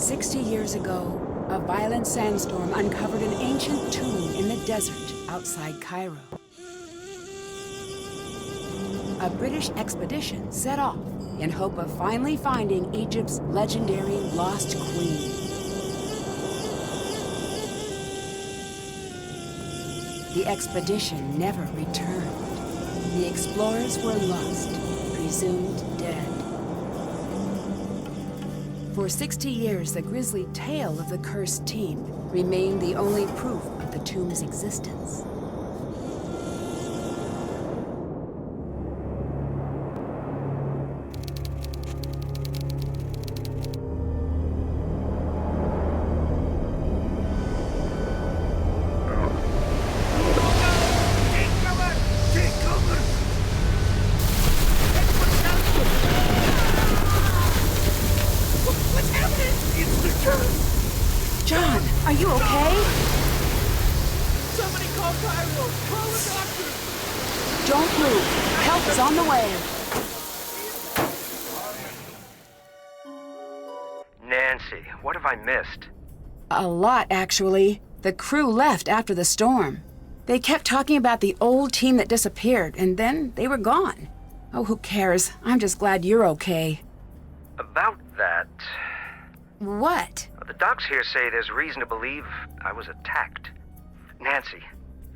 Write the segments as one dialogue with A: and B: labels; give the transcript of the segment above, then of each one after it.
A: 60 years ago, a violent sandstorm uncovered an ancient tomb in the desert outside Cairo. A British expedition set off in hope of finally finding Egypt's legendary lost queen. The expedition never returned. The explorers were lost, presumed dead. For 60 years, the grisly tale of the cursed team remained the only proof of the tomb's existence. John, are you okay?
B: Somebody call Cairo! Call a doctor!
A: Don't move. Help is on the way.
C: Nancy, what have I missed?
A: A lot, actually. The crew left after the storm. They kept talking about the old team that disappeared, and then they were gone. Oh, who cares? I'm just glad you're okay.
C: About that...
A: What?
C: The docs here say there's reason to believe I was attacked. Nancy,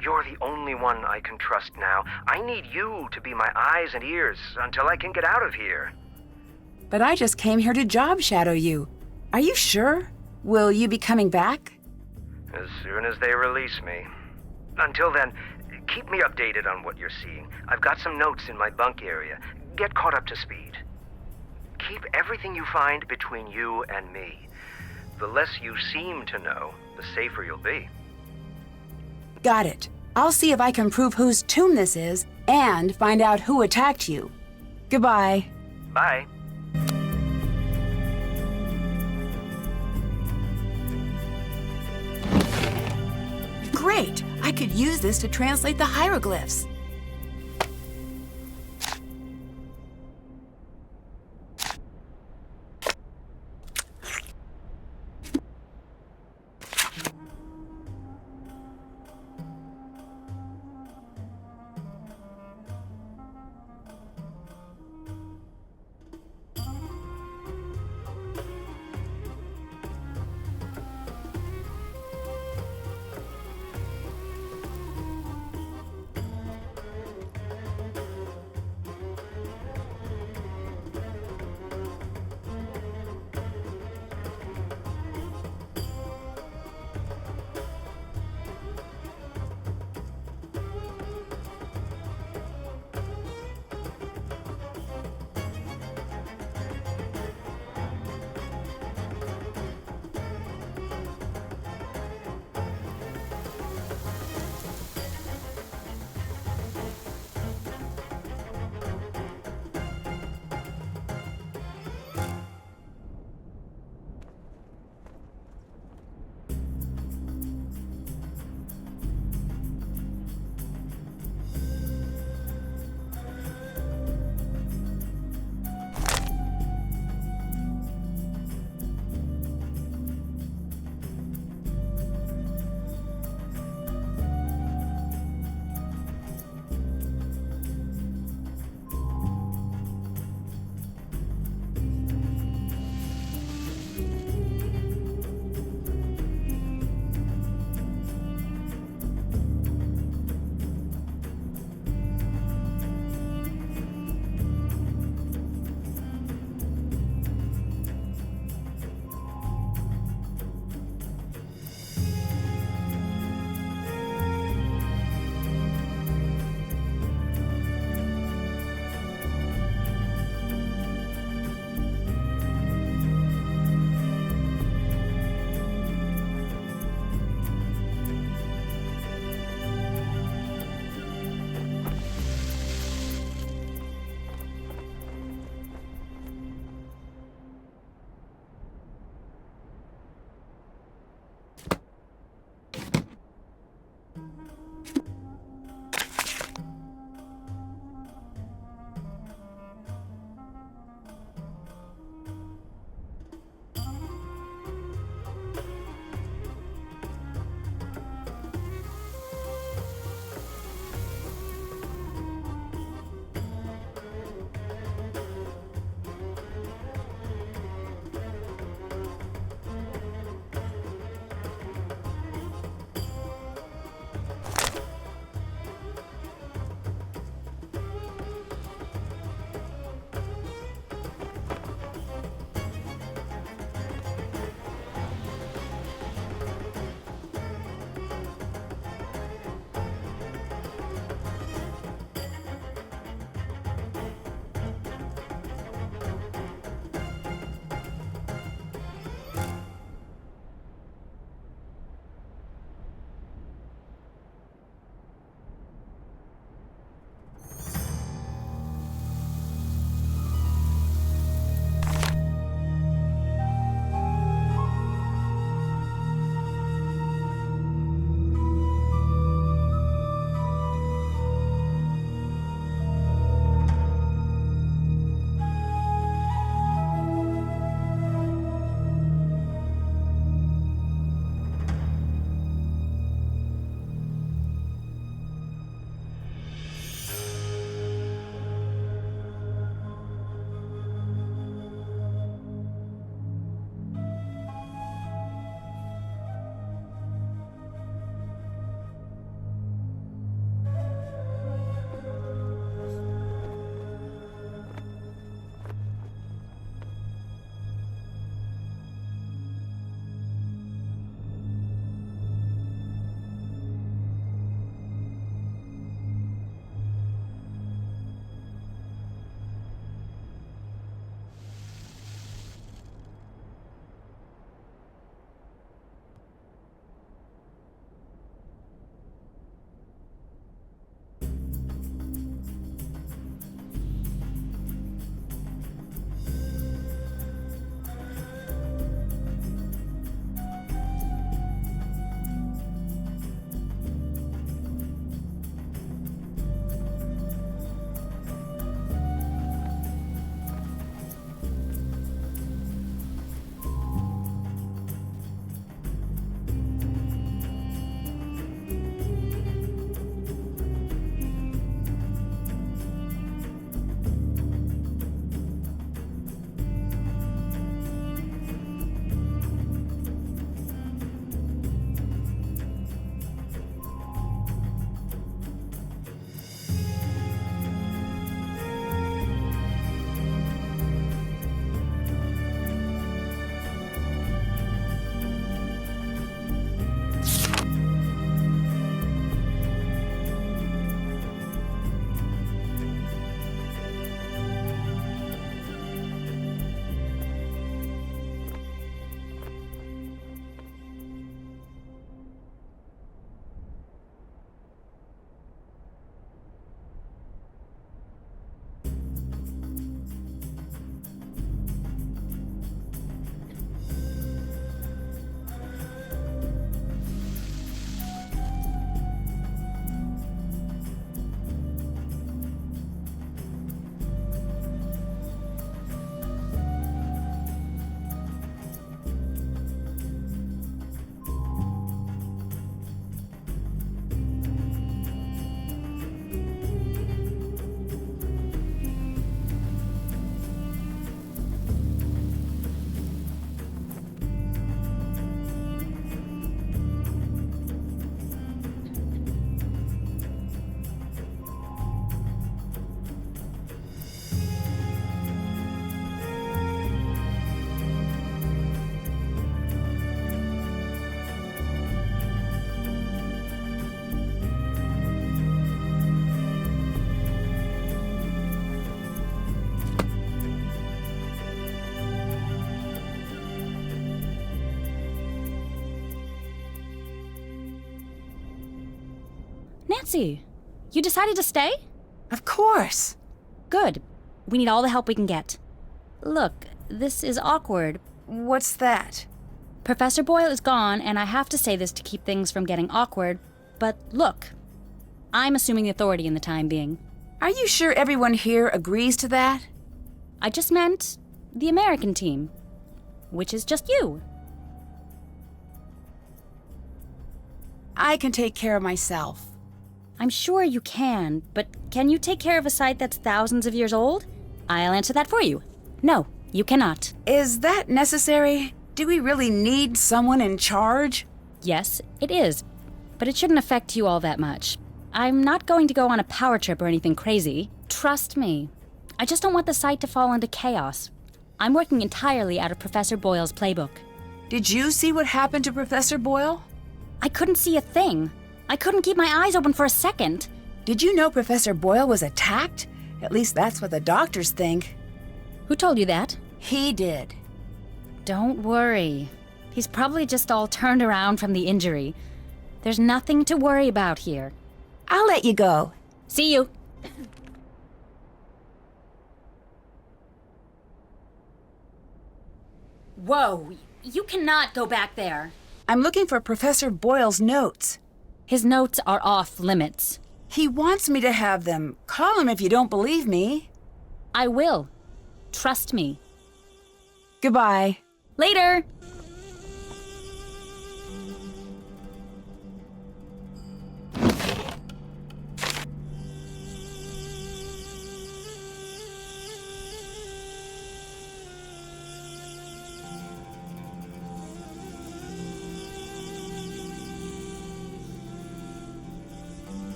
C: you're the only one I can trust now. I need you to be my eyes and ears until I can get out of here.
A: But I just came here to job shadow you. Are you sure? Will you be coming back?
C: As soon as they release me. Until then, keep me updated on what you're seeing. I've got some notes in my bunk area. Get caught up to speed. Keep everything you find between you and me. The less you seem to know, the safer you'll be.
A: Got it. I'll see if I can prove whose tomb this is and find out who attacked you. Goodbye.
C: Bye.
A: Great! I could use this to translate the hieroglyphs.
D: Nancy, you decided to stay?
A: Of course.
D: Good. We need all the help we can get. Look, this is awkward.
A: What's that?
D: Professor Boyle is gone, and I have to say this to keep things from getting awkward, but look, I'm assuming the authority in the time being.
A: Are you sure everyone here agrees to that?
D: I just meant the American team, which is just you.
A: I can take care of myself.
D: I'm sure you can, but can you take care of a site that's thousands of years old? I'll answer that for you. No, you cannot.
A: Is that necessary? Do we really need someone in charge?
D: Yes, it is, but it shouldn't affect you all that much. I'm not going to go on a power trip or anything crazy. Trust me. I just don't want the site to fall into chaos. I'm working entirely out of Professor Boyle's playbook.
A: Did you see what happened to Professor Boyle?
D: I couldn't see a thing. I couldn't keep my eyes open for a second.
A: Did you know Professor Boyle was attacked? At least that's what the doctors think.
D: Who told you that?
A: He did.
D: Don't worry. He's probably just all turned around from the injury. There's nothing to worry about here.
A: I'll let you go.
D: See you. Whoa, you cannot go back there.
A: I'm looking for Professor Boyle's notes.
D: His notes are off limits.
A: He wants me to have them. Call him if you don't believe me.
D: I will. Trust me.
A: Goodbye.
D: Later!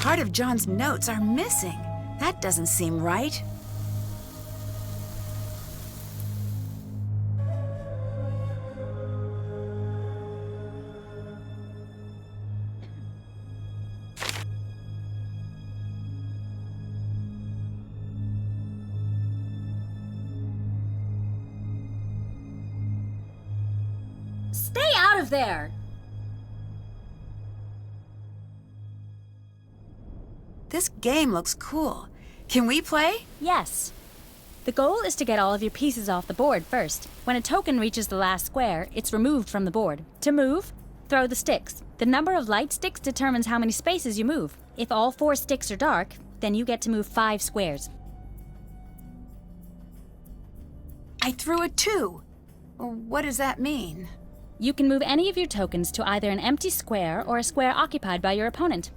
A: part of John's notes are missing. That doesn't seem right.
D: Stay out of there!
A: This game looks cool. Can we play?
D: Yes. The goal is to get all of your pieces off the board first. When a token reaches the last square, it's removed from the board. To move, throw the sticks. The number of light sticks determines how many spaces you move. If all 4 sticks are dark, then you get to move 5 squares.
A: I threw a 2. What does that mean?
D: You can move any of your tokens to either an empty square or a square occupied by your opponent.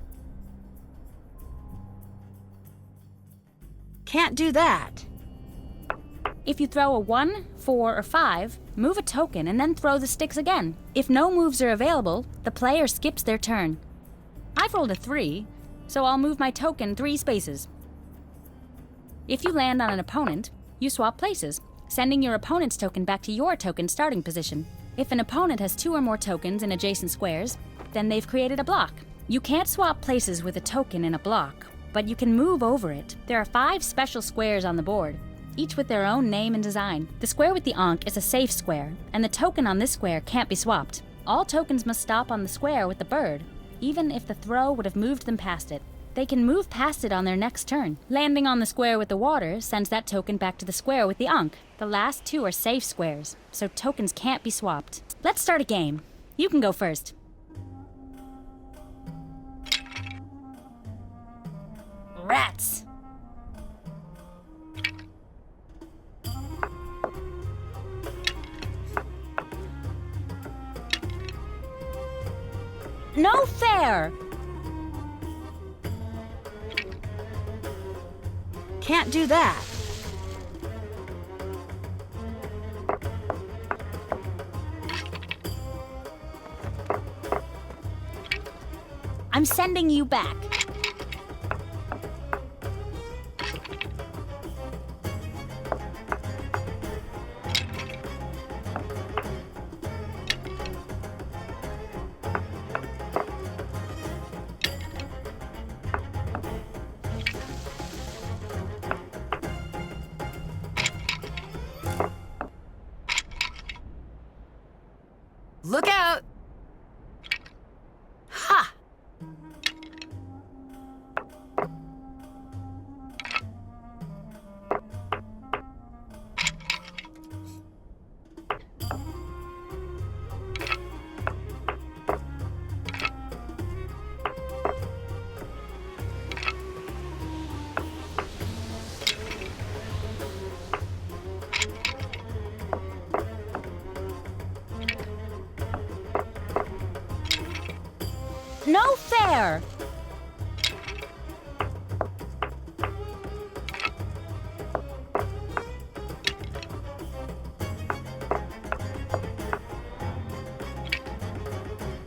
A: Can't do that.
D: If you throw a 1, 4, or 5, move a token and then throw the sticks again. If no moves are available, the player skips their turn. I've rolled a 3, so I'll move my token 3 spaces. If you land on an opponent, you swap places, sending your opponent's token back to your token starting position. If an opponent has 2 or more tokens in adjacent squares, then they've created a block. You can't swap places with a token in a block, but you can move over it. There are 5 special squares on the board, each with their own name and design. The square with the ankh is a safe square, and the token on this square can't be swapped. All tokens must stop on the square with the bird, even if the throw would have moved them past it. They can move past it on their next turn. Landing on the square with the water sends that token back to the square with the ankh. The last 2 are safe squares, so tokens can't be swapped. Let's start a game. You can go first. Rats! No fair!
A: Can't do that.
D: I'm sending you back.
A: Look out! Ha!
D: No fair!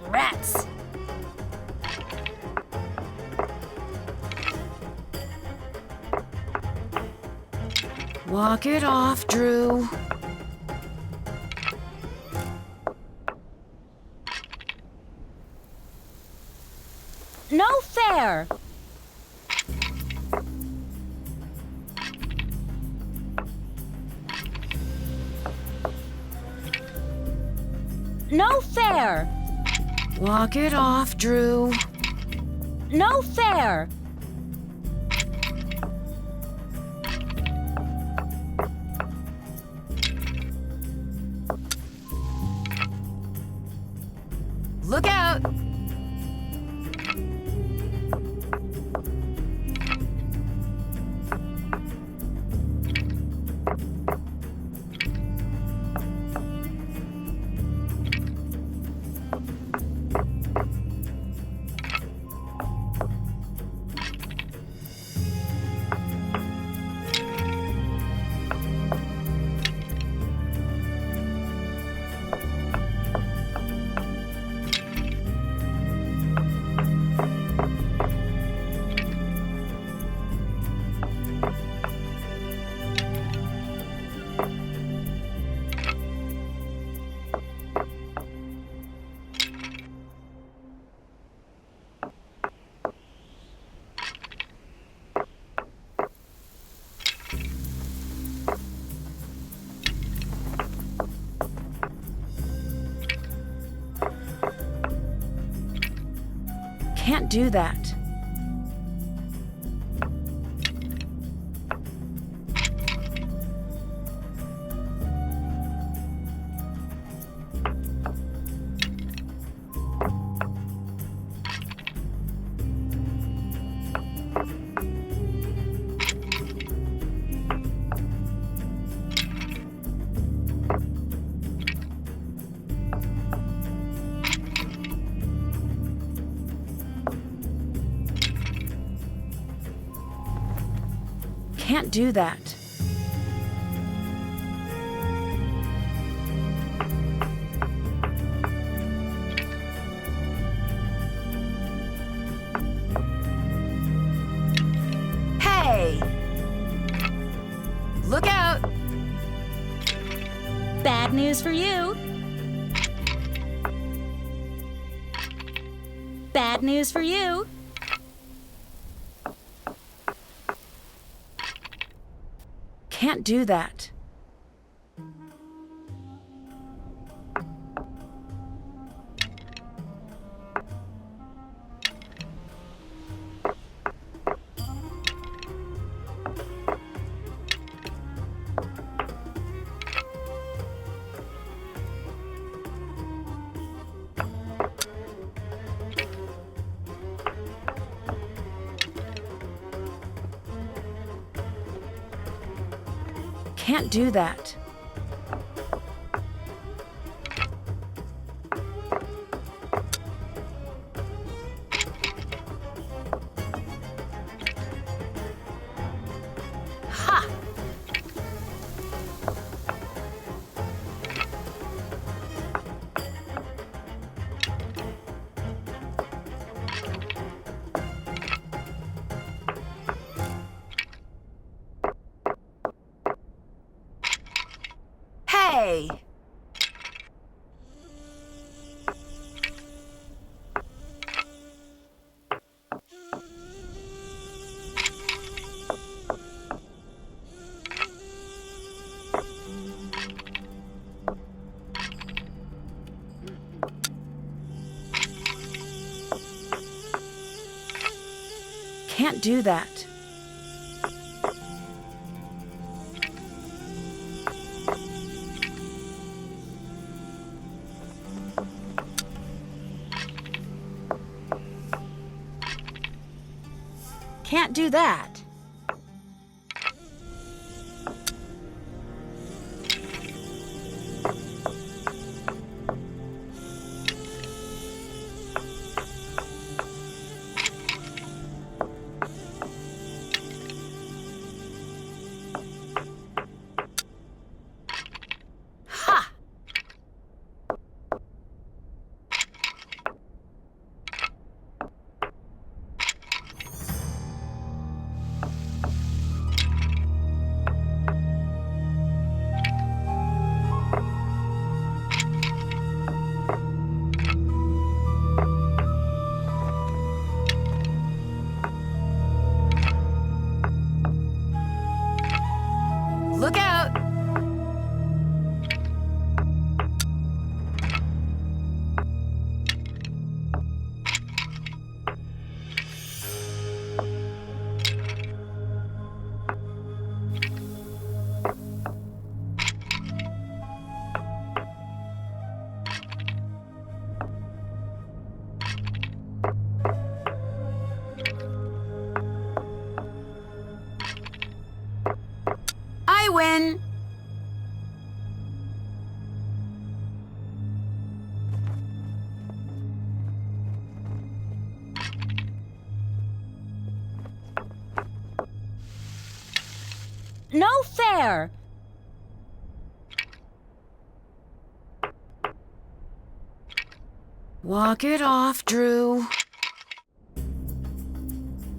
D: Rats!
A: Walk it off, Drew.
D: No fair! No fair!
A: Walk it off, Drew.
D: No fair!
A: Look out! Can't do that. Can't do that. Hey! Look out!
D: Bad news for you. Bad news for you.
A: Can't do that. Can't do that. Ha! Hey! Can't do that. Can't do that. Ha! Look out! I win!
D: No fair.
A: Walk it off, Drew.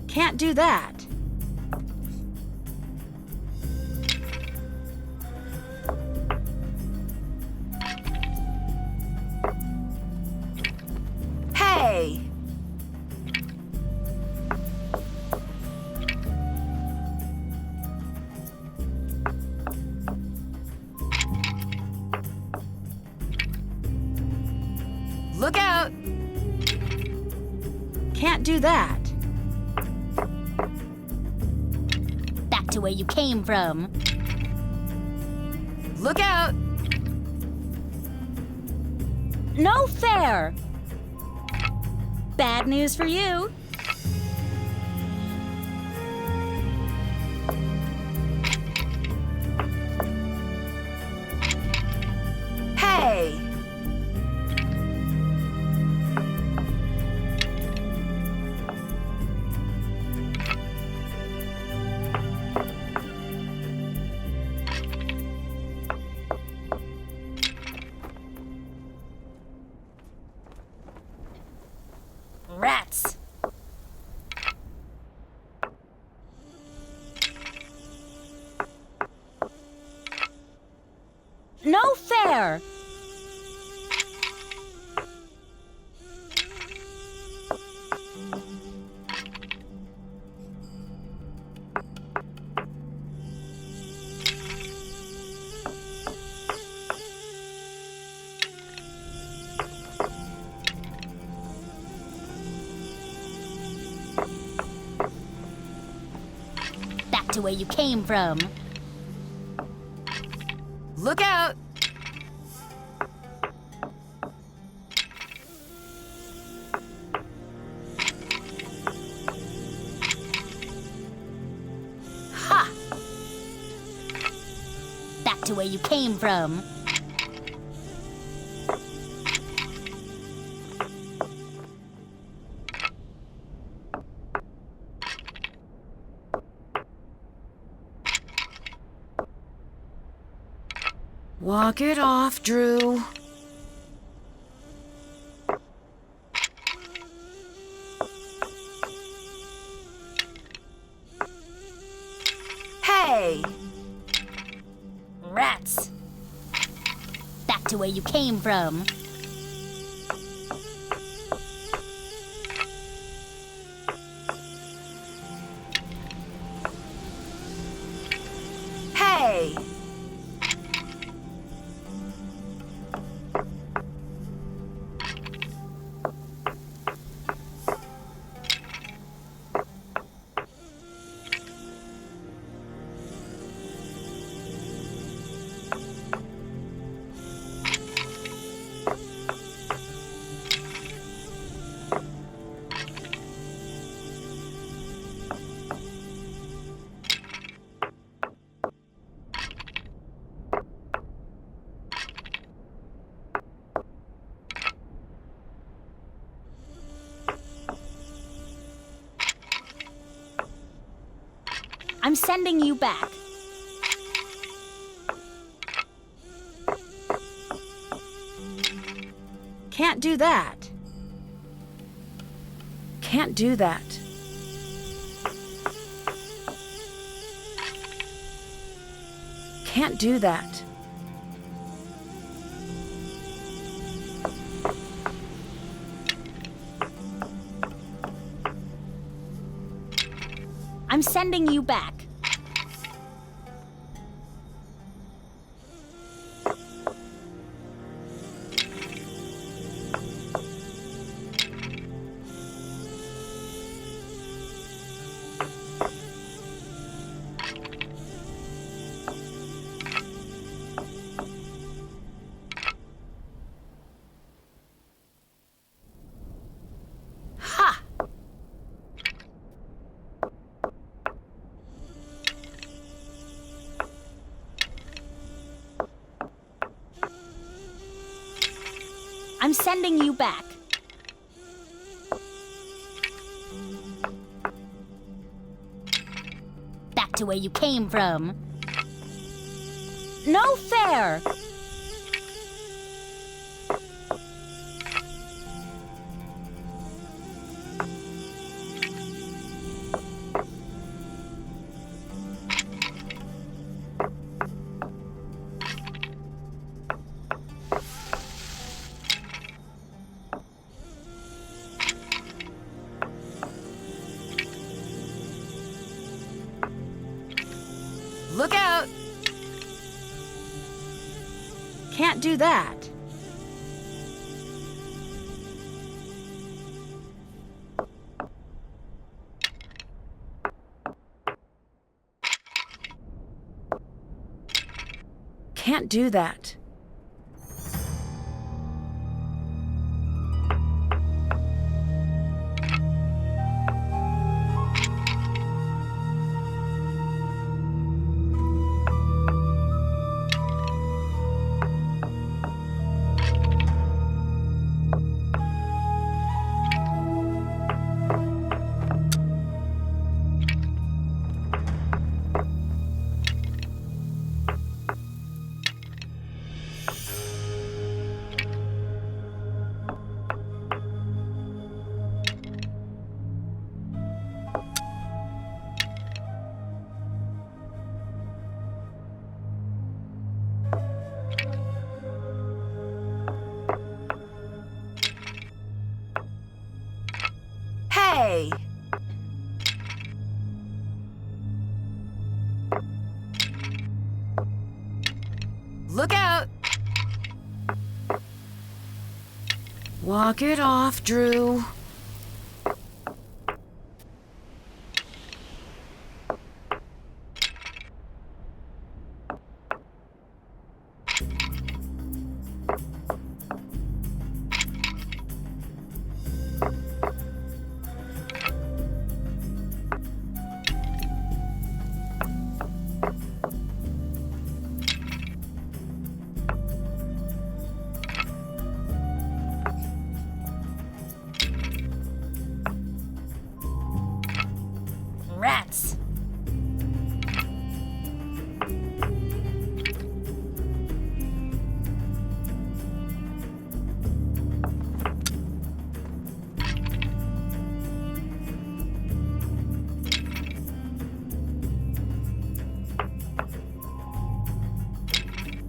A: Can't do that. Hey! Look out! Can't do that.
D: Back to where you came from.
A: Look out!
D: No fair! Bad news for you.
A: Hey!
D: Rats! No fair! Back to where you came from.
A: Look out! Ha!
D: Back to where you came from.
A: Walk it off, Drew. Hey!
D: Rats! Back to where you came from.
A: Hey!
D: I'm sending you back.
A: Can't do that. Can't do that. Can't do that.
D: I'm sending you back.
A: Ha!
D: I'm sending you back. Back to where you came from. No fair!
A: Look out! Can't do that. Can't do that. Hey! Look out! Walk it off, Drew.
D: Rats!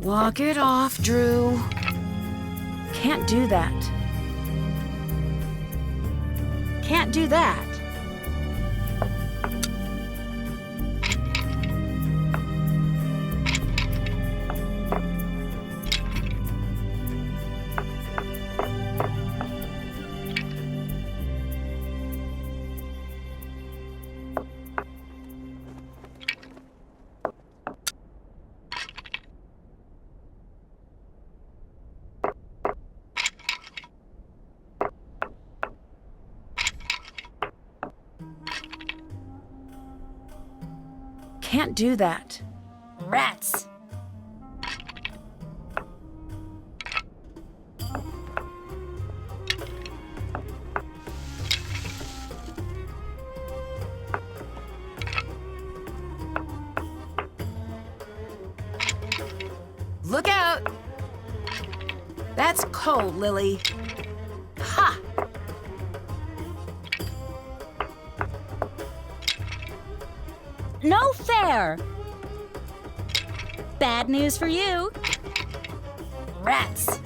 A: Walk it off, Drew. Can't do that. Can't do that. Can't do that.
D: Rats!
A: Look out! That's cold, Lily. Ha!
D: No fair! Bad news for you. Rats!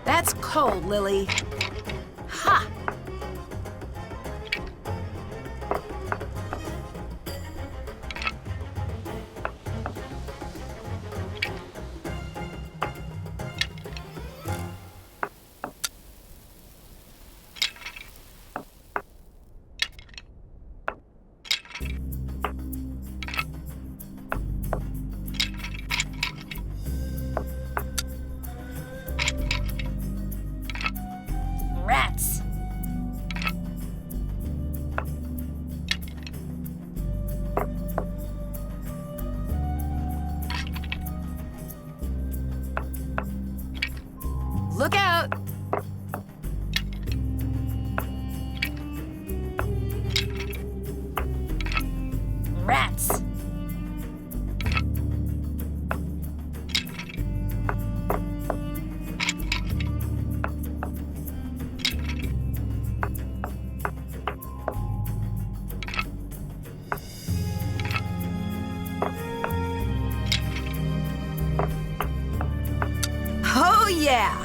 A: That's cold, Lily. Ha!
D: Rats!
A: Look out!
D: Rats!
A: Oh, yeah!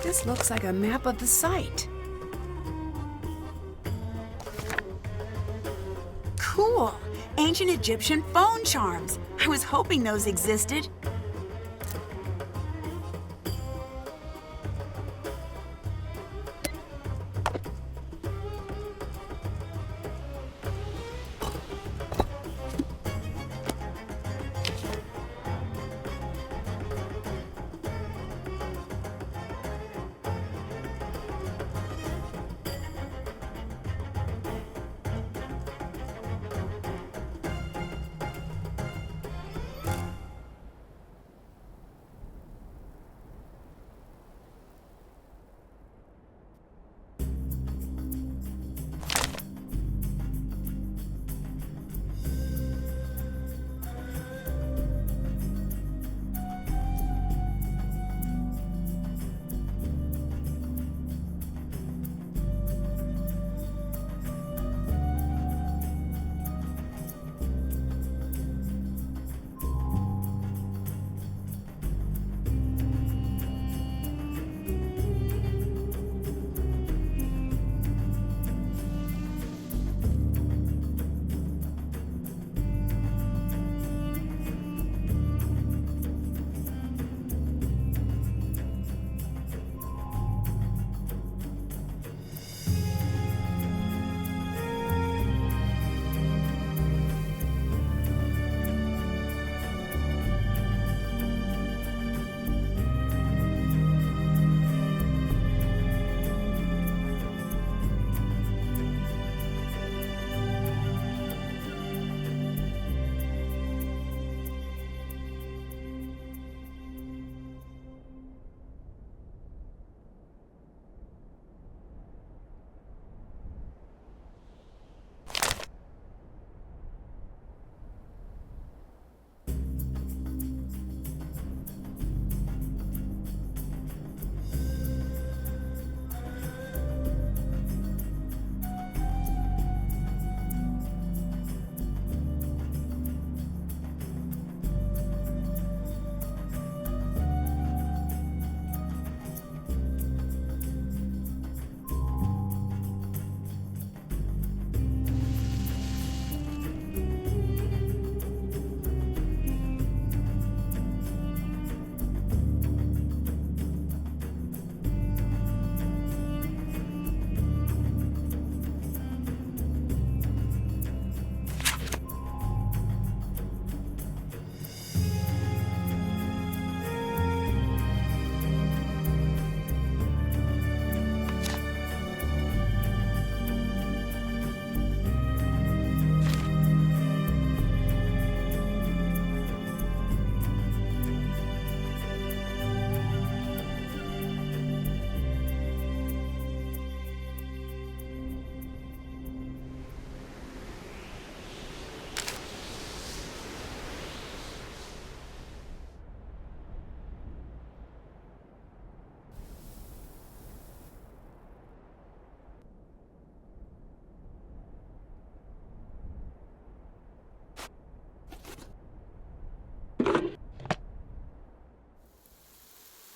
A: This looks like a map of the site.
E: Cool! Ancient Egyptian phone charms. I was hoping those existed.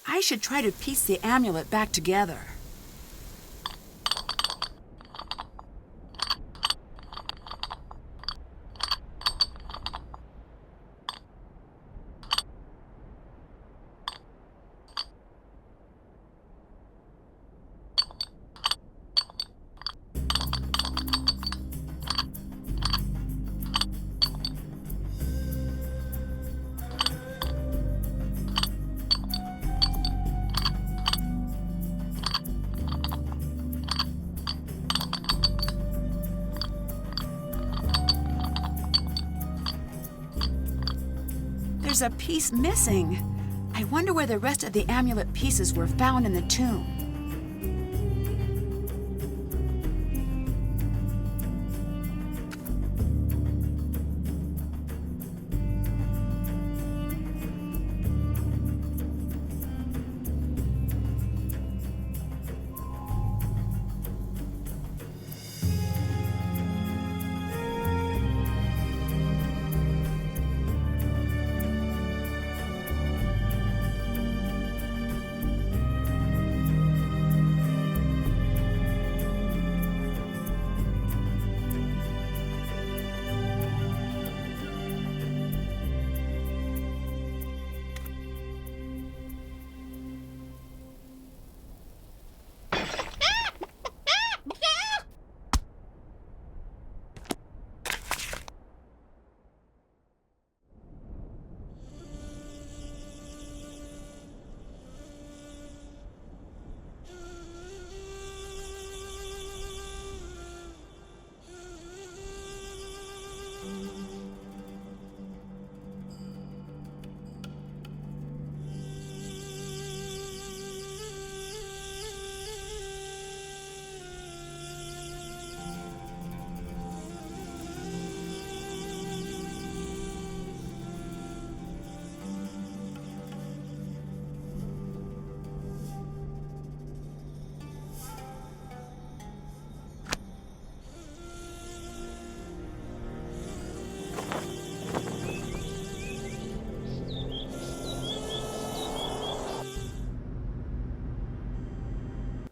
E: I should try to piece the amulet back together. There's a piece missing. I
A: I wonder where the rest of the amulet pieces were found in the tomb.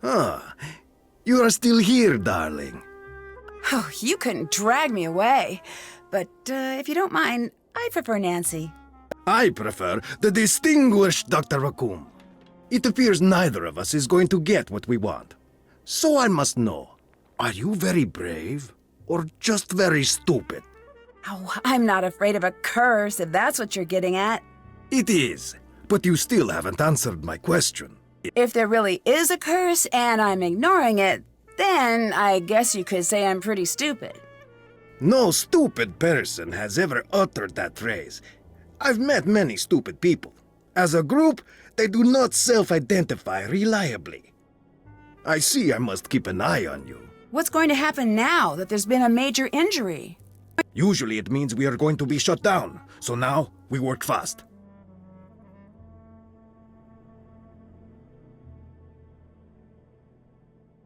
F: Ah, you are still here, darling.
A: Oh, you couldn't drag me away. But if you don't mind, I prefer Nancy.
F: I prefer the distinguished Dr. Raccoon. It appears neither of us is going to get what we want. So I must know, are you very brave or just very stupid?
A: Oh, I'm not afraid of a curse, if that's what you're getting at.
F: It is, but you still haven't answered my question.
A: If there really is a curse and I'm ignoring it, then I guess you could say I'm pretty stupid.
F: No stupid person has ever uttered that phrase. I've met many stupid people. As a group, they do not self-identify reliably. I see I must keep an eye on you.
A: What's going to happen now that there's been a major injury?
F: Usually it means we are going to be shut down, so now we work fast.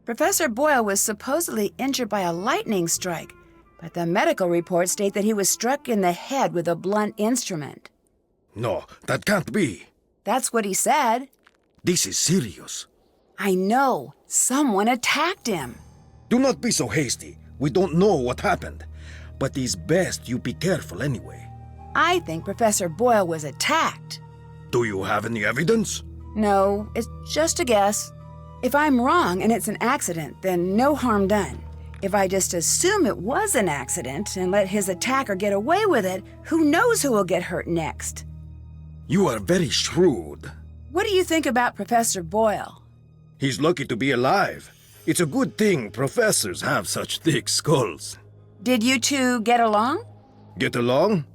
A: Professor Boyle was supposedly injured by a lightning strike, but the medical reports state that he was struck in the head with a blunt instrument.
F: No, that can't be.
A: That's what he said.
F: This is serious.
A: I know. Someone attacked him.
F: Do not be so hasty. We don't know what happened. But it's best you be careful anyway.
A: I think Professor Boyle was attacked.
F: Do you have any evidence?
A: No, it's just a guess. If I'm wrong and it's an accident, then no harm done. If I just assume it was an accident and let his attacker get away with it, who knows who will get hurt next?
F: You are very shrewd.
A: What do you think about Professor Boyle?
F: He's lucky to be alive. It's a good thing professors have such thick skulls.
A: Did you two get along?
F: Get along?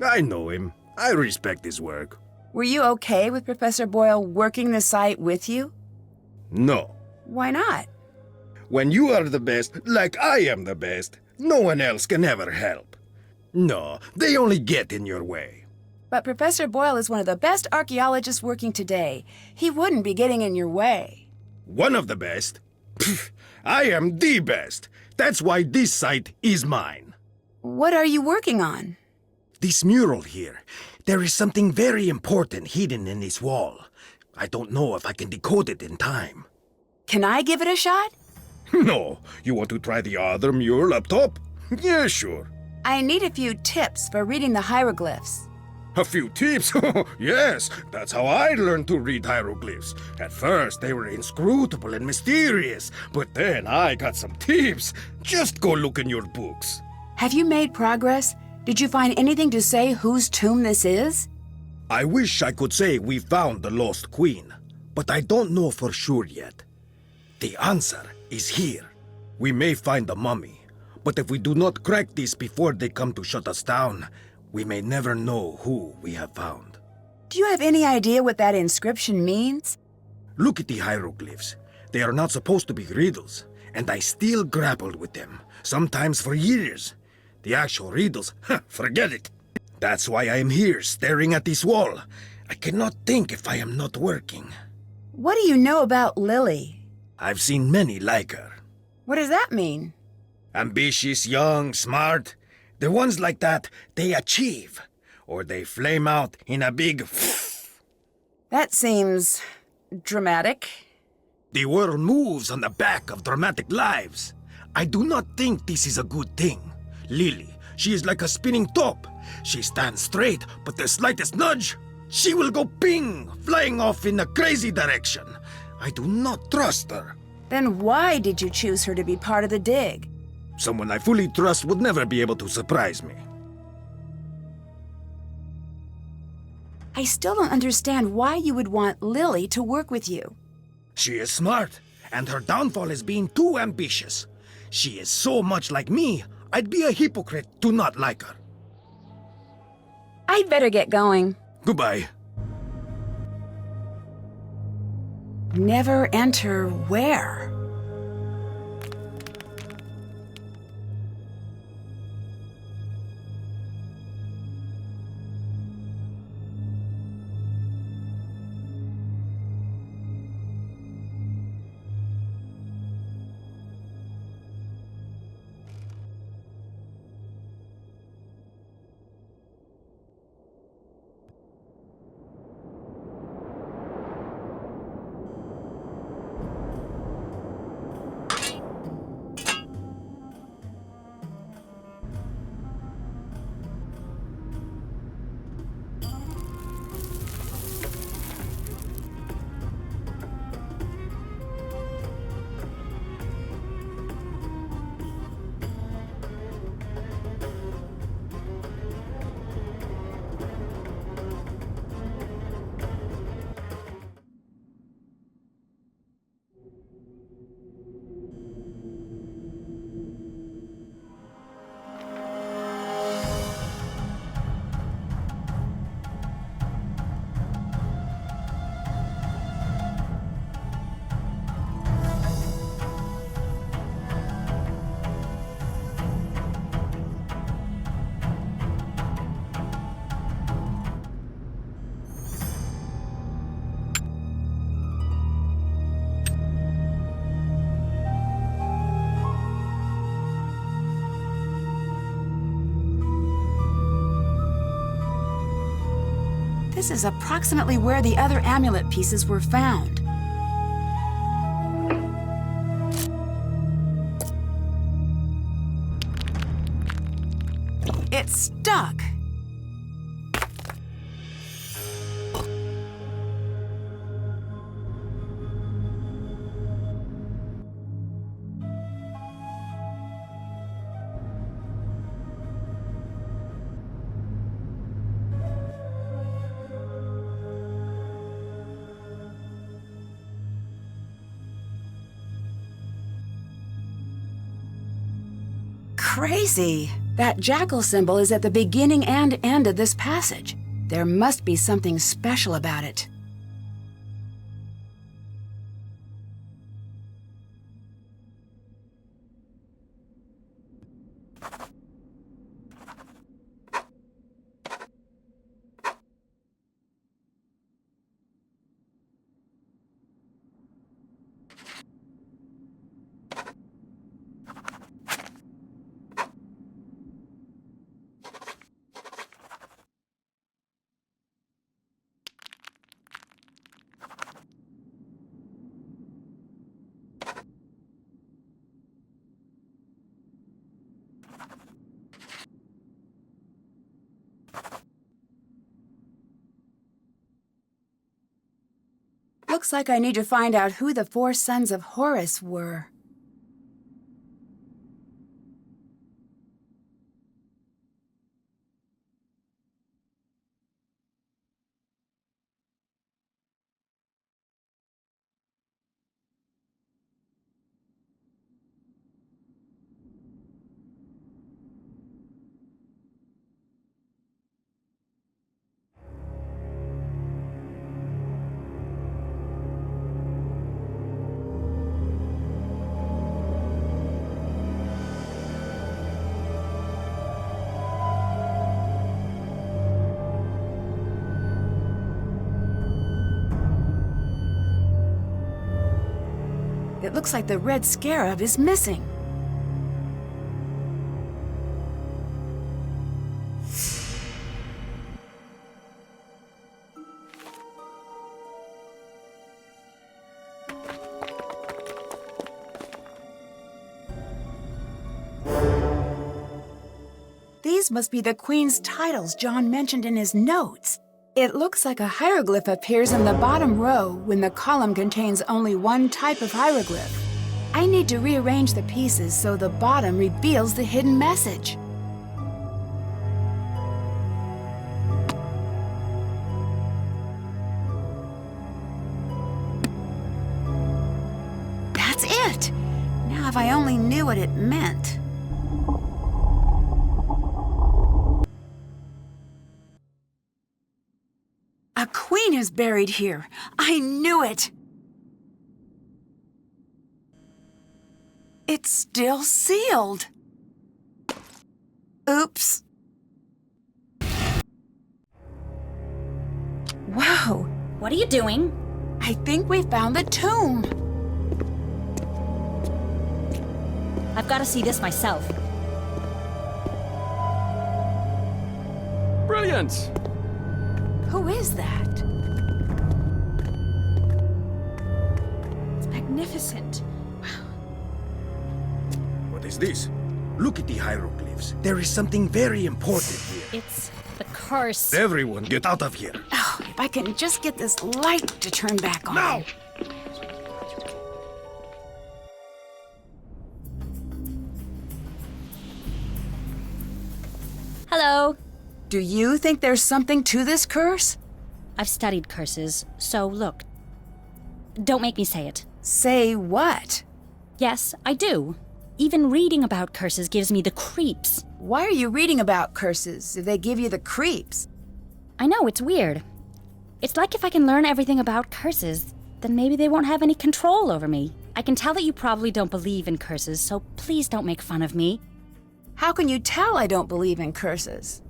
F: I know him. I respect his work.
A: Were you okay with Professor Boyle working the site with you?
F: No.
A: Why not?
F: When you are the best, like I am the best, no one else can ever help. No, they only get in your way.
A: But Professor Boyle is one of the best archaeologists working today. He wouldn't be getting in your way.
F: One of the best? Pfft, I am the best. That's why this site is mine.
A: What are you working on?
F: This mural here. There is something very important hidden in this wall. I don't know if I can decode it in time.
A: Can I give it a shot?
F: No. You want to try the other mural up top? Yeah, sure.
A: I need a few tips for reading the hieroglyphs.
F: A few tips? Yes, that's how I learned to read hieroglyphs. At first, they were inscrutable and mysterious, but then I got some tips. Just go look in your books.
A: Have you made progress? Did you find anything to say whose tomb this is?
F: I wish I could say we found the lost queen, but I don't know for sure yet. The answer is here. We may find the mummy, but if we do not crack this before they come to shut us down, we may never know who we have found.
A: Do you have any idea what that inscription means?
F: Look at the hieroglyphs. They are not supposed to be riddles, and I still grappled with them, sometimes for years. The actual riddles, forget it. That's why I am here, staring at this wall. I cannot think if I am not working.
A: What do you know about Lily?
F: I've seen many like her.
A: What does that mean?
F: Ambitious, young, smart. The ones like that, they achieve. Or they flame out in a big
A: That seems dramatic.
F: The world moves on the back of dramatic lives. I do not think this is a good thing. Lily, she is like a spinning top. She stands straight, but the slightest nudge, she will go ping, flying off in a crazy direction. I do not trust her.
A: Then why did you choose her to be part of the dig?
F: Someone I fully trust would never be able to surprise me.
A: I still don't understand why you would want Lily to work with you.
F: She is smart, and her downfall is being too ambitious. She is so much like me, I'd be a hypocrite to not like her.
A: I'd better get going.
F: Goodbye.
A: Never enter where? This is approximately where the other amulet pieces were found. It's stuck. Crazy. That jackal symbol is at the beginning and end of this passage. There must be something special about it. Looks like I need to find out who the 4 sons of Horus were. It looks like the red scarab is missing. These must be the Queen's titles Jon mentioned in his notes. It looks like a hieroglyph appears in the bottom row when the column contains only one type of hieroglyph. I need to rearrange the pieces so the bottom reveals the hidden message. That's it! Now if I only knew what it meant. A queen is buried here. I knew it. It's still sealed. Oops. Whoa.
D: What are you doing?
A: I think we found the tomb.
D: I've got to see this myself.
B: Brilliant!
A: Who is that? It's magnificent.
F: What is this? Look at the hieroglyphs. There is something very important here.
D: It's the curse.
F: Everyone get out of here.
A: Oh, if I can just get this light to turn back on.
F: Now!
D: Hello.
A: Do you think there's something to this curse?
D: I've studied curses, so look. Don't make me say it.
A: Say what?
D: Yes, I do. Even reading about curses gives me the creeps.
A: Why are you reading about curses if they give you the creeps?
D: I know, it's weird. It's like if I can learn everything about curses, then maybe they won't have any control over me. I can tell that you probably don't believe in curses, so please don't make fun of me.
A: How can you tell I don't believe in curses?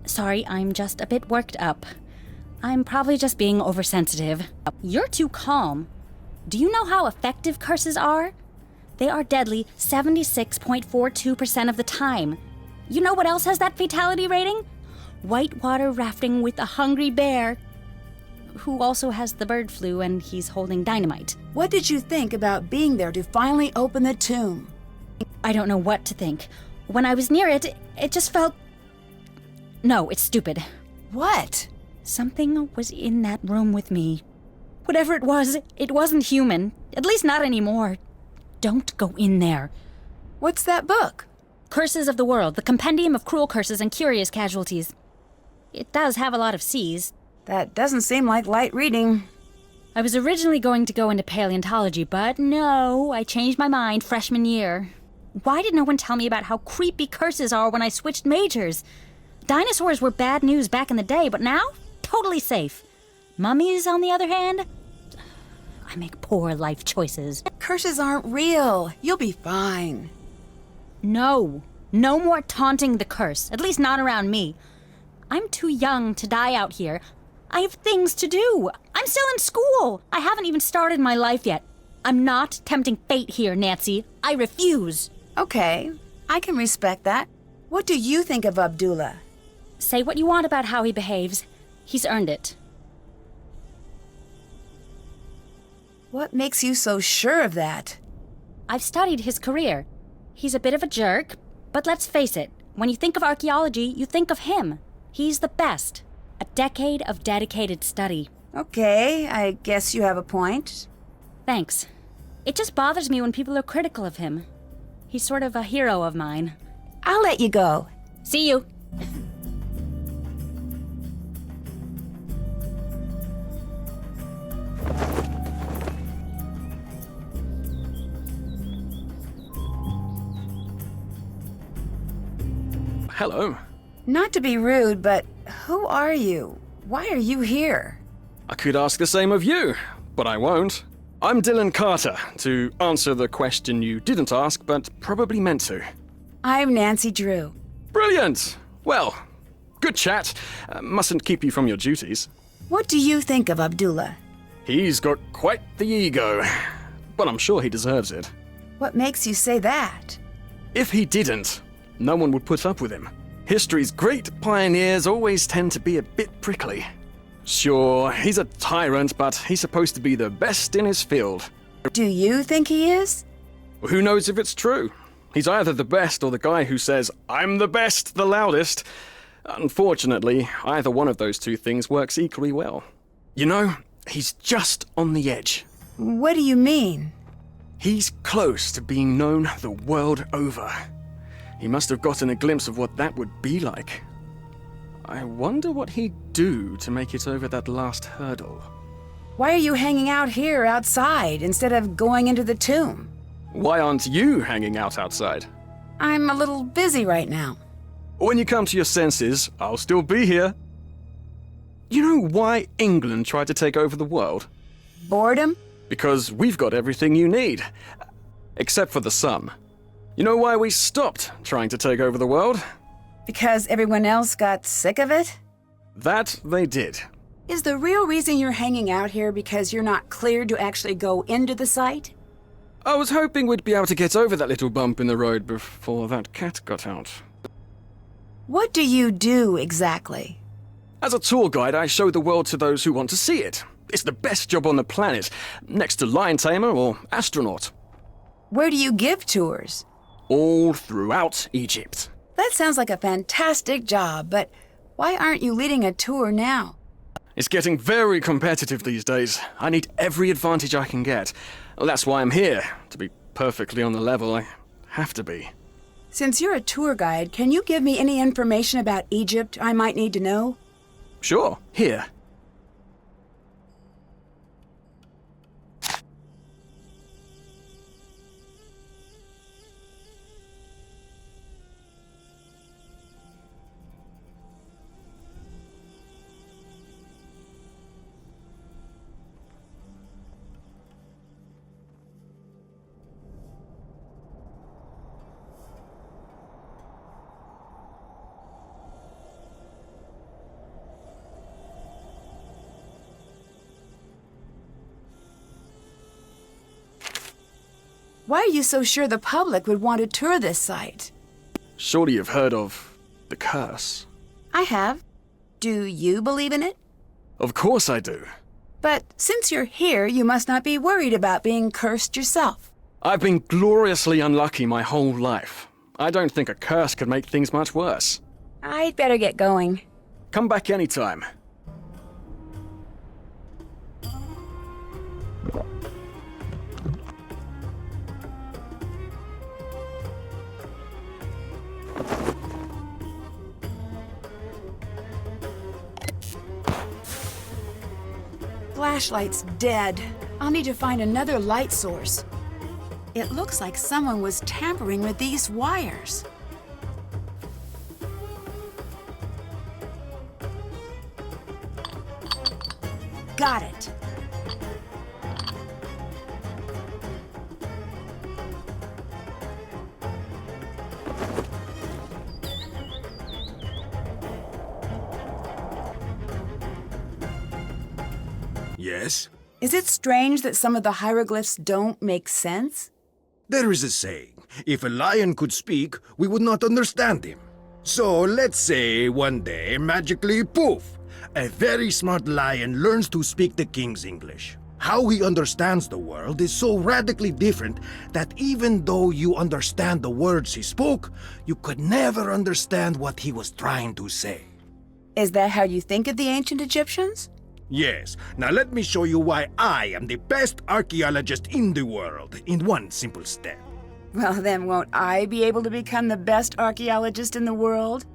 D: Sorry, I'm just a bit worked up. I'm probably just being oversensitive. You're too calm. Do you know how effective curses are? They are deadly 76.42% of the time. You know what else has that fatality rating? Whitewater rafting with a hungry bear, who also has the bird flu and he's holding dynamite.
A: What did you think about being there to finally open the tomb?
D: I don't know what to think. When I was near it, it just felt... No, it's stupid.
A: What?
D: Something was in that room with me. Whatever it wasn't human. At least not anymore. Don't go in there.
A: What's that book?
D: Curses of the World, the Compendium of Cruel Curses and Curious Casualties. It does have a lot of C's.
A: That doesn't seem like light reading.
D: I was originally going to go into paleontology, but no, I changed my mind freshman year. Why did no one tell me about how creepy curses are when I switched majors? Dinosaurs were bad news back in the day, but now, totally safe. Mummies, on the other hand, I make poor life choices.
A: Curses aren't real. You'll be fine.
D: No more taunting the curse, at least not around me. I'm too young to die out here. I have things to do. I'm still in school. I haven't even started my life yet. I'm not tempting fate here, Nancy. I refuse.
A: Okay, I can respect that. What do you think of Abdullah?
D: Say what you want about how he behaves. He's earned it.
A: What makes you so sure of that?
D: I've studied his career. He's a bit of a jerk, but let's face it, when you think of archaeology, you think of him. He's the best. A decade of dedicated study.
A: Okay, I guess you have a point.
D: Thanks. It just bothers me when people are critical of him. He's sort of a hero of mine.
A: I'll let you go.
D: See you.
B: Hello.
A: Not to be rude, but who are you? Why are you here?
B: I could ask the same of you, but I won't. I'm Dylan Carter, to answer the question you didn't ask, but probably meant to.
A: I'm Nancy Drew.
B: Brilliant! Well, good chat. Mustn't keep you from your duties.
A: What do you think of Abdullah?
B: He's got quite the ego. but I'm sure he deserves it.
A: What makes you say that?
B: If he didn't, no one would put up with him. History's great pioneers always tend to be a bit prickly. Sure, he's a tyrant, but he's supposed to be the best in his field.
A: Do you think he is?
B: Who knows if it's true? He's either the best or the guy who says, "I'm the best, the loudest." Unfortunately, either one of those two things works equally well. You know, he's just on the edge.
A: What do you mean?
B: He's close to being known the world over. He must have gotten a glimpse of what that would be like. I wonder what he'd do to make it over that last hurdle.
A: Why are you hanging out here outside instead of going into the tomb?
B: Why aren't you hanging out outside?
A: I'm a little busy right now.
B: When you come to your senses, I'll still be here. You know why England tried to take over the world?
A: Boredom?
B: Because we've got everything you need. Except for the sun. You know why we stopped trying to take over the world?
A: Because everyone else got sick of it?
B: That they did.
E: Is the real reason you're hanging out here because you're not cleared to actually go into the site?
B: I was hoping we'd be able to get over that little bump in the road before that cat got out.
A: What do you do exactly?
B: As a tour guide, I show the world to those who want to see it. It's the best job on the planet, next to lion tamer or astronaut.
A: Where do you give tours?
B: All throughout Egypt.
A: That sounds like a fantastic job, but why aren't you leading a tour now?
B: It's getting very competitive these days. I need every advantage I can get. That's why I'm here. To be perfectly on the level, I have to be.
A: Since you're a tour guide, can you give me any information about Egypt I might need to know?
B: Sure, here.
A: Why are you so sure the public would want to tour this site?
B: Surely you've heard of the curse.
A: I have. Do you believe in it?
B: Of course I do.
A: But since you're here, you must not be worried about being cursed yourself.
B: I've been gloriously unlucky my whole life. I don't think a curse could make things much worse.
A: I'd better get going.
B: Come back anytime.
A: Flashlight's dead. I'll need to find another light source. It looks like someone was tampering with these wires. Got it.
F: Yes?
A: Is it strange that some of the hieroglyphs don't make sense?
F: There is a saying, if a lion could speak, we would not understand him. So let's say one day, magically, poof, a very smart lion learns to speak the king's English. How he understands the world is so radically different that even though you understand the words he spoke, you could never understand what he was trying to say.
A: Is that how you think of the ancient Egyptians?
F: Yes, now let me show you why I am the best archaeologist in the world in one simple step.
A: Well, then won't I be able to become the best archaeologist in the world?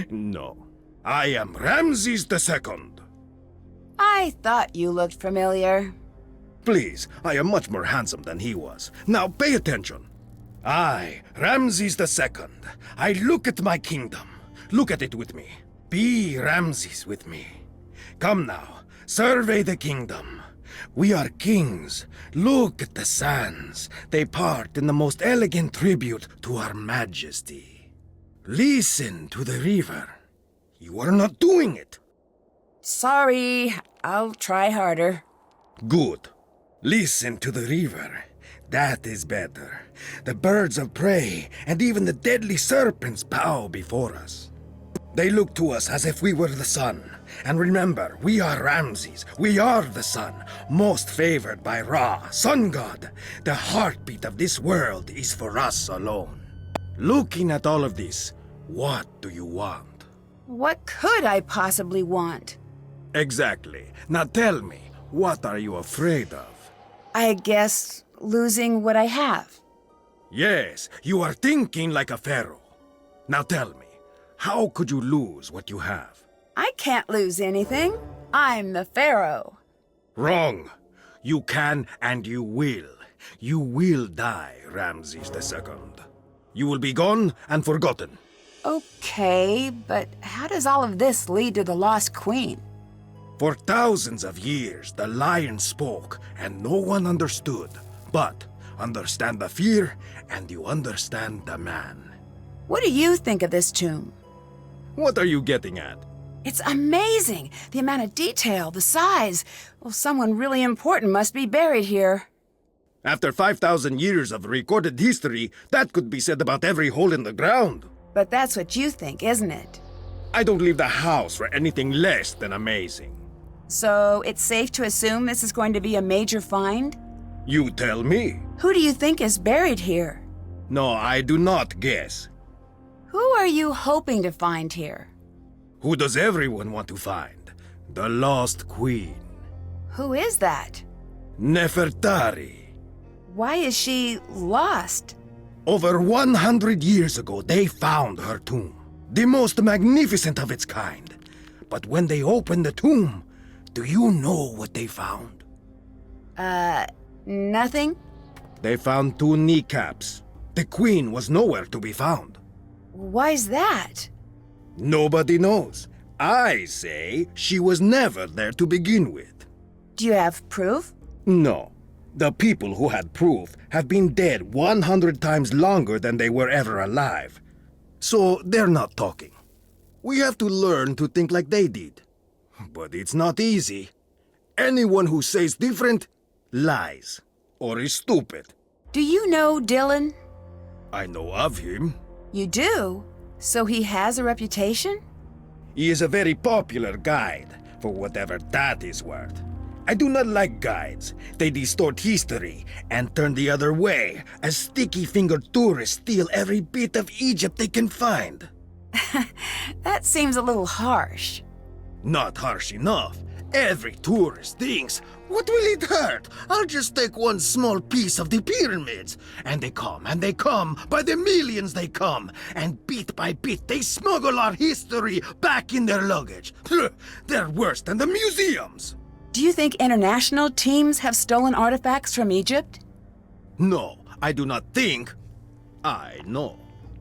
F: No, I am Ramses II.
A: I thought you looked familiar.
F: Please, I am much more handsome than he was. Now pay attention. I, Ramses II, I look at my kingdom. Look at it with me. Be Ramses with me. Come now, survey the kingdom. We are kings. Look at the sands. They part in the most elegant tribute to our majesty. Listen to the river. You are not doing it.
A: Sorry, I'll try harder.
F: Good. Listen to the river. That is better. The birds of prey and even the deadly serpents bow before us. They look to us as if we were the sun. And remember, we are Ramses. We are the sun, most favored by Ra, sun god. The heartbeat of this world is for us alone. Looking at all of this, what do you want?
A: What could I possibly want?
F: Exactly. Now tell me, what are you afraid of?
A: I guess losing what I have.
F: Yes, you are thinking like a pharaoh. Now tell me, how could you lose what you have?
A: I can't lose anything. I'm the pharaoh.
F: Wrong. You can and you will. You will die, Ramses II. You will be gone and forgotten.
A: Okay, but how does all of this lead to the lost queen?
F: For thousands of years, the lion spoke and no one understood. But understand the fear and you understand the man.
A: What do you think of this tomb?
F: What are you getting at?
A: It's amazing! The amount of detail, the size. Well, someone really important must be buried here.
F: After 5,000 years of recorded history, that could be said about every hole in the ground.
A: But that's what you think, isn't it?
F: I don't leave the house for anything less than amazing.
A: So it's safe to assume this is going to be a major find?
F: You tell me.
A: Who do you think is buried here?
F: No, I do not guess.
A: Who are you hoping to find here?
F: Who does everyone want to find? The lost queen.
A: Who is that?
F: Nefertari.
A: Why is she lost?
F: Over 100 years ago, they found her tomb. The most magnificent of its kind. But when they opened the tomb, do you know what they found?
A: Nothing?
F: They found 2 kneecaps. The queen was nowhere to be found.
A: Why's that?
F: Nobody knows. I say she was never there to begin with.
A: Do you have proof?
F: No. The people who had proof have been dead 100 times longer than they were ever alive. So they're not talking. We have to learn to think like they did. But it's not easy. Anyone who says different lies or is stupid.
A: Do you know Dylan?
F: I know of him.
A: You do? So he has a reputation?
F: He is a very popular guide, for whatever that is worth. I do not like guides. They distort history and turn the other way, as sticky-fingered tourists steal every bit of Egypt they can find.
A: That seems a little harsh.
F: Not harsh enough. Every tourist thinks, what will it hurt? I'll just take one small piece of the pyramids. And they come, by the millions they come. And bit by bit they smuggle our history back in their luggage. They're worse than the museums.
A: Do you think international teams have stolen artifacts from Egypt?
F: No, I do not think. I know.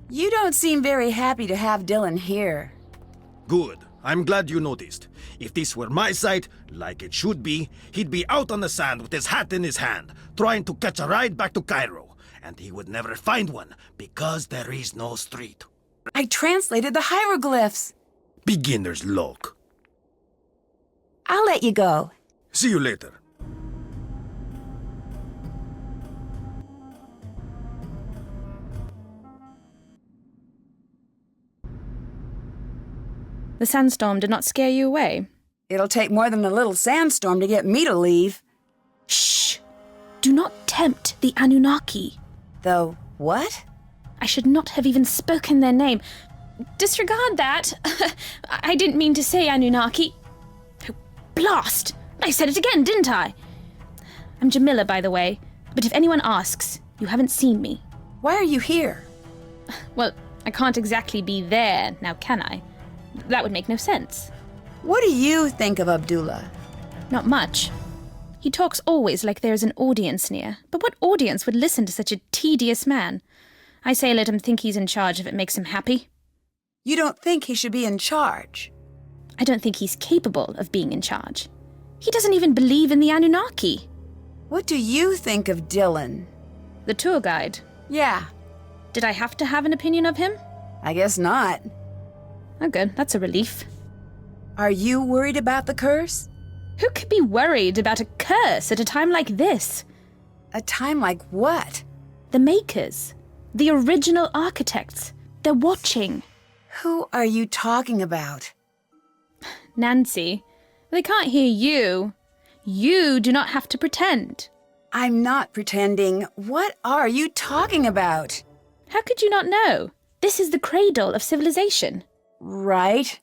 A: You don't seem very happy to have Dylan here.
F: Good. I'm glad you noticed. If this were my site, like it should be, he'd be out on the sand with his hat in his hand, trying to catch a ride back to Cairo. And he would never find one, because there is no street.
A: I translated the hieroglyphs.
F: Beginner's luck.
A: I'll let you go.
F: See you later.
G: The sandstorm did not scare you away?
A: It'll take more than a little sandstorm to get me to leave.
G: Shh! Do not tempt the Anunnaki.
A: Though, what?
G: I should not have even spoken their name. Disregard that. I didn't mean to say Anunnaki. Oh, blast! I said it again, didn't I? I'm Jamila, by the way, but if anyone asks, you haven't seen me.
A: Why are you here?
G: Well, I can't exactly be there, now can I? That would make no sense.
A: What do you think of Abdullah?
G: Not much. He talks always like there is an audience near, but what audience would listen to such a tedious man? I say let him think he's in charge if it makes him happy.
A: You don't think he should be in charge?
G: I don't think he's capable of being in charge. He doesn't even believe in the Anunnaki.
A: What do you think of Dylan?
G: The tour guide.
A: Yeah,
G: Did I have to have an opinion of him?
A: I guess not.
G: Oh good, that's a relief.
A: Are you worried about the curse?
G: Who could be worried about a curse at a time like this?
A: A time like what?
G: The makers. The original architects. They're watching.
A: Who are you talking about?
G: Nancy, they can't hear you. You do not have to pretend.
A: I'm not pretending. What are you talking about?
G: How could you not know? This is the cradle of civilization.
A: Right?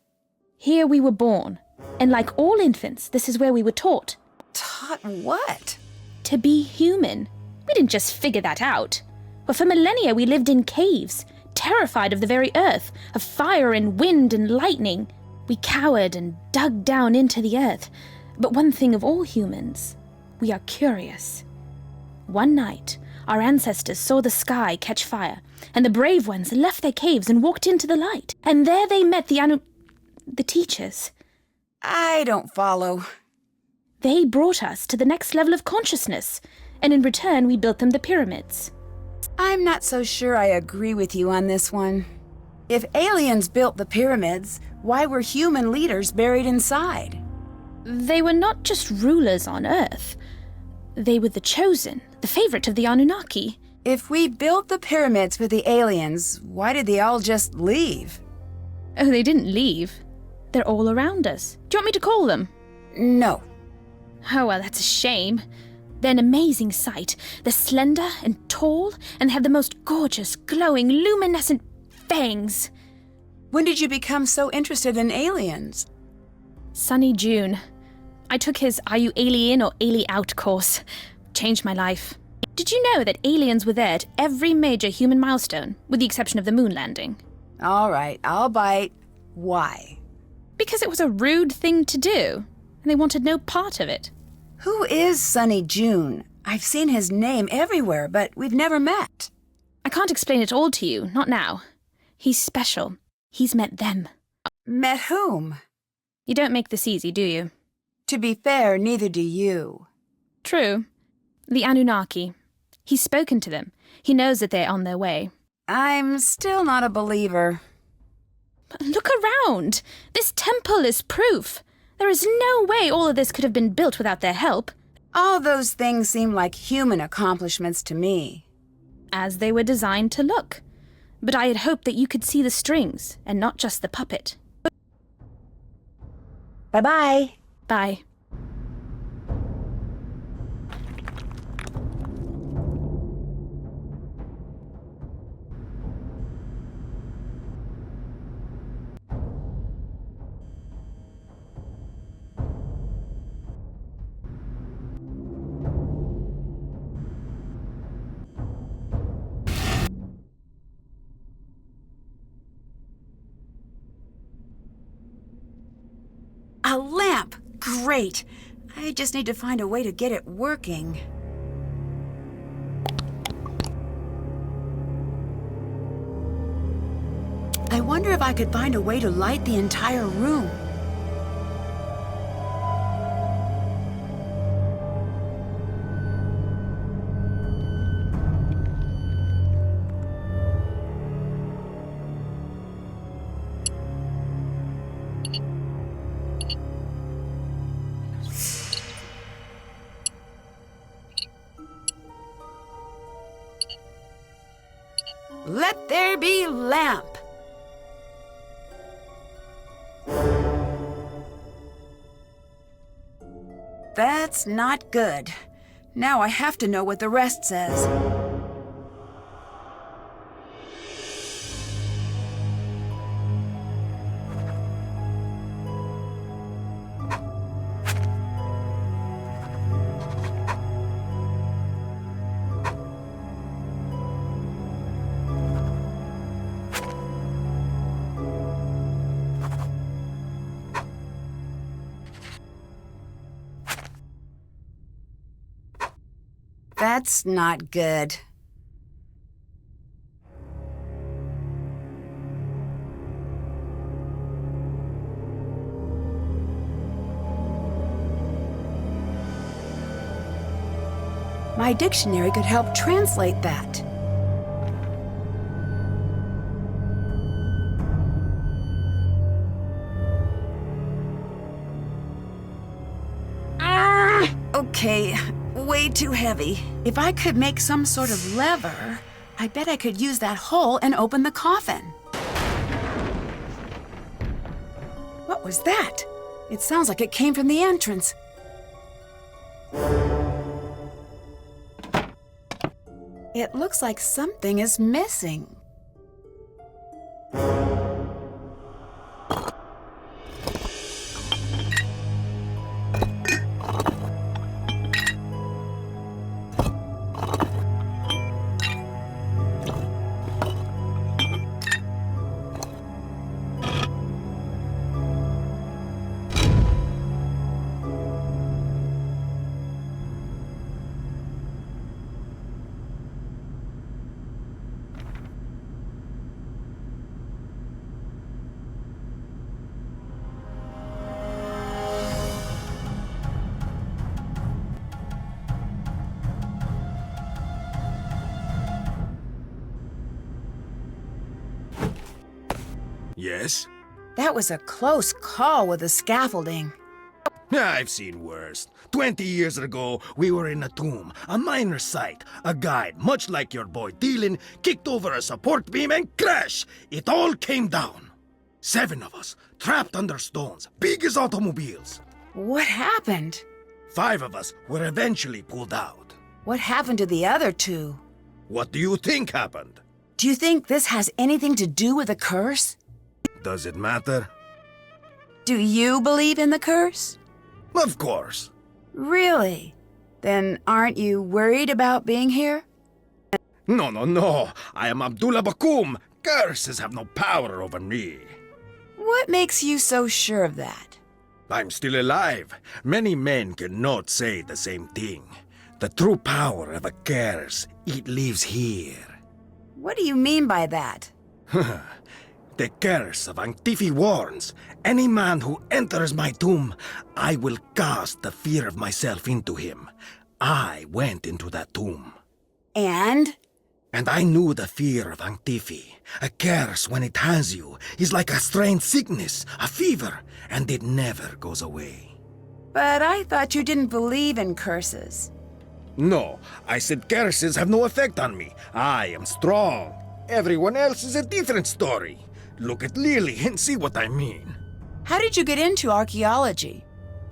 G: Here we were born. And like all infants, this is where we were taught.
A: Taught what?
G: To be human. We didn't just figure that out. But for millennia we lived in caves, terrified of the very earth, of fire and wind and lightning. We cowered and dug down into the earth. But one thing of all humans, we are curious. One night, our ancestors saw the sky catch fire, and the brave ones left their caves and walked into the light. And there they met the teachers.
A: I don't follow.
G: They brought us to the next level of consciousness, and in return we built them the pyramids.
A: I'm not so sure I agree with you on this one. If aliens built the pyramids, why were human leaders buried inside?
G: They were not just rulers on Earth. They were the chosen, the favorite of the Anunnaki.
A: If we built the pyramids for the aliens, why did they all just leave?
G: Oh, they didn't leave. They're all around us. Do you want me to call them?
A: No.
G: Oh, well, that's a shame. They're an amazing sight. They're slender and tall, and they have the most gorgeous, glowing, luminescent fangs.
A: When did you become so interested in aliens?
G: Sunny June. I took his Are You Alien or Ali Out course. Changed my life. Did you know that aliens were there at every major human milestone, with the exception of the moon landing?
A: All right, I'll bite. Why?
G: Because it was a rude thing to do, and they wanted no part of it.
A: Who is Sunny June? I've seen his name everywhere, but we've never met.
G: I can't explain it all to you, not now. He's special. He's met them.
A: Met whom?
G: You don't make this easy, do you?
A: To be fair, neither do you.
G: True. The Anunnaki. He's spoken to them. He knows that they're on their way.
A: I'm still not a believer.
G: But look around! This temple is proof. There is no way all of this could have been built without their help.
A: All those things seem like human accomplishments to me.
G: As they were designed to look. But I had hoped that you could see the strings, and not just the puppet.
A: Bye-bye.
G: Bye.
A: A lamp! Great! I just need to find a way to get it working. I wonder if I could find a way to light the entire room. Let there be lamp. That's not good. Now I have to know what the rest says. That's not good. My dictionary could help translate that. Okay, way too heavy. If I could make some sort of lever, I bet I could use that hole and open the coffin. What was that? It sounds like it came from the entrance. It looks like something is missing.
F: Yes?
A: That was a close call with the scaffolding.
F: I've seen worse. 20 years ago, we were in a tomb, a minor site. A guide, much like your boy Dylan, kicked over a support beam and crash! It all came down. 7 of us, trapped under stones, big as automobiles.
A: What happened?
F: 5 of us were eventually pulled out.
A: What happened to the other 2?
F: What do you think happened?
A: Do you think this has anything to do with the curse?
F: Does it matter?
A: Do you believe in the curse?
F: Of course.
A: Really? Then aren't you worried about being here?
F: No. I am Abdullah Bakum. Curses have no power over me.
A: What makes you so sure of that?
F: I'm still alive. Many men cannot say the same thing. The true power of a curse, it lives here.
A: What do you mean by that?
F: The curse of Antifi warns, any man who enters my tomb, I will cast the fear of myself into him. I went into that tomb.
A: And?
F: And I knew the fear of Antifi. A curse, when it has you, is like a strange sickness, a fever, and it never goes away.
A: But I thought you didn't believe in curses.
F: No, I said curses have no effect on me. I am strong. Everyone else is a different story. Look at Lily and see what I mean.
A: How did you get into archaeology?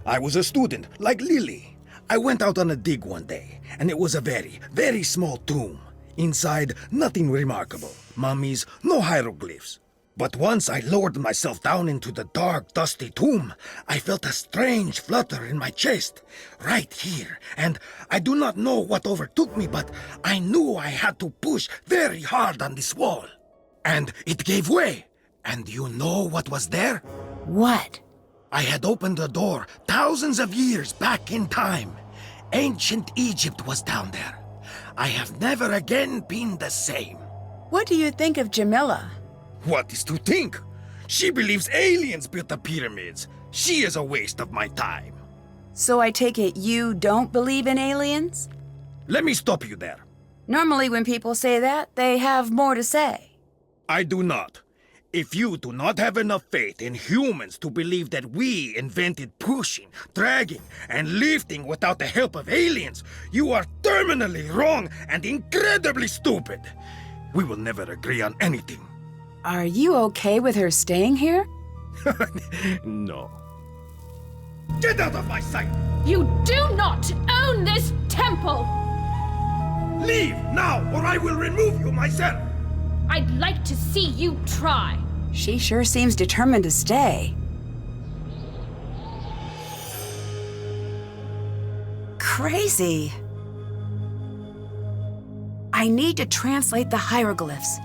F: I was a student, like Lily. I went out on a dig one day, and it was a very, very small tomb. Inside, nothing remarkable. Mummies, no hieroglyphs. But once I lowered myself down into the dark, dusty tomb, I felt a strange flutter in my chest, right here. And I do not know what overtook me, but I knew I had to push very hard on this wall. And it gave way. And you know what was there?
A: What?
F: I had opened the door thousands of years back in time. Ancient Egypt was down there. I have never again been the same.
A: What do you think of Jamila?
F: What is to think? She believes aliens built the pyramids. She is a waste of my time.
A: So I take it you don't believe in aliens?
F: Let me stop you there.
A: Normally when people say that, they have more to say.
F: I do not. If you do not have enough faith in humans to believe that we invented pushing, dragging, and lifting without the help of aliens, you are terminally wrong and incredibly stupid. We will never agree on anything.
A: Are you okay with her staying here?
F: No. Get out of my sight!
G: You do not own this temple!
F: Leave now, or I will remove you myself!
G: I'd like to see you try.
A: She sure seems determined to stay. Crazy. I need to translate the hieroglyphs.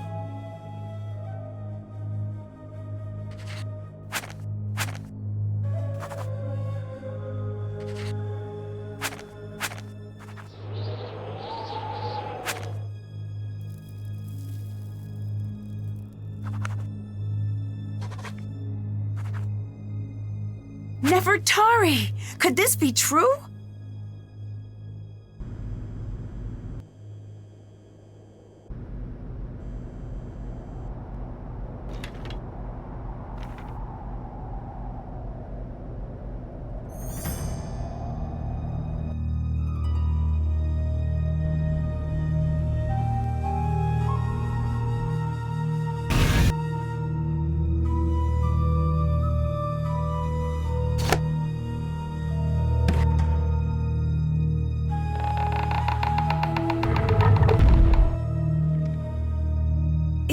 A: Nefertari! Could this be true?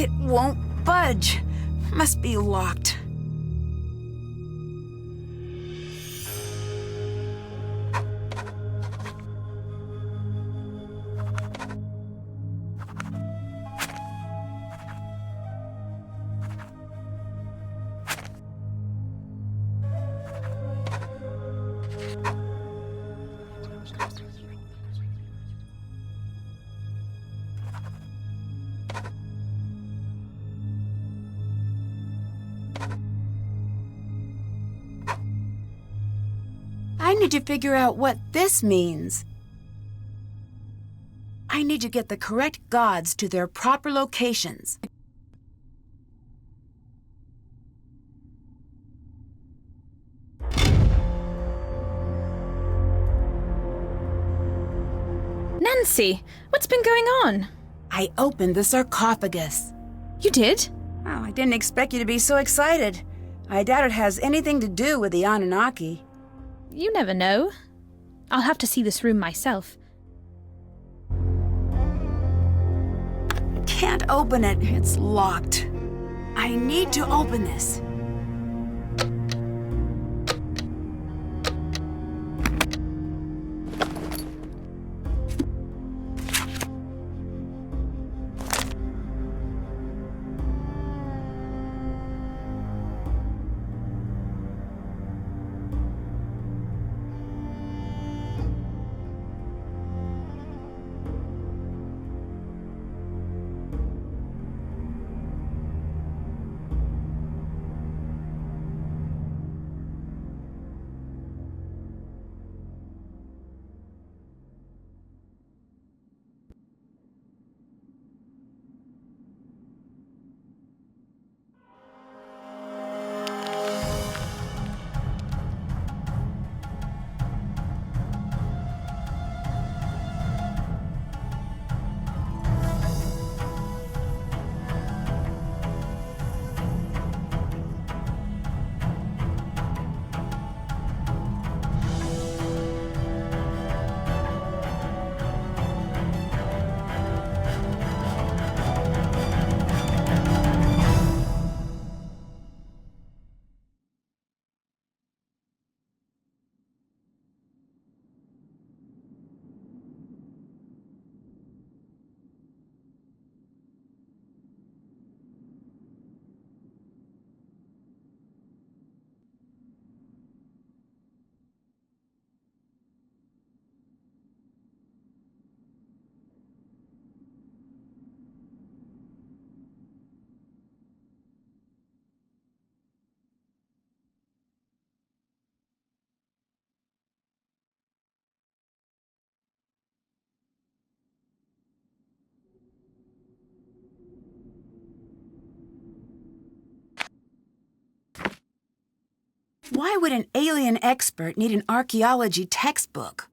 E: It won't budge. Must be locked.
A: I need to figure out what this means. I need to get the correct gods to their proper locations.
G: Nancy, what's been going on?
A: I opened the sarcophagus.
G: You did?
A: Oh, I didn't expect you to be so excited. I doubt it has anything to do with the Anunnaki.
G: You never know. I'll have to see this room myself.
A: Can't open it. It's locked. I need to open this. Why would an alien expert need an archaeology textbook?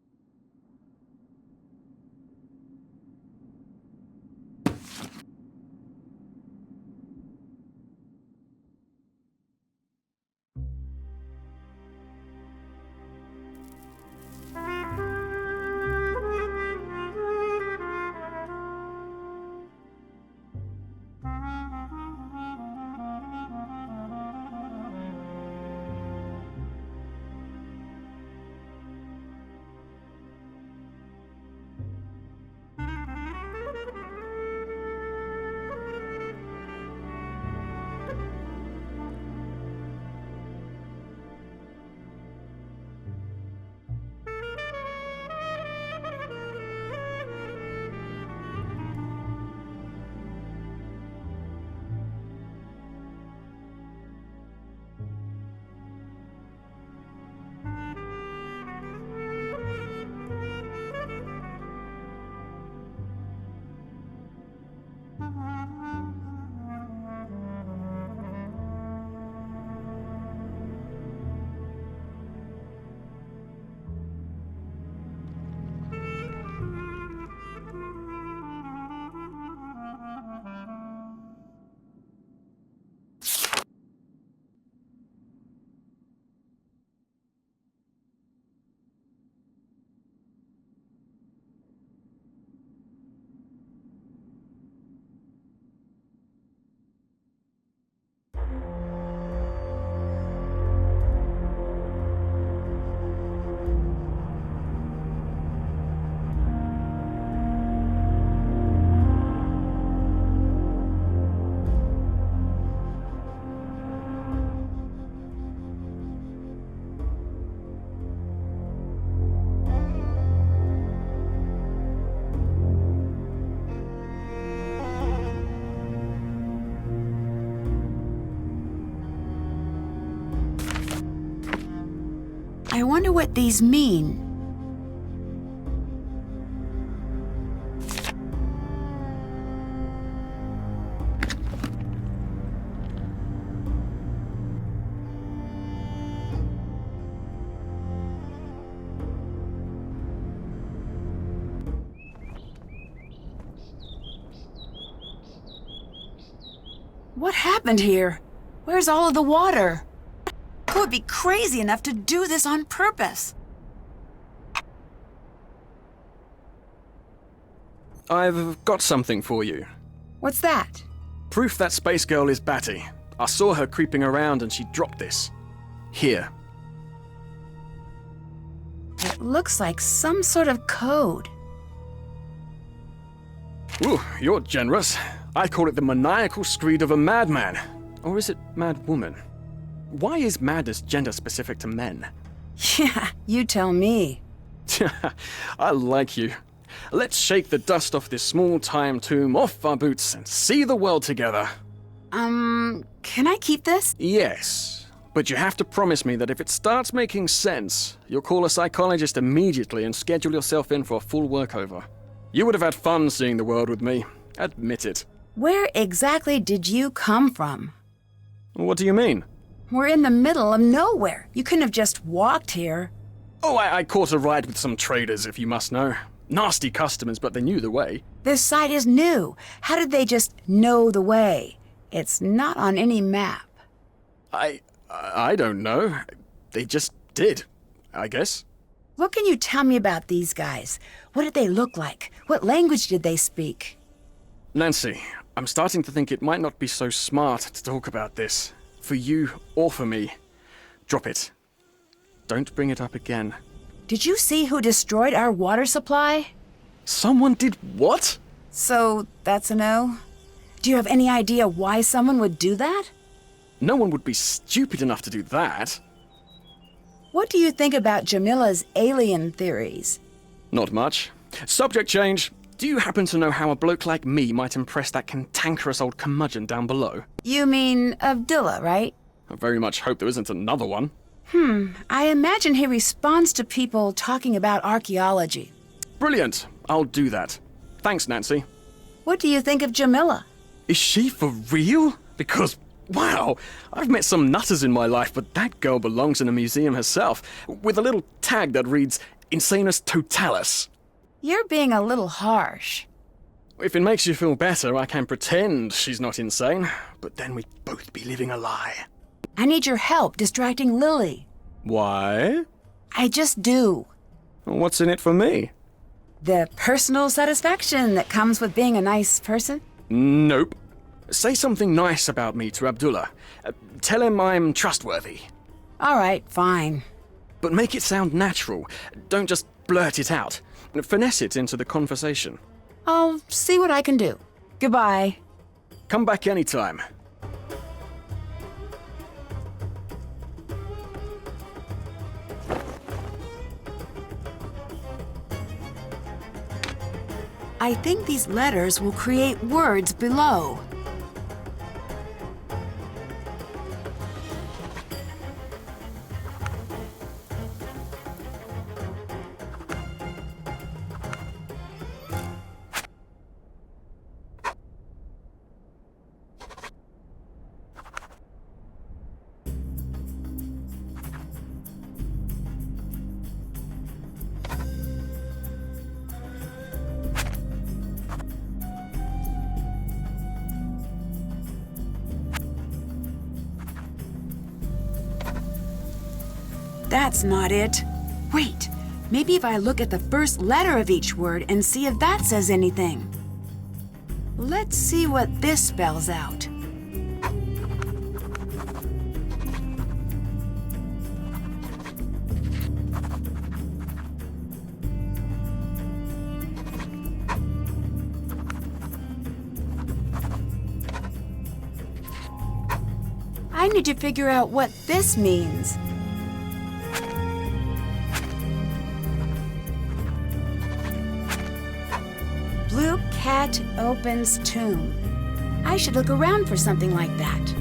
E: wonder what these mean.
A: What happened here? Where's all of the water? Who would be crazy enough to do this on purpose?
B: I've got something for you.
A: What's that?
B: Proof that space girl is Batty. I saw her creeping around and she dropped this. Here.
A: It looks like some sort of code.
B: Ooh, you're generous. I call it the maniacal screed of a madman. Or is it madwoman? Why is madness gender specific to men?
A: Yeah, you tell me.
B: I like you. Let's shake the dust off this small-time tomb off our boots and see the world together.
A: Can I keep this?
B: Yes, but you have to promise me that if it starts making sense, you'll call a psychologist immediately and schedule yourself in for a full workover. You would have had fun seeing the world with me. Admit it.
A: Where exactly did you come from?
B: What do you mean?
A: We're in the middle of nowhere. You couldn't have just walked here.
B: Oh, I caught a ride with some traders, if you must know. Nasty customers, but they knew the way.
A: This site is new. How did they just know the way? It's not on any map.
B: I don't know. They just did, I guess.
A: What can you tell me about these guys? What did they look like? What language did they speak?
B: Nancy, I'm starting to think it might not be so smart to talk about this. For you or for me. Drop it. Don't bring it up again.
A: Did you see who destroyed our water supply?
B: Someone did what?
A: So, that's a no? Do you have any idea why someone would do that?
B: No one would be stupid enough to do that.
A: What do you think about Jamila's alien theories?
B: Not much. Subject change. Do you happen to know how a bloke like me might impress that cantankerous old curmudgeon down below?
A: You mean Abdullah, right?
B: I very much hope there isn't another one.
A: I imagine he responds to people talking about archaeology.
B: Brilliant. I'll do that. Thanks, Nancy.
A: What do you think of Jamila?
B: Is she for real? Because, wow, I've met some nutters in my life, but that girl belongs in a museum herself, with a little tag that reads, Insanus Totalis.
A: You're being a little harsh.
B: If it makes you feel better, I can pretend she's not insane, but then we'd both be living a lie.
A: I need your help distracting Lily.
B: Why?
A: I just do.
B: What's in it for me?
A: The personal satisfaction that comes with being a nice person?
B: Nope. Say something nice about me to Abdullah. Tell him I'm trustworthy.
A: All right, fine.
B: But make it sound natural. Don't just blurt it out. Finesse it into the conversation.
A: I'll see what I can do. Goodbye.
B: Come back anytime.
A: I think these letters will create words below. That's not it. Wait, maybe if I look at the first letter of each word and see if that says anything. Let's see what this spells out. I need to figure out what this means. Blue cat opens tomb. I should look around for something like that.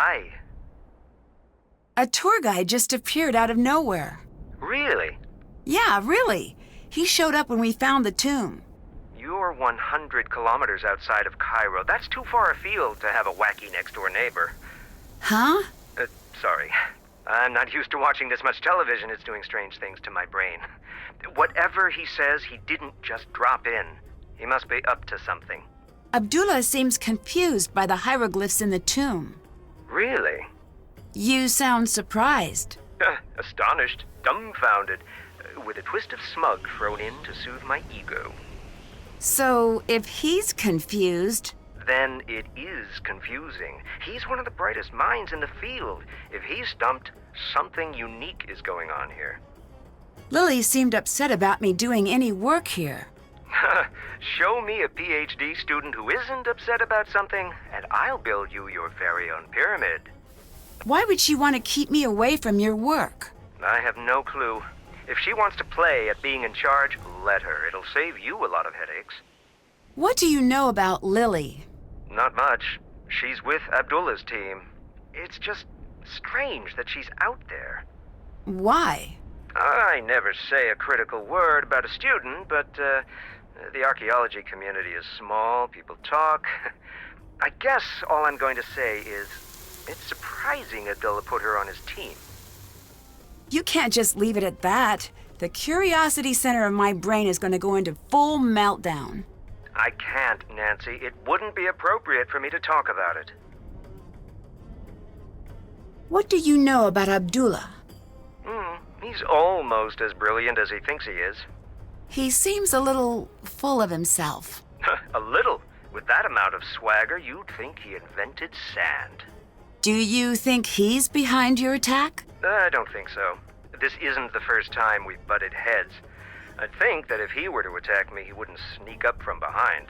C: Hi.
A: A tour guide just appeared out of nowhere.
C: Really?
A: Yeah, really. He showed up when we found the tomb.
C: You're 100 kilometers outside of Cairo. That's too far afield to have a wacky next-door neighbor.
A: Huh?
C: Sorry. I'm not used to watching this much television. It's doing strange things to my brain. Whatever he says, he didn't just drop in. He must be up to something.
A: Abdullah seems confused by the hieroglyphs in the tomb.
C: Really?
A: You sound surprised.
C: Astonished, dumbfounded, with a twist of smug thrown in to soothe my ego.
A: So, if he's confused...
C: Then it is confusing. He's one of the brightest minds in the field. If he's stumped, something unique is going on here.
A: Lily seemed upset about me doing any work here.
C: Show me a PhD student who isn't upset about something, and I'll build you your very own pyramid.
A: Why would she want to keep me away from your work?
C: I have no clue. If she wants to play at being in charge, let her. It'll save you a lot of headaches.
A: What do you know about Lily?
C: Not much. She's with Abdullah's team. It's just strange that she's out there.
A: Why?
C: I never say a critical word about a student, but the archaeology community is small. People talk. I guess all I'm going to say is it's surprising Abdullah put her on his team.
A: You can't just leave it at that. The curiosity center of my brain is going to go into full meltdown.
C: I can't, Nancy. It wouldn't be appropriate for me to talk about it.
A: What do you know about Abdullah?
C: He's almost as brilliant as he thinks he is.
A: He seems a little full of himself.
C: A little. With that amount of swagger, you'd think he invented sand.
A: Do you think he's behind your attack?
C: I don't think so. This isn't the first time we've butted heads. I'd think that if he were to attack me, he wouldn't sneak up from behind.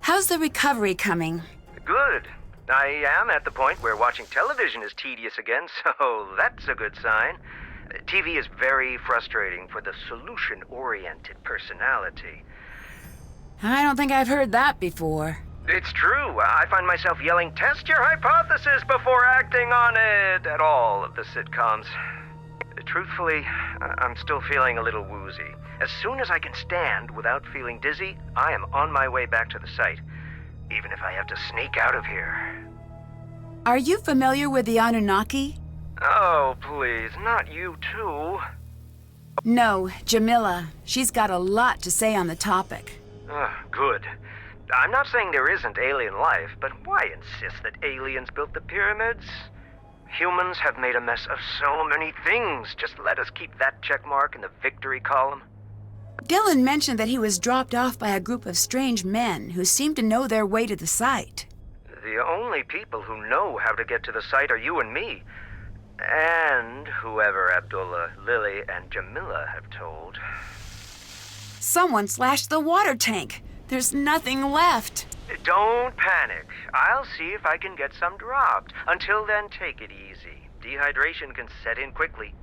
A: How's the recovery coming?
C: Good. I am at the point where watching television is tedious again, so that's a good sign. TV is very frustrating for the solution-oriented personality.
A: I don't think I've heard that before.
C: It's true. I find myself yelling, "Test your hypothesis before acting on it," at all of the sitcoms. Truthfully, I'm still feeling a little woozy. As soon as I can stand without feeling dizzy, I am on my way back to the site, even if I have to sneak out of here.
A: Are you familiar with the Anunnaki?
C: Oh, please, not you too.
A: No, Jamila. She's got a lot to say on the topic.
C: Good. I'm not saying there isn't alien life, but why insist that aliens built the pyramids? Humans have made a mess of so many things. Just let us keep that check mark in the victory column.
A: Dylan mentioned that he was dropped off by a group of strange men who seemed to know their way to the site.
C: The only people who know how to get to the site are you and me. And whoever Abdullah, Lily, and Jamila have told.
A: Someone slashed the water tank. There's nothing left.
C: Don't panic. I'll see if I can get some dropped. Until then, take it easy. Dehydration can set in quickly.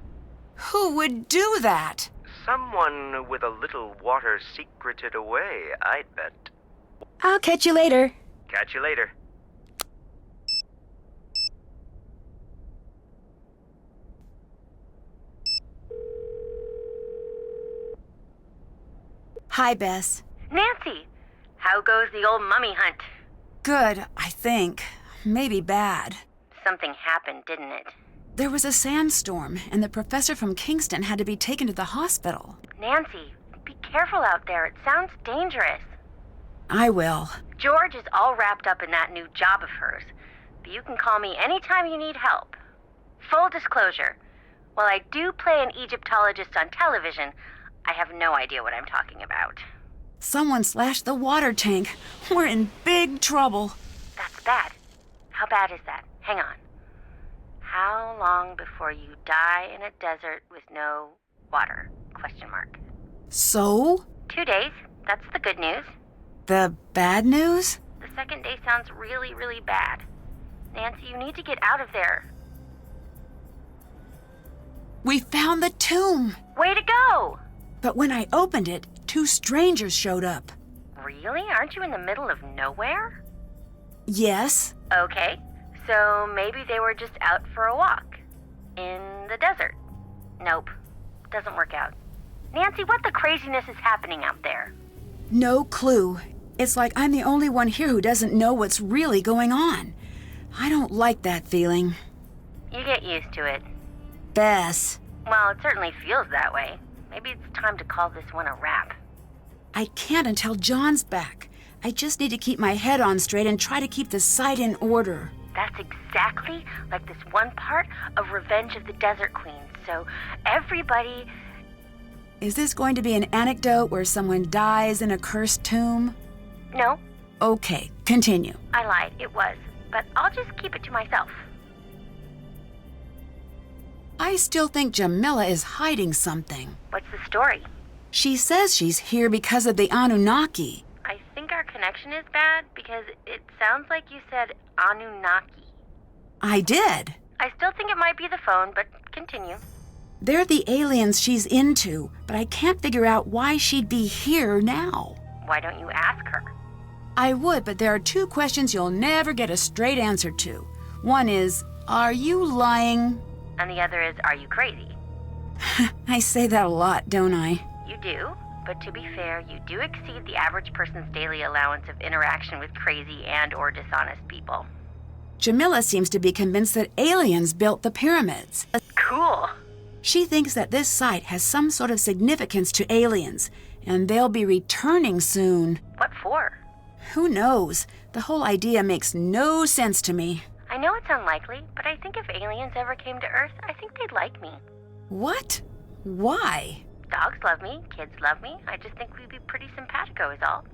A: Who would do that?
C: Someone with a little water secreted away, I'd bet.
A: I'll catch you later.
C: Catch you later.
A: Hi, Bess.
H: Nancy, how goes the old mummy hunt?
A: Good, I think. Maybe bad.
H: Something happened, didn't it?
A: There was a sandstorm, and the professor from Kingston had to be taken to the hospital.
H: Nancy, be careful out there. It sounds dangerous.
A: I will.
H: George is all wrapped up in that new job of hers, but you can call me anytime you need help. Full disclosure, while I do play an Egyptologist on television, I have no idea what I'm talking about.
A: Someone slashed the water tank. We're in big trouble.
H: That's bad. How bad is that? Hang on. How long before you die in a desert with no water? ?
A: So?
H: 2 days. That's the good news.
A: The bad news?
H: The second day sounds really, really bad. Nancy, you need to get out of there.
A: We found the tomb.
H: Way to go!
A: But when I opened it, 2 strangers showed up.
H: Really? Aren't you in the middle of nowhere?
A: Yes.
H: Okay. So maybe they were just out for a walk. In the desert. Nope. Doesn't work out. Nancy, what the craziness is happening out there?
A: No clue. It's like I'm the only one here who doesn't know what's really going on. I don't like that feeling.
H: You get used to it.
A: Bess,
H: Well, it certainly feels that way. Maybe it's time to call this one a wrap.
A: I can't until John's back. I just need to keep my head on straight and try to keep the site in order.
H: That's exactly like this one part of Revenge of the Desert Queen. So everybody...
A: Is this going to be an anecdote where someone dies in a cursed tomb?
H: No,
A: Okay, continue.
H: I lied. It was. But I'll just keep it to myself.
A: I still think Jamila is hiding something.
H: What's the story?
A: She says she's here because of the Anunnaki.
H: I think our connection is bad because it sounds like you said Anunnaki.
A: I did.
H: I still think it might be the phone, but continue.
A: They're the aliens she's into, but I can't figure out why she'd be here now.
H: Why don't you ask her?
A: I would, but there are two questions you'll never get a straight answer to. One is, are you lying?
H: And the other is, are you crazy?
A: I say that a lot, don't I?
H: You do, but to be fair, you do exceed the average person's daily allowance of interaction with crazy and or dishonest people.
A: Jamila seems to be convinced that aliens built the pyramids.
H: Cool.
A: She thinks that this site has some sort of significance to aliens, and they'll be returning soon.
H: What for?
A: Who knows? The whole idea makes no sense to me.
H: I know it's unlikely, but I think if aliens ever came to Earth, I think they'd like me.
A: What? Why?
H: Dogs love me, kids love me. I just think we'd be pretty simpatico is all.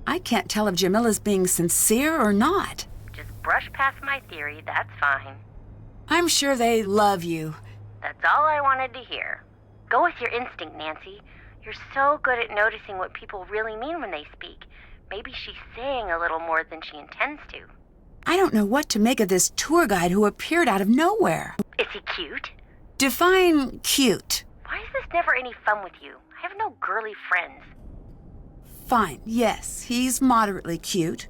A: I can't tell if Jamila's being sincere or not.
H: Just brush past my theory, that's fine.
A: I'm sure they love you.
H: That's all I wanted to hear. Go with your instinct, Nancy. You're so good at noticing what people really mean when they speak. Maybe she's saying a little more than she intends to.
A: I don't know what to make of this tour guide who appeared out of nowhere.
H: Is he cute?
A: Define cute.
H: Why is this never any fun with you? I have no girly friends.
A: Fine, yes, he's moderately cute.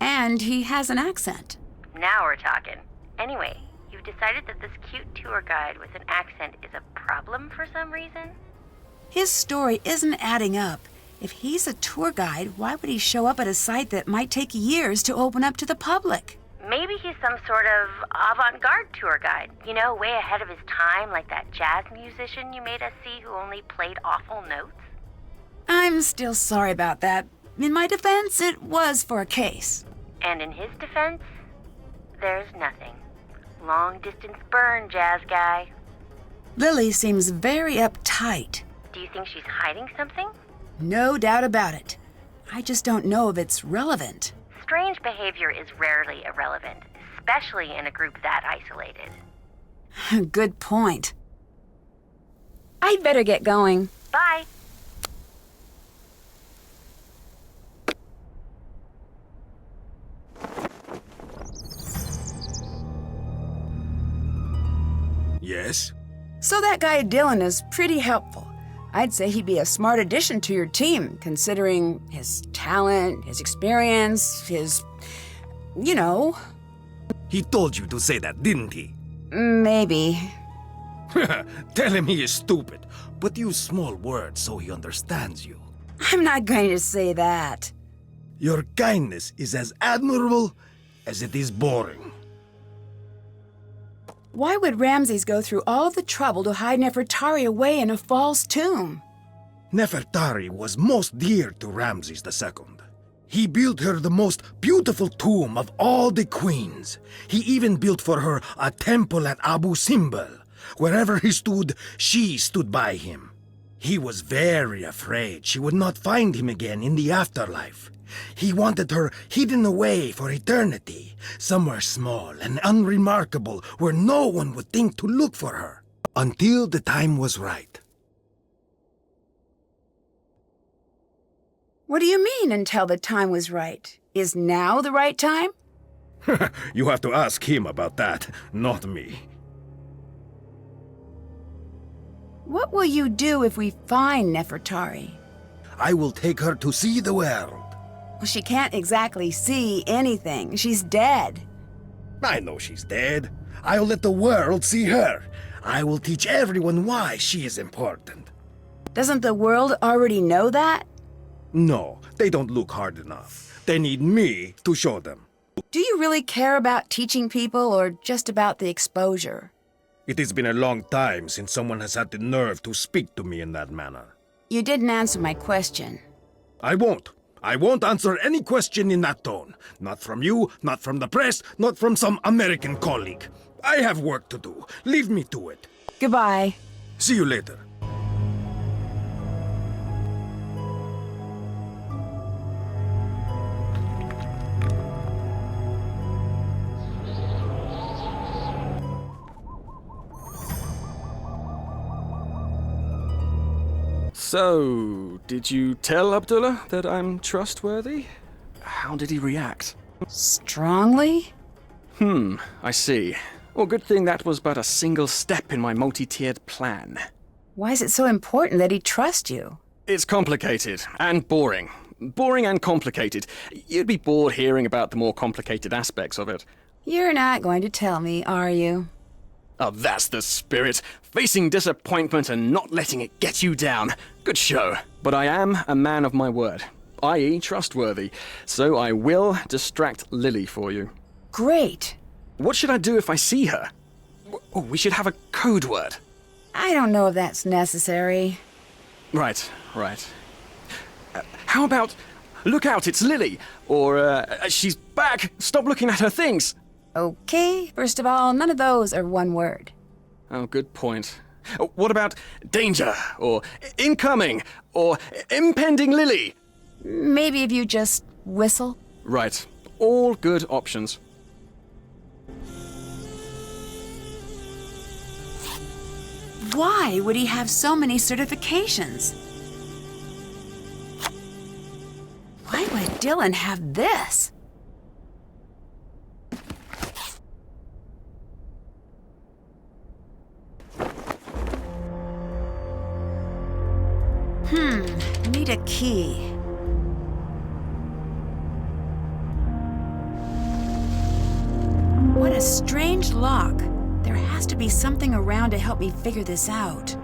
A: And he has an accent.
H: Now we're talking. Anyway, you've decided that this cute tour guide with an accent is a problem for some reason?
A: His story isn't adding up. If he's a tour guide, why would he show up at a site that might take years to open up to the public?
H: Maybe he's some sort of avant-garde tour guide. You know, way ahead of his time, like that jazz musician you made us see who only played awful notes.
A: I'm still sorry about that. In my defense, it was for a case.
H: And in his defense, there's nothing. Long-distance burn, jazz guy.
A: Lily seems very uptight.
H: Do you think she's hiding something?
A: No doubt about it. I just don't know if it's relevant.
H: Strange behavior is rarely irrelevant, especially in a group that isolated.
A: Good point. I'd better get going.
H: Bye.
F: Yes?
A: So that guy Dylan is pretty helpful. I'd say he'd be a smart addition to your team, considering his talent, his experience, his... you know.
F: He told you to say that, didn't he?
A: Maybe.
F: Tell him he is stupid, but use small words so he understands you.
A: I'm not going to say that.
F: Your kindness is as admirable as it is boring.
A: Why would Ramses go through all the trouble to hide Nefertari away in a false tomb?
F: Nefertari was most dear to Ramses II. He built her the most beautiful tomb of all the queens. He even built for her a temple at Abu Simbel. Wherever he stood, she stood by him. He was very afraid she would not find him again in the afterlife. He wanted her hidden away for eternity, somewhere small and unremarkable where no one would think to look for her, until the time was right.
A: What do you mean, until the time was right? Is now the right time?
F: You have to ask him about that, not me.
A: What will you do if we find Nefertari?
F: I will take her to see the world.
A: Well, she can't exactly see anything. She's dead.
F: I know she's dead. I'll let the world see her. I will teach everyone why she is important.
A: Doesn't the world already know that?
F: No, they don't look hard enough. They need me to show them.
A: Do you really care about teaching people or just about the exposure?
F: It has been a long time since someone has had the nerve to speak to me in that manner.
A: You didn't answer my question.
F: I won't. I won't answer any question in that tone. Not from you, not from the press, not from some American colleague. I have work to do. Leave me to it.
A: Goodbye.
F: See you later.
B: So, did you tell Abdullah that I'm trustworthy? How did he react?
A: Strongly?
B: I see. Well, good thing that was but a single step in my multi-tiered plan.
A: Why is it so important that he trusts you?
B: It's complicated and boring. Boring and complicated. You'd be bored hearing about the more complicated aspects of it.
A: You're not going to tell me, are you?
B: Oh, that's the spirit. Facing disappointment and not letting it get you down. Good show. But I am a man of my word, i.e. trustworthy, so I will distract Lily for you.
A: Great.
B: What should I do if I see her? Oh, we should have a code word.
A: I don't know if that's necessary.
B: Right. How about, look out, it's Lily, or she's back, stop looking at her things.
A: Okay, first of all, none of those are one word.
B: Oh, good point. What about danger, or incoming, or impending Lily?
A: Maybe if you just whistle.
B: Right. All good options.
A: Why would he have so many certifications? Why would Dylan have this? Need a key. What a strange lock. There has to be something around to help me figure this out.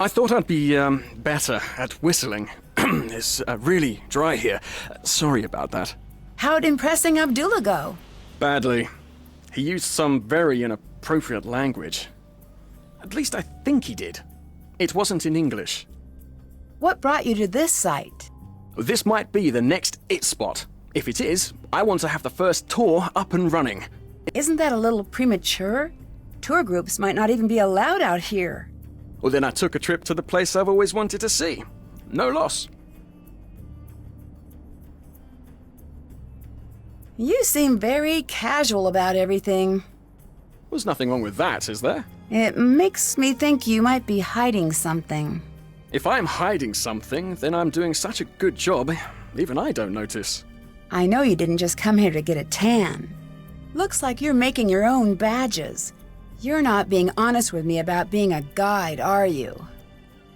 B: I thought I'd be, better at whistling. It's really dry here. Sorry about that.
A: How'd impressing Abdullah go?
B: Badly. He used some very inappropriate language. At least I think he did. It wasn't in English.
A: What brought you to this site?
B: This might be the next it spot. If it is, I want to have the first tour up and running.
A: Isn't that a little premature? Tour groups might not even be allowed out here.
B: Well, then I took a trip to the place I've always wanted to see. No loss.
A: You seem very casual about everything.
B: There's nothing wrong with that, is there?
A: It makes me think you might be hiding something.
B: If I'm hiding something, then I'm doing such a good job, even I don't notice.
A: I know you didn't just come here to get a tan. Looks like you're making your own badges. You're not being honest with me about being a guide, are you?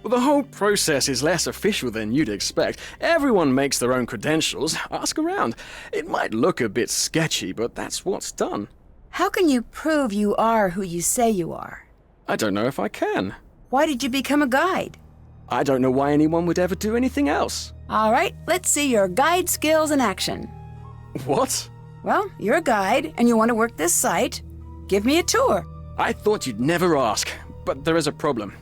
B: Well, the whole process is less official than you'd expect. Everyone makes their own credentials. Ask around. It might look a bit sketchy, but that's what's done.
A: How can you prove you are who you say you are?
B: I don't know if I can.
A: Why did you become a guide?
B: I don't know why anyone would ever do anything else.
A: All right, let's see your guide skills in action.
B: What?
A: Well, you're a guide and you want to work this site. Give me a tour.
B: I thought you'd never ask, but there is a problem.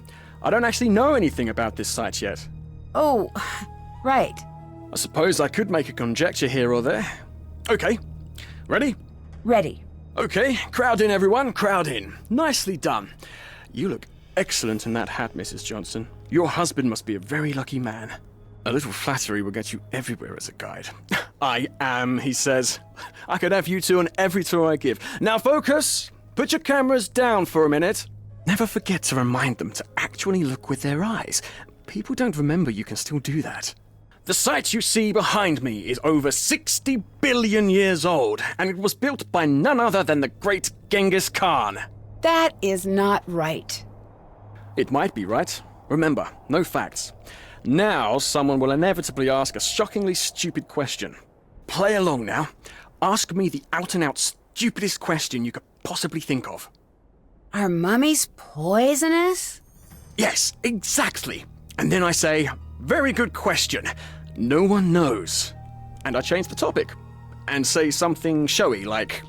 B: I don't actually know anything about this site yet.
A: Oh, right.
B: I suppose I could make a conjecture here or there. Okay. Ready?
A: Ready.
B: Okay, crowd in everyone, crowd in. Nicely done. You look excellent in that hat, Mrs. Johnson. Your husband must be a very lucky man. A little flattery will get you everywhere as a guide. I am, he says. I could have you two on every tour I give. Now focus! Put your cameras down for a minute. Never forget to remind them to actually look with their eyes. People don't remember you can still do that. The site you see behind me is over 60 billion years old, and it was built by none other than the great Genghis Khan.
A: That is not right.
B: It might be right. Remember, no facts. Now, someone will inevitably ask a shockingly stupid question. Play along now. Ask me the out-and-out stupidest question you could possibly think of.
A: Are mummies poisonous?
B: Yes, exactly. And then I say, very good question. No one knows. And I change the topic and say something showy like,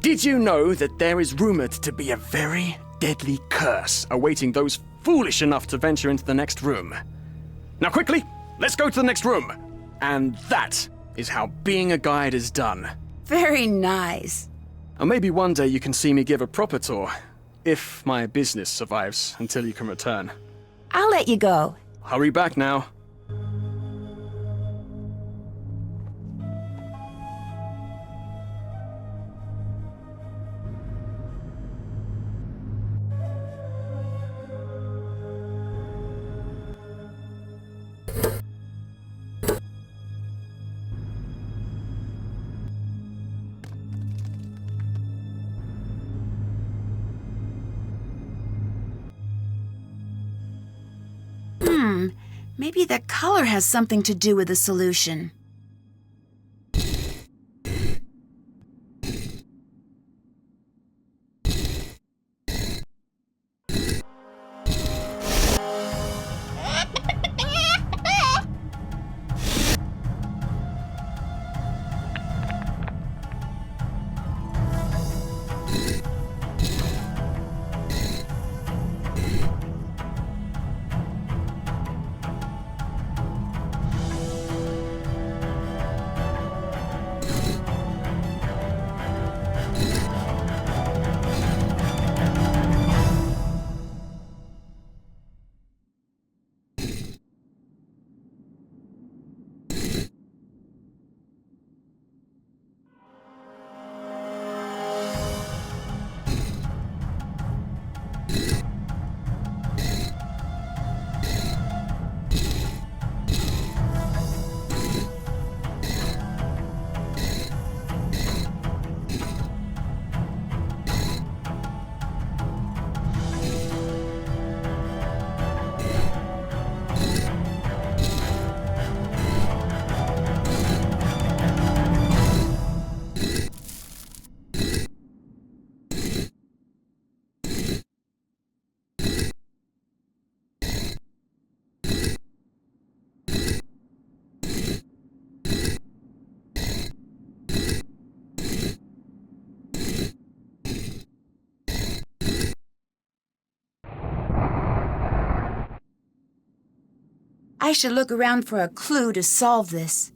B: did you know that there is rumored to be a very deadly curse awaiting those foolish enough to venture into the next room? Now quickly, let's go to the next room. And that is how being a guide is done.
A: Very nice.
B: Or maybe one day you can see me give a proper tour, if my business survives until you can return.
A: I'll let you go.
B: Hurry back now.
A: Maybe the color has something to do with the solution. I should look around for a clue to solve this.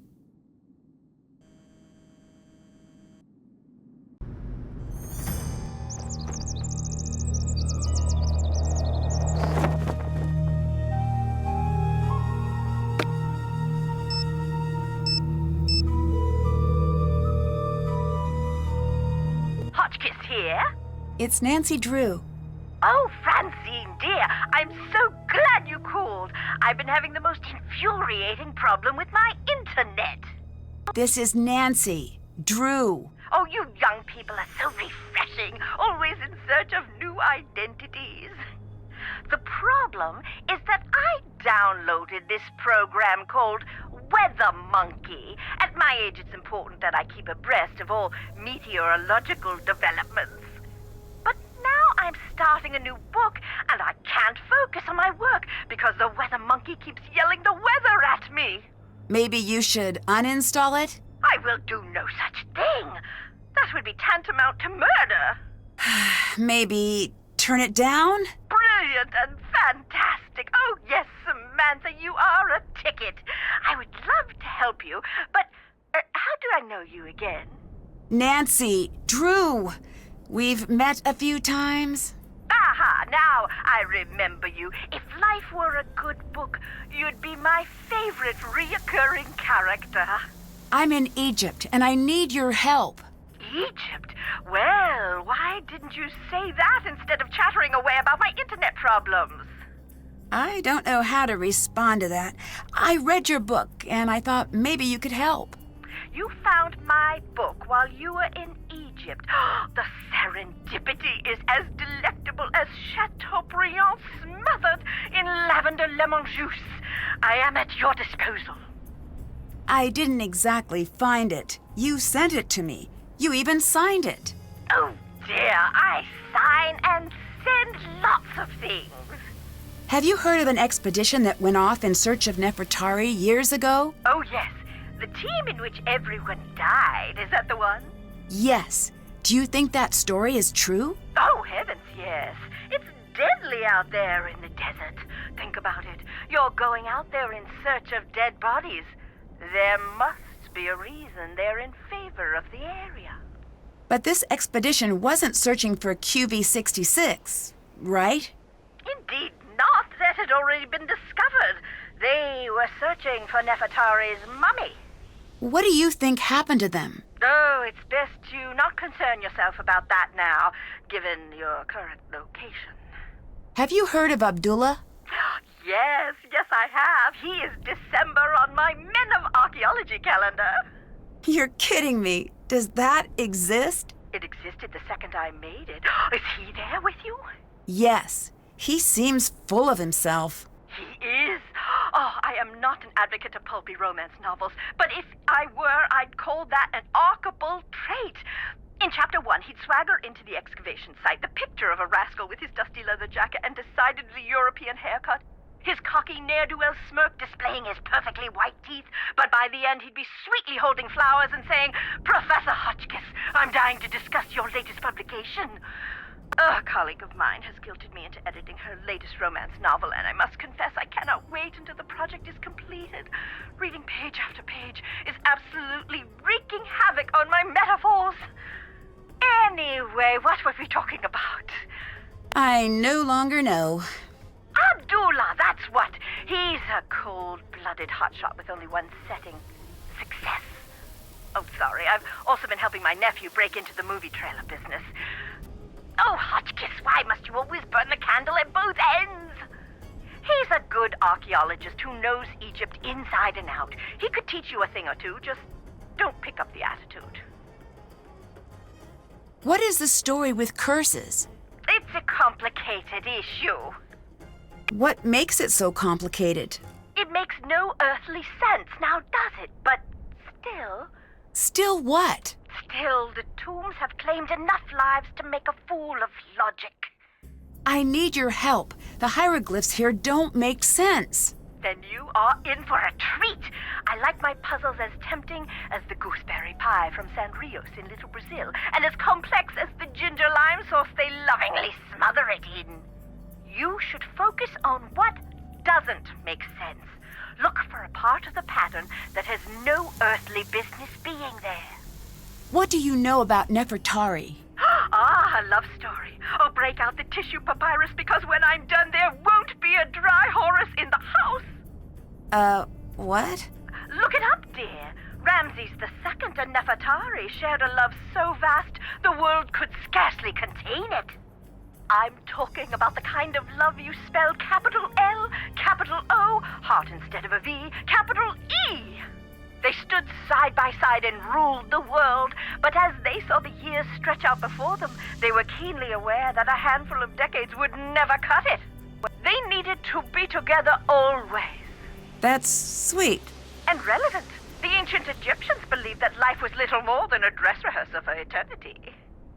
I: Hotchkiss here?
A: It's Nancy Drew.
I: Oh, Francine, dear, I'm so glad you called. I've been having the most infuriating problem with my internet.
A: This is Nancy Drew.
I: Oh, you young people are so refreshing, always in search of new identities. The problem is that I downloaded this program called Weather Monkey. At my age, it's important that I keep abreast of all meteorological developments. But now I'm starting a new book, and I can't focus on my work because the Weather Monkey keeps yelling the weather at me.
A: Maybe you should uninstall it?
I: I will do no such thing. That would be tantamount to murder.
A: Maybe turn it down?
I: Brilliant and fantastic. Oh, yes, Samantha, you are a ticket. I would love to help you, but how do I know you again?
A: Nancy Drew. We've met a few times.
I: Aha, now I remember you. If life were a good book, you'd be my favorite reoccurring character.
A: I'm in Egypt, and I need your help.
I: Egypt? Well, why didn't you say that instead of chattering away about my internet problems?
A: I don't know how to respond to that. I read your book, and I thought maybe you could help.
I: You found my book while you were in Egypt. The serendipity is as delectable as Chateaubriand smothered in lavender lemon juice. I am at your disposal.
A: I didn't exactly find it. You sent it to me. You even signed it.
I: Oh dear, I sign and send lots of things.
A: Have you heard of an expedition that went off in search of Nefertari years ago?
I: Oh yes, the team in which everyone died, is that the one?
A: Yes. Do you think that story is true?
I: Oh heavens, yes. It's deadly out there in the desert. Think about it. You're going out there in search of dead bodies. There must be a reason they're in favor of the area.
A: But this expedition wasn't searching for QV66, right?
I: Indeed not. That had already been discovered. They were searching for Nefertari's mummy.
A: What do you think happened to them?
I: Oh, it's best to not concern yourself about that now, given your current location.
A: Have you heard of Abdullah?
I: Yes, I have. He is December on my Men of Archaeology calendar.
A: You're kidding me. Does that exist?
I: It existed the second I made it. Is he there with you?
A: Yes. He seems full of himself.
I: He is. Oh, I am not an advocate of pulpy romance novels, but if I were, I'd call that an archable trait. In Chapter 1, he'd swagger into the excavation site, the picture of a rascal with his dusty leather jacket and decidedly European haircut, his cocky ne'er-do-well smirk displaying his perfectly white teeth, but by the end he'd be sweetly holding flowers and saying, "Professor Hotchkiss, I'm dying to discuss your latest publication." A colleague of mine has guilted me into editing her latest romance novel, and I must confess I cannot wait until the project is completed. Reading page after page is absolutely wreaking havoc on my metaphors. Anyway, what were we talking about?
A: I no longer know.
I: Abdullah, that's what. He's a cold-blooded hotshot with only one setting: success. Oh, sorry, I've also been helping my nephew break into the movie trailer business. Oh, Hotchkiss, why must you always burn the candle at both ends? He's a good archaeologist who knows Egypt inside and out. He could teach you a thing or two, just don't pick up the attitude.
A: What is the story with curses?
I: It's a complicated issue.
A: What makes it so complicated?
I: It makes no earthly sense, now does it? But still...
A: Still what?
I: Still, the tombs have claimed enough lives to make a fool of logic.
A: I need your help. The hieroglyphs here don't make sense.
I: Then you are in for a treat. I like my puzzles as tempting as the gooseberry pie from San Rios in Little Brazil, and as complex as the ginger lime sauce they lovingly smother it in. You should focus on what doesn't make sense. Look for a part of the pattern that has no earthly business being there.
A: What do you know about Nefertari?
I: Ah, a love story. Oh, break out the tissue papyrus, because when I'm done, there won't be a dry Horus in the house.
A: What?
I: Look it up, dear. Ramses II and Nefertari shared a love so vast the world could scarcely contain it. I'm talking about the kind of love you spell capital L, capital O, heart instead of a V, capital E. They stood side by side and ruled the world, but as they saw the years stretch out before them, they were keenly aware that a handful of decades would never cut it. They needed to be together always.
A: That's sweet.
I: And relevant. The ancient Egyptians believed that life was little more than a dress rehearsal for eternity.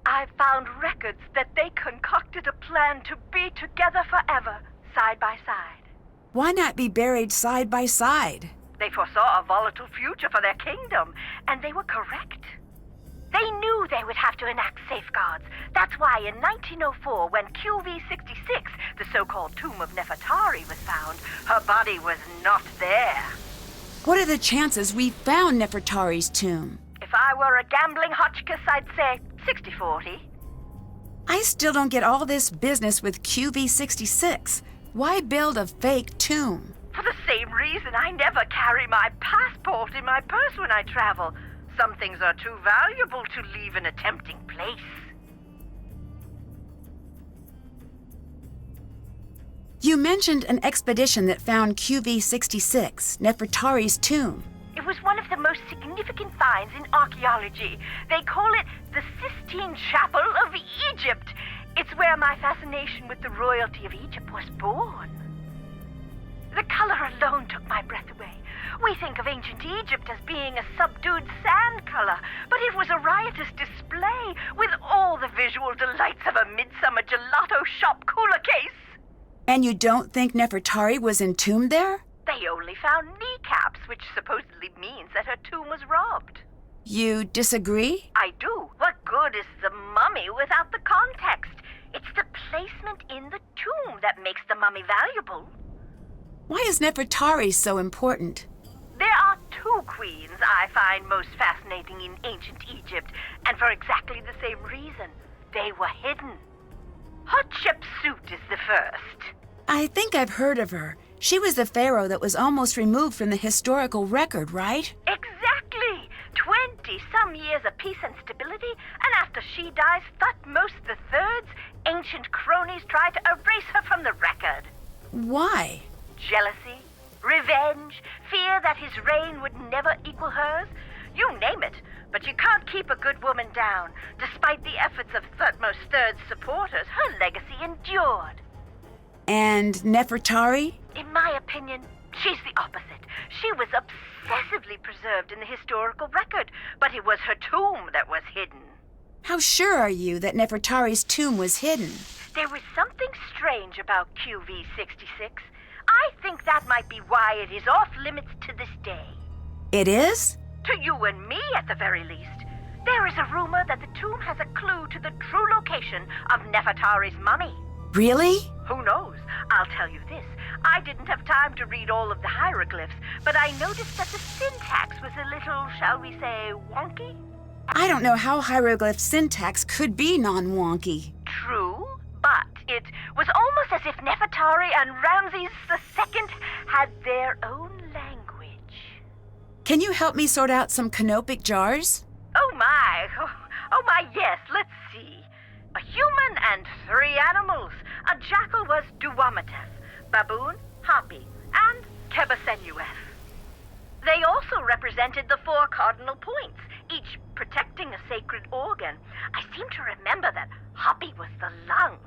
I: I've found records that they concocted a plan to be together forever, side by side.
A: Why not be buried side by side?
I: They foresaw a volatile future for their kingdom, and they were correct. They knew they would have to enact safeguards. That's why in 1904, when QV66, the so-called tomb of Nefertari, was found, her body was not there.
A: What are the chances we found Nefertari's tomb?
I: If I were a gambling Hotchkiss, I'd say 60-40.
A: I still don't get all this business with QV66. Why build a fake tomb?
I: For the same reason I never carry my passport in my purse when I travel. Some things are too valuable to leave in a tempting place.
A: You mentioned an expedition that found QV66, Nefertari's tomb.
I: It was one of the most significant finds in archaeology. They call it the Sistine Chapel of Egypt. It's where my fascination with the royalty of Egypt was born. The color alone took my breath away. We think of ancient Egypt as being a subdued sand color, but it was a riotous display with all the visual delights of a midsummer gelato shop cooler case.
A: And you don't think Nefertari was entombed there?
I: They only found kneecaps, which supposedly means that her tomb was robbed.
A: You disagree?
I: I do. What good is the mummy without the context? It's the placement in the tomb that makes the mummy valuable.
A: Why is Nefertari so important?
I: There are two queens I find most fascinating in ancient Egypt, and for exactly the same reason. They were hidden. Hatshepsut is the first.
A: I think I've heard of her. She was the pharaoh that was almost removed from the historical record, right?
I: Exactly. 20-some years of peace and stability, and after she dies, Thutmose III's ancient cronies try to erase her from the record.
A: Why?
I: Jealousy, revenge, fear that his reign would never equal hers. You name it, but you can't keep a good woman down. Despite the efforts of Thutmose III's supporters, her legacy endured.
A: And Nefertari?
I: In my opinion, she's the opposite. She was obsessively preserved in the historical record, but it was her tomb that was hidden.
A: How sure are you that Nefertari's tomb was hidden?
I: There was something strange about QV66. I think that might be why it is off limits to this day.
A: It is?
I: To you and me, at the very least. There is a rumor that the tomb has a clue to the true location of Nefertari's mummy.
A: Really?
I: Who knows? I'll tell you this. I didn't have time to read all of the hieroglyphs, but I noticed that the syntax was a little, shall we say, wonky?
A: I don't know how hieroglyph syntax could be non-wonky.
I: True, but it was almost as if Nefertari and Ramses II had their own language.
A: Can you help me sort out some canopic jars?
I: Oh my, yes, let's see. A human and 3 animals. A jackal was Duwamatef, baboon, Hapi, and Kebasenuef. They also represented the 4 cardinal points, each protecting a sacred organ. I seem to remember that Hapi was the lungs.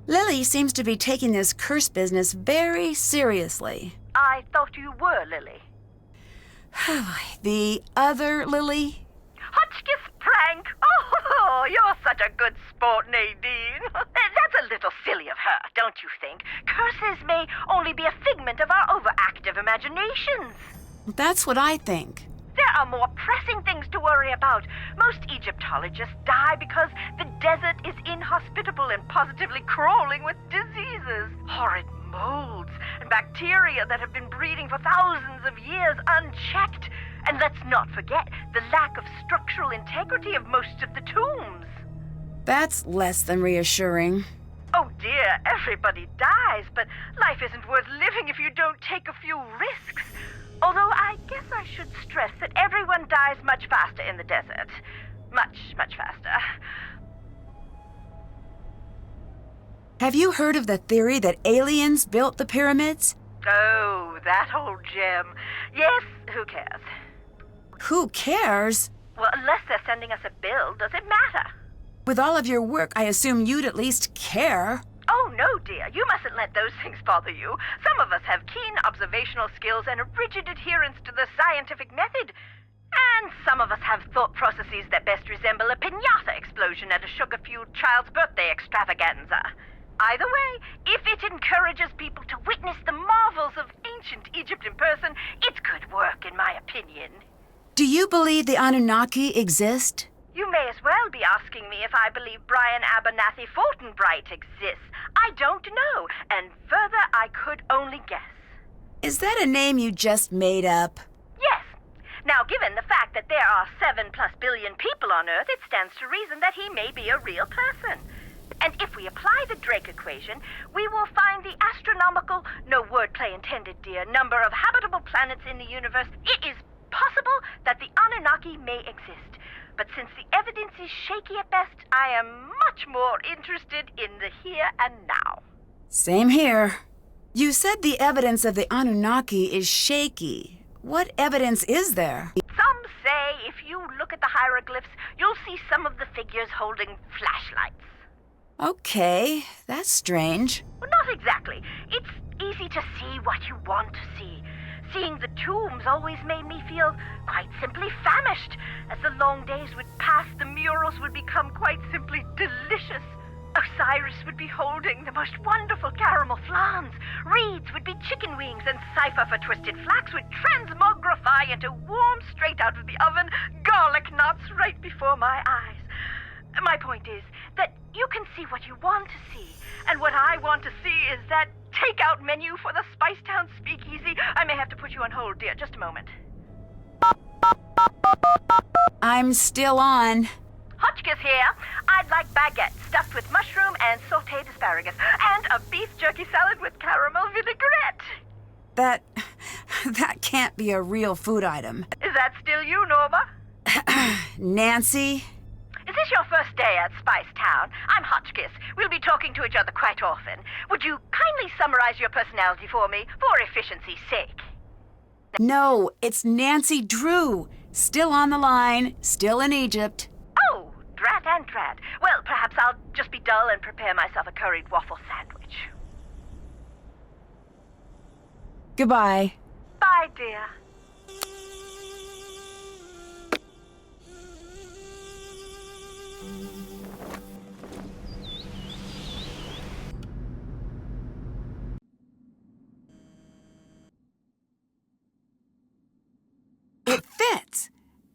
A: Lily seems to be taking this curse business very seriously.
I: I thought you were, Lily.
A: The other Lily?
I: Hotchkiss prank! Oh, you're such a good sport, Nadine. That's a little silly of her, don't you think? Curses may only be a figment of our overactive imaginations.
A: That's what I think.
I: There are more pressing things to worry about. Most Egyptologists die because the desert is inhospitable and positively crawling with diseases. Horrid molds and bacteria that have been breeding for thousands of years unchecked. And let's not forget the lack of structural integrity of most of the tombs.
A: That's less than reassuring.
I: Oh dear, everybody dies, but life isn't worth living if you don't take a few risks. Although I guess I should stress that everyone dies much faster in the desert. Much, much faster.
A: Have you heard of the theory that aliens built the pyramids?
I: Oh, that old gem. Yes, who cares?
A: Who cares?
I: Well, unless they're sending us a bill, does it matter?
A: With all of your work, I assume you'd at least care.
I: Oh, no, dear. You mustn't let those things bother you. Some of us have keen observational skills and a rigid adherence to the scientific method. And some of us have thought processes that best resemble a piñata explosion at a sugar-fueled child's birthday extravaganza. Either way, if it encourages people to witness the marvels of ancient Egypt in person, it's good work, in my opinion.
A: Do you believe the Anunnaki exist?
I: You may as well be asking me if I believe Brian Abernathy Fortinbright exists. I don't know, and further, I could only guess.
A: Is that a name you just made up?
I: Yes. Now, given the fact that there are 7+ billion people on Earth, it stands to reason that he may be a real person. And if we apply the Drake equation, we will find the astronomical, no wordplay intended, dear, number of habitable planets in the universe. It is possible that the Anunnaki may exist. But since the evidence is shaky at best, I am much more interested in the here and now.
A: Same here. You said the evidence of the Anunnaki is shaky. What evidence is there?
I: Some say if you look at the hieroglyphs, you'll see some of the figures holding flashlights.
A: Okay, that's strange.
I: Well, not exactly. It's easy to see what you want to see. Seeing the tombs always made me feel quite simply famished. As the long days would pass, the murals would become quite simply delicious. Osiris would be holding the most wonderful caramel flans. Reeds would be chicken wings, and cipher for twisted flax would transmogrify into warm, straight out of the oven, garlic knots right before my eyes. My point is that you can see what you want to see, and what I want to see is that takeout menu for the Spicetown Speakeasy. I may have to put you on hold, dear. Just a moment.
A: I'm still on.
I: Hotchkiss here. I'd like baguette stuffed with mushroom and sautéed asparagus, and a beef jerky salad with caramel vinaigrette.
A: That can't be a real food item.
I: Is that still you, Norma?
A: Nancy?
I: Is this your first day at Spicetown? I'm Hotchkiss. We'll be talking to each other quite often. Would you kindly summarize your personality for me, for efficiency's sake?
A: No, it's Nancy Drew. Still on the line, still in Egypt.
I: Oh, drat and drat. Well, perhaps I'll just be dull and prepare myself a curried waffle sandwich.
A: Goodbye.
I: Bye, dear.
A: It fits.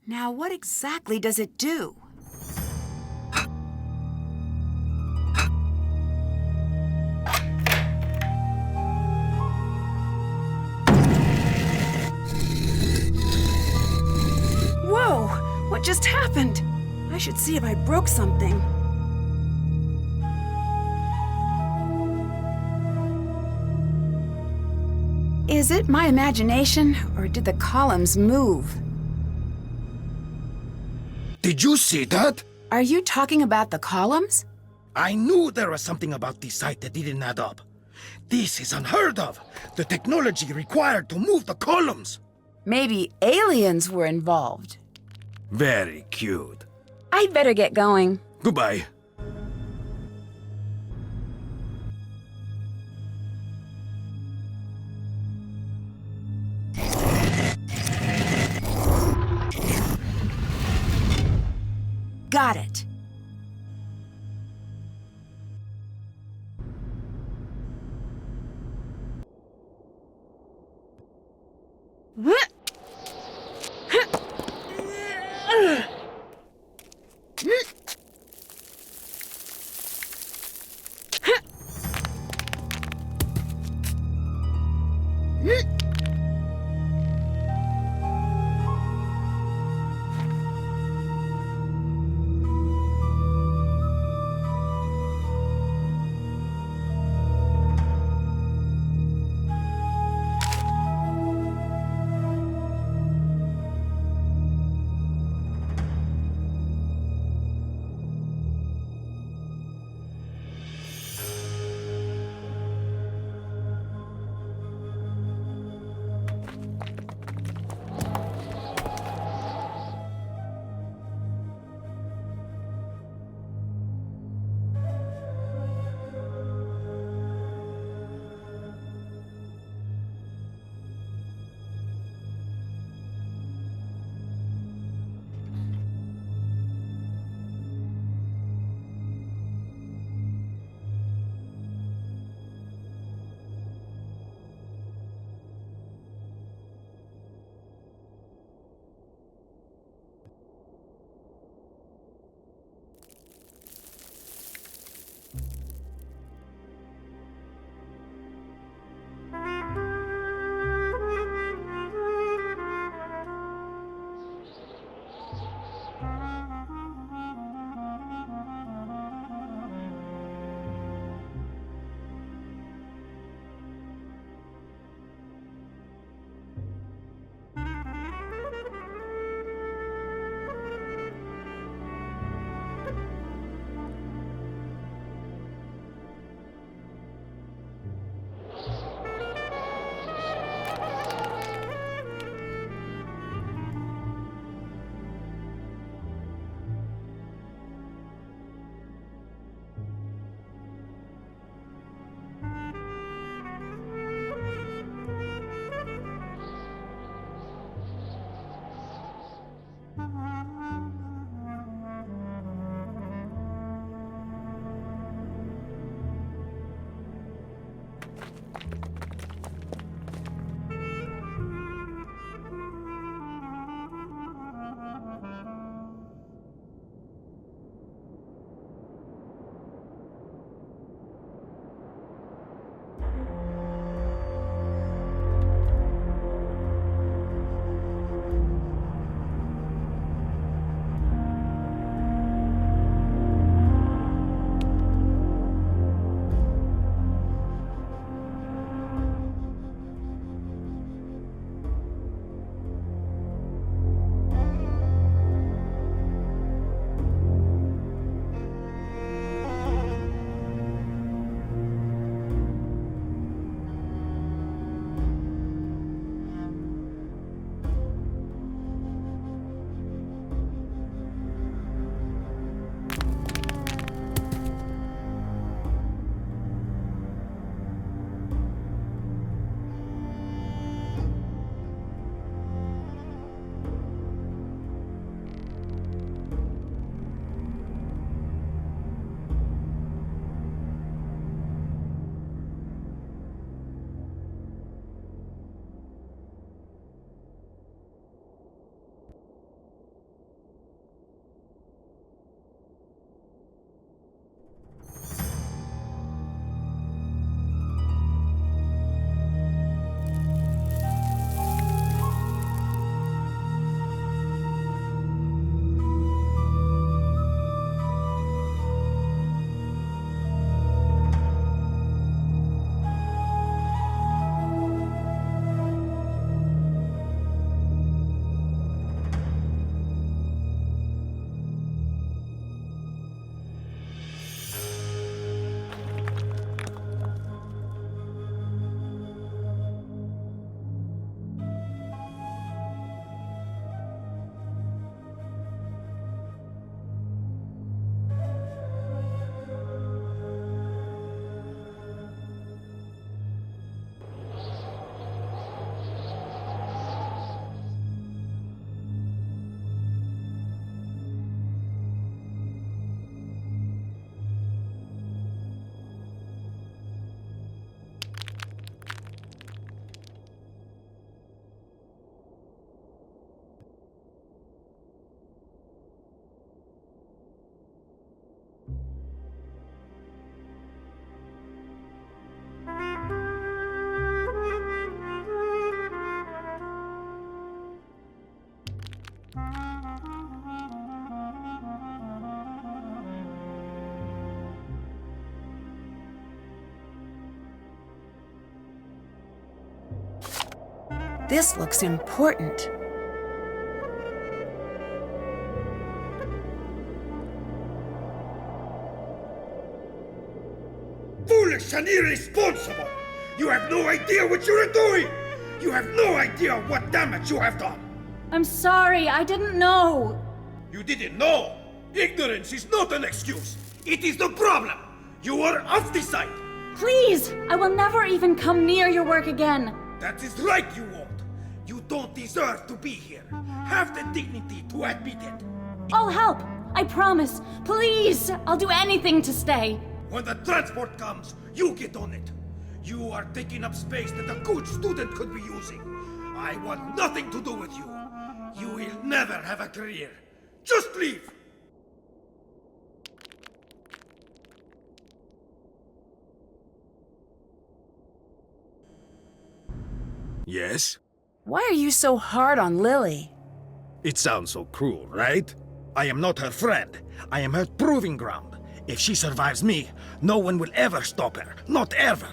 A: Now, what exactly does it do? Whoa! What just happened? I should see if I broke something. Is it my imagination, or did the columns move?
F: Did you see that?
A: Are you talking about the columns?
F: I knew there was something about this site that didn't add up. This is unheard of. The technology required to move the columns.
A: Maybe aliens were involved.
F: Very cute.
A: I'd better get going.
F: Goodbye.
A: Got it. This looks important.
F: Foolish and irresponsible! You have no idea what you are doing! You have no idea what damage you have done!
D: I'm sorry, I didn't know.
F: You didn't know! Ignorance is not an excuse! It is the problem! You are off the site!
D: Please, I will never even come near your work again.
F: That is right, you won't! You don't deserve to be here! Have the dignity to admit it!
D: I'll help, I promise. Please, I'll do anything to stay.
F: When the transport comes, you get on it! You are taking up space that a good student could be using! I want nothing to do with you! You will never have a career! Just leave! Yes?
A: Why are you so hard on Lily?
F: It sounds so cruel, right? I am not her friend. I am her proving ground. If she survives me, no one will ever stop her. Not ever.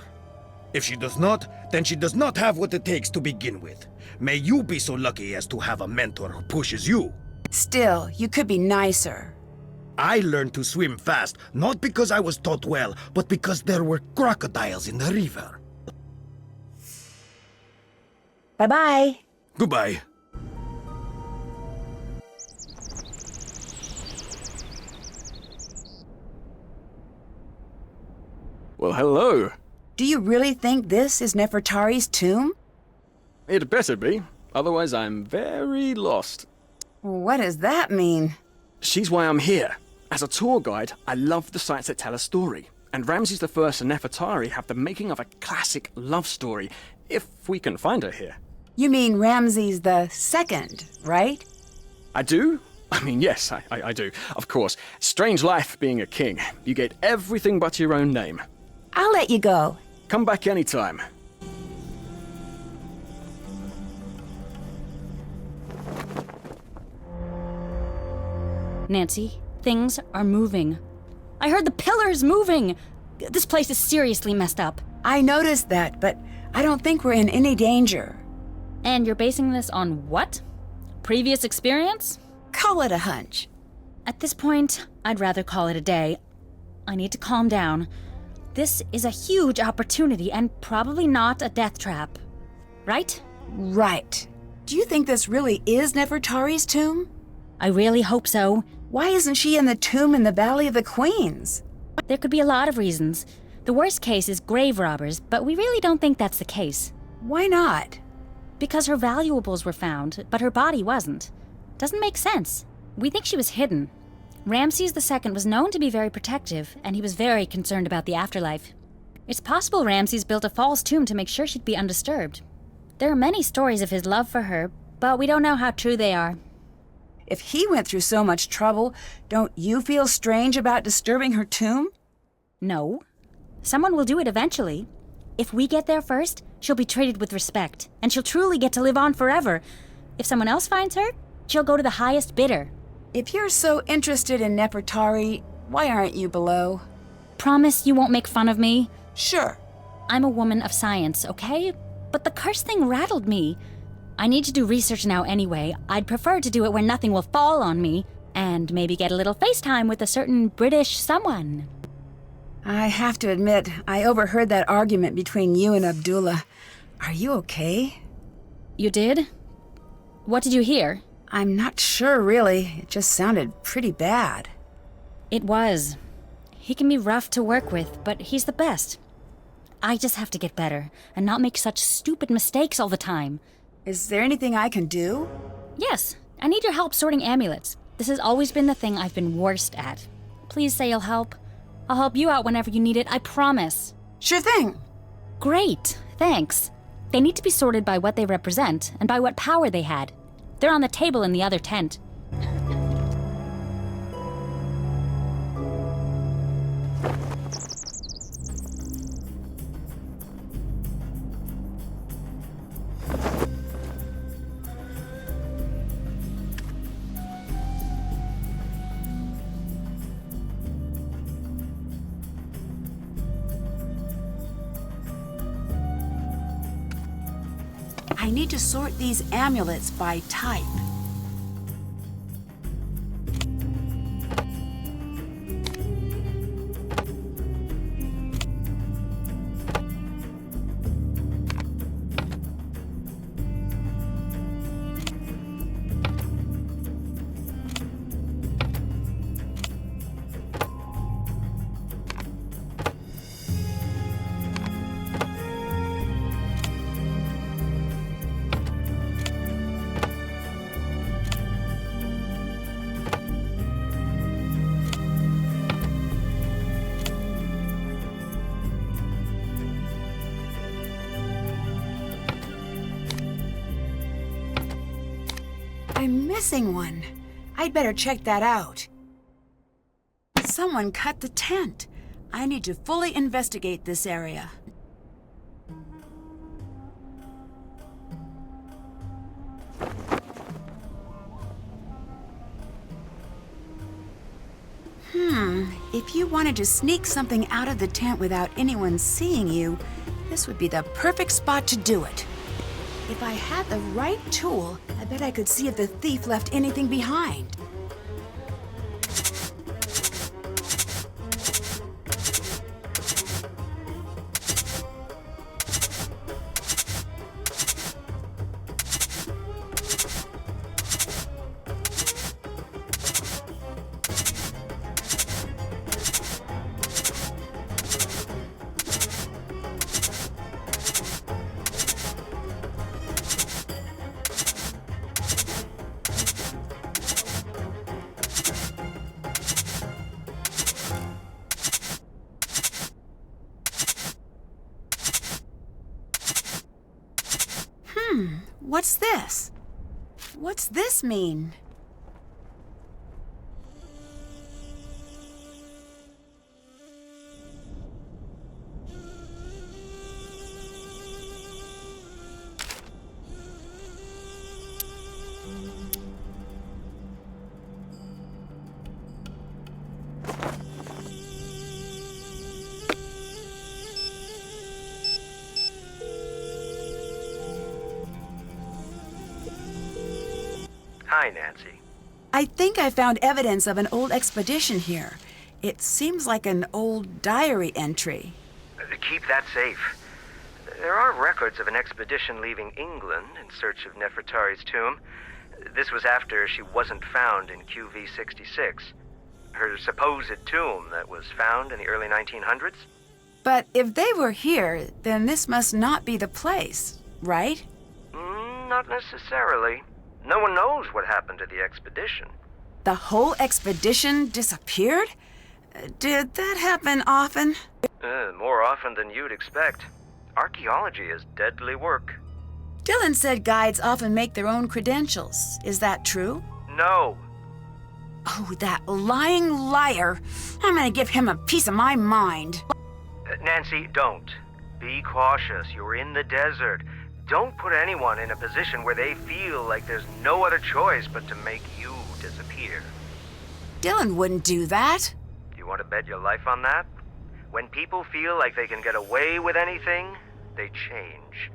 F: If she does not, then she does not have what it takes to begin with. May you be so lucky as to have a mentor who pushes you.
A: Still, you could be nicer.
F: I learned to swim fast, not because I was taught well, but because there were crocodiles in the river.
A: Bye-bye.
F: Goodbye.
B: Well, hello.
A: Do you really think this is Nefertari's tomb?
B: It better be, otherwise I'm very lost.
A: What does that mean?
B: She's why I'm here. As a tour guide, I love the sites that tell a story. And Ramses I and Nefertari have the making of a classic love story, if we can find her here.
A: You mean Ramses II, right?
B: I do? I mean, yes, I do. Of course. Strange life being a king. You get everything but your own name.
A: I'll let you go.
B: Come back anytime.
D: Nancy, things are moving. I heard the pillars moving. This place is seriously messed up.
A: I noticed that, but I don't think we're in any danger.
D: And you're basing this on what? Previous experience?
A: Call it a hunch.
D: At this point, I'd rather call it a day. I need to calm down. This is a huge opportunity and probably not a death trap. Right?
A: Right. Do you think this really is Nefertari's tomb?
D: I really hope so.
A: Why isn't she in the tomb in the Valley of the Queens?
D: There could be a lot of reasons. The worst case is grave robbers, but we really don't think that's the case.
A: Why not?
D: Because her valuables were found, but her body wasn't. Doesn't make sense. We think she was hidden. Ramses II was known to be very protective, and he was very concerned about the afterlife. It's possible Ramses built a false tomb to make sure she'd be undisturbed. There are many stories of his love for her, but we don't know how true they are.
A: If he went through so much trouble, don't you feel strange about disturbing her tomb?
D: No. Someone will do it eventually. If we get there first, she'll be treated with respect, and she'll truly get to live on forever. If someone else finds her, she'll go to the highest bidder.
A: If you're so interested in Nefertari, why aren't you below?
D: Promise you won't make fun of me?
A: Sure.
D: I'm a woman of science, okay? But the curse thing rattled me. I need to do research now anyway. I'd prefer to do it where nothing will fall on me, and maybe get a little FaceTime with a certain British someone.
A: I have to admit, I overheard that argument between you and Abdullah. Are you okay?
D: You did? What did you hear?
A: I'm not sure, really. It just sounded pretty bad.
D: It was. He can be rough to work with, but he's the best. I just have to get better, and not make such stupid mistakes all the time.
A: Is there anything I can do?
D: Yes, I need your help sorting amulets. This has always been the thing I've been worst at. Please say you'll help. I'll help you out whenever you need it, I promise.
A: Sure thing.
D: Great, thanks. They need to be sorted by what they represent, and by what power they had. They're on the table in the other tent.
E: I need to sort these amulets by type. I'm missing one. I'd better check that out. Someone cut the tent. I need to fully investigate this area. If you wanted to sneak something out of the tent without anyone seeing you, this would be the perfect spot to do it. If I had the right tool, I bet I could see if the thief left anything behind. What's this? What's this mean?
C: Hi, Nancy.
E: I think I found evidence of an old expedition here. It seems like an old diary entry.
C: Keep that safe. There are records of an expedition leaving England in search of Nefertari's tomb. This was after she wasn't found in QV-66, her supposed tomb that was found in the early 1900s.
E: But if they were here, then this must not be the place, right?
C: Not necessarily. No one knows what happened to the expedition.
E: The whole expedition disappeared? Did that happen often?
C: More often than you'd expect. Archaeology is deadly work.
E: Dylan said guides often make their own credentials. Is that true?
C: No.
E: Oh, that lying liar. I'm gonna give him a piece of my mind.
C: Nancy, don't. Be cautious. You're in the desert. Don't put anyone in a position where they feel like there's no other choice but to make you disappear.
E: Dylan wouldn't do that.
C: Do you want to bet your life on that? When people feel like they can get away with anything, they change.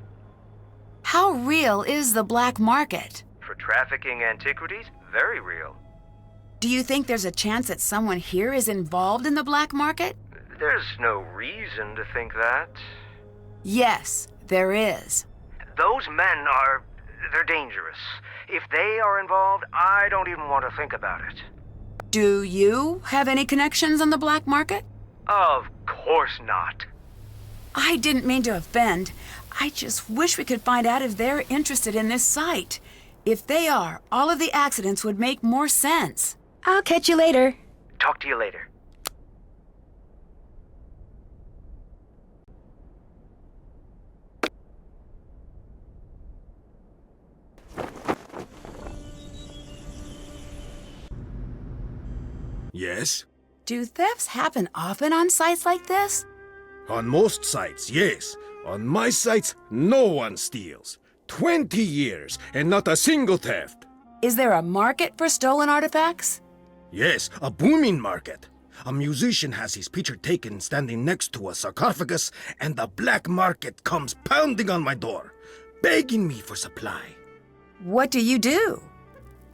E: How real is the black market?
C: For trafficking antiquities, very real.
E: Do you think there's a chance that someone here is involved in the black market?
C: There's no reason to think that.
E: Yes, there is.
C: Those men they're dangerous. If they are involved, I don't even want to think about it.
E: Do you have any connections on the black market?
C: Of course not.
E: I didn't mean to offend. I just wish we could find out if they're interested in this site. If they are, all of the accidents would make more sense.
A: I'll catch you later.
C: Talk to you later.
F: Yes?
E: Do thefts happen often on sites like this?
F: On most sites, yes. On my sites, no one steals. 20 years and not a single theft.
E: Is there a market for stolen artifacts?
F: Yes, a booming market. A musician has his picture taken standing next to a sarcophagus, and the black market comes pounding on my door. begging me for supply.
A: What do you do?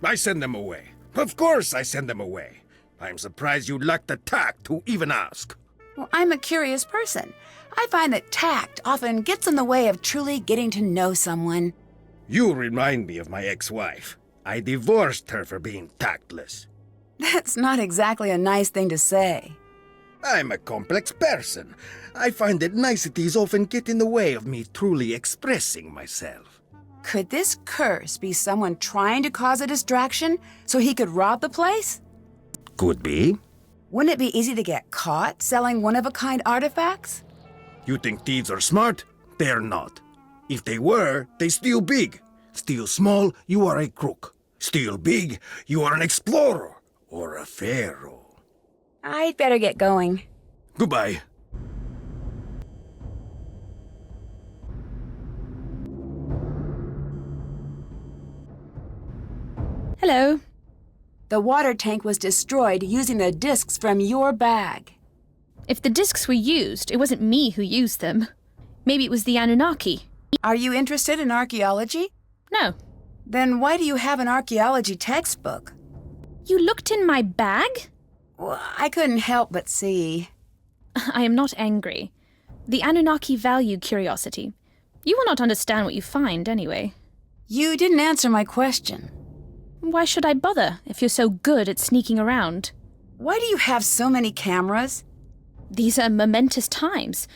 F: I send them away. Of course I send them away. I'm surprised you lack the tact to even ask.
A: Well, I'm a curious person. I find that tact often gets in the way of truly getting to know someone.
F: You remind me of my ex-wife. I divorced her for being tactless.
A: That's not exactly a nice thing to say.
F: I'm a complex person. I find that niceties often get in the way of me truly expressing myself.
A: Could this curse be someone trying to cause a distraction so he could rob the place?
F: Could be.
A: Wouldn't it be easy to get caught selling one-of-a-kind artifacts?
F: You think thieves are smart? They're not. If they were, they steal big. Steal small, you are a crook. Steal big, you are an explorer or a pharaoh.
A: I'd better get going.
F: Goodbye.
G: Hello.
A: The water tank was destroyed using the discs from your bag.
G: If the discs were used, it wasn't me who used them. Maybe it was the Anunnaki.
A: Are you interested in archaeology?
G: No.
A: Then why do you have an archaeology textbook?
G: You looked in my bag?
A: Well, I couldn't help but see.
G: I am not angry. The Anunnaki value curiosity. You will not understand what you find, anyway.
A: You didn't answer my question.
G: Why should I bother if you're so good at sneaking around?
A: Why do you have so many cameras?
G: These are momentous times.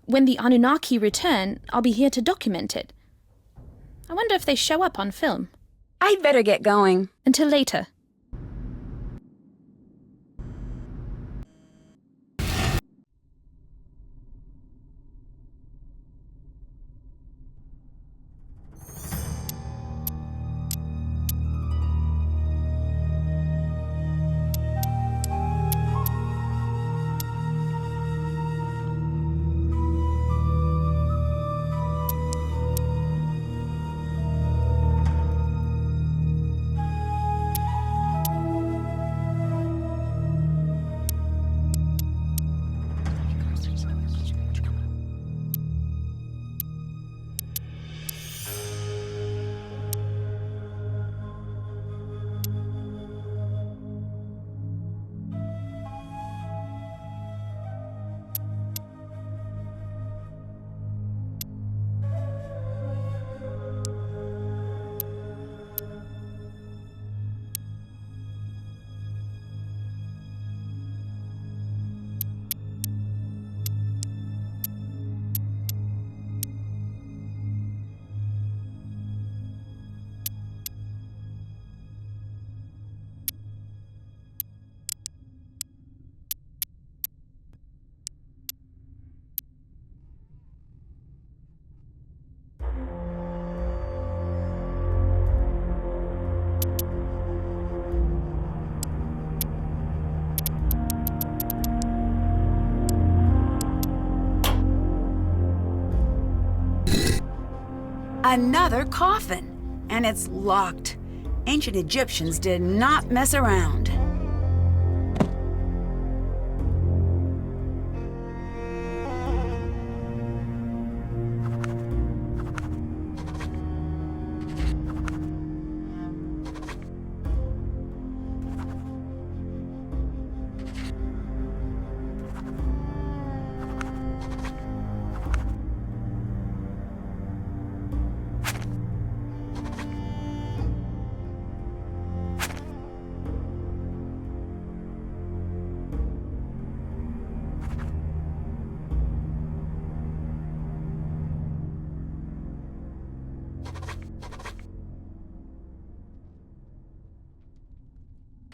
G: When the Anunnaki return, I'll be here to document it. I wonder if they show up on film.
A: I'd better get going.
G: Until later.
A: Another coffin, and it's locked. Ancient Egyptians did not mess around.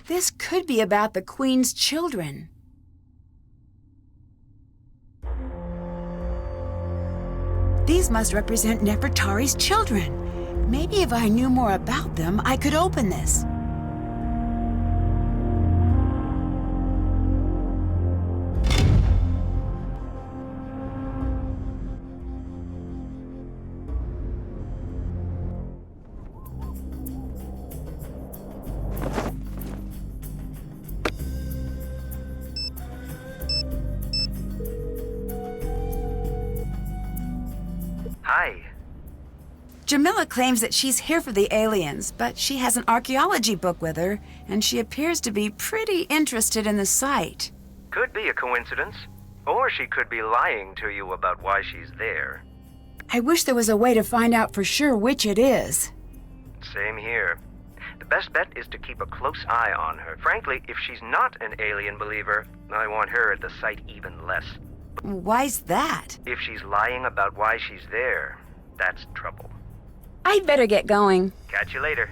A: This could be about the Queen's children. These must represent Nefertari's children. Maybe if I knew more about them, I could open this.
E: Jamila claims that she's here for the aliens, but she has an archaeology book with her, and she appears to be pretty interested in the site.
C: Could be a coincidence. Or she could be lying to you about why she's there.
E: I wish there was a way to find out for sure which it is.
C: Same here. The best bet is to keep a close eye on her. Frankly, if she's not an alien believer, I want her at the site even less.
E: Why's that?
C: If she's lying about why she's there, that's trouble.
A: I'd better get going.
C: Catch you later.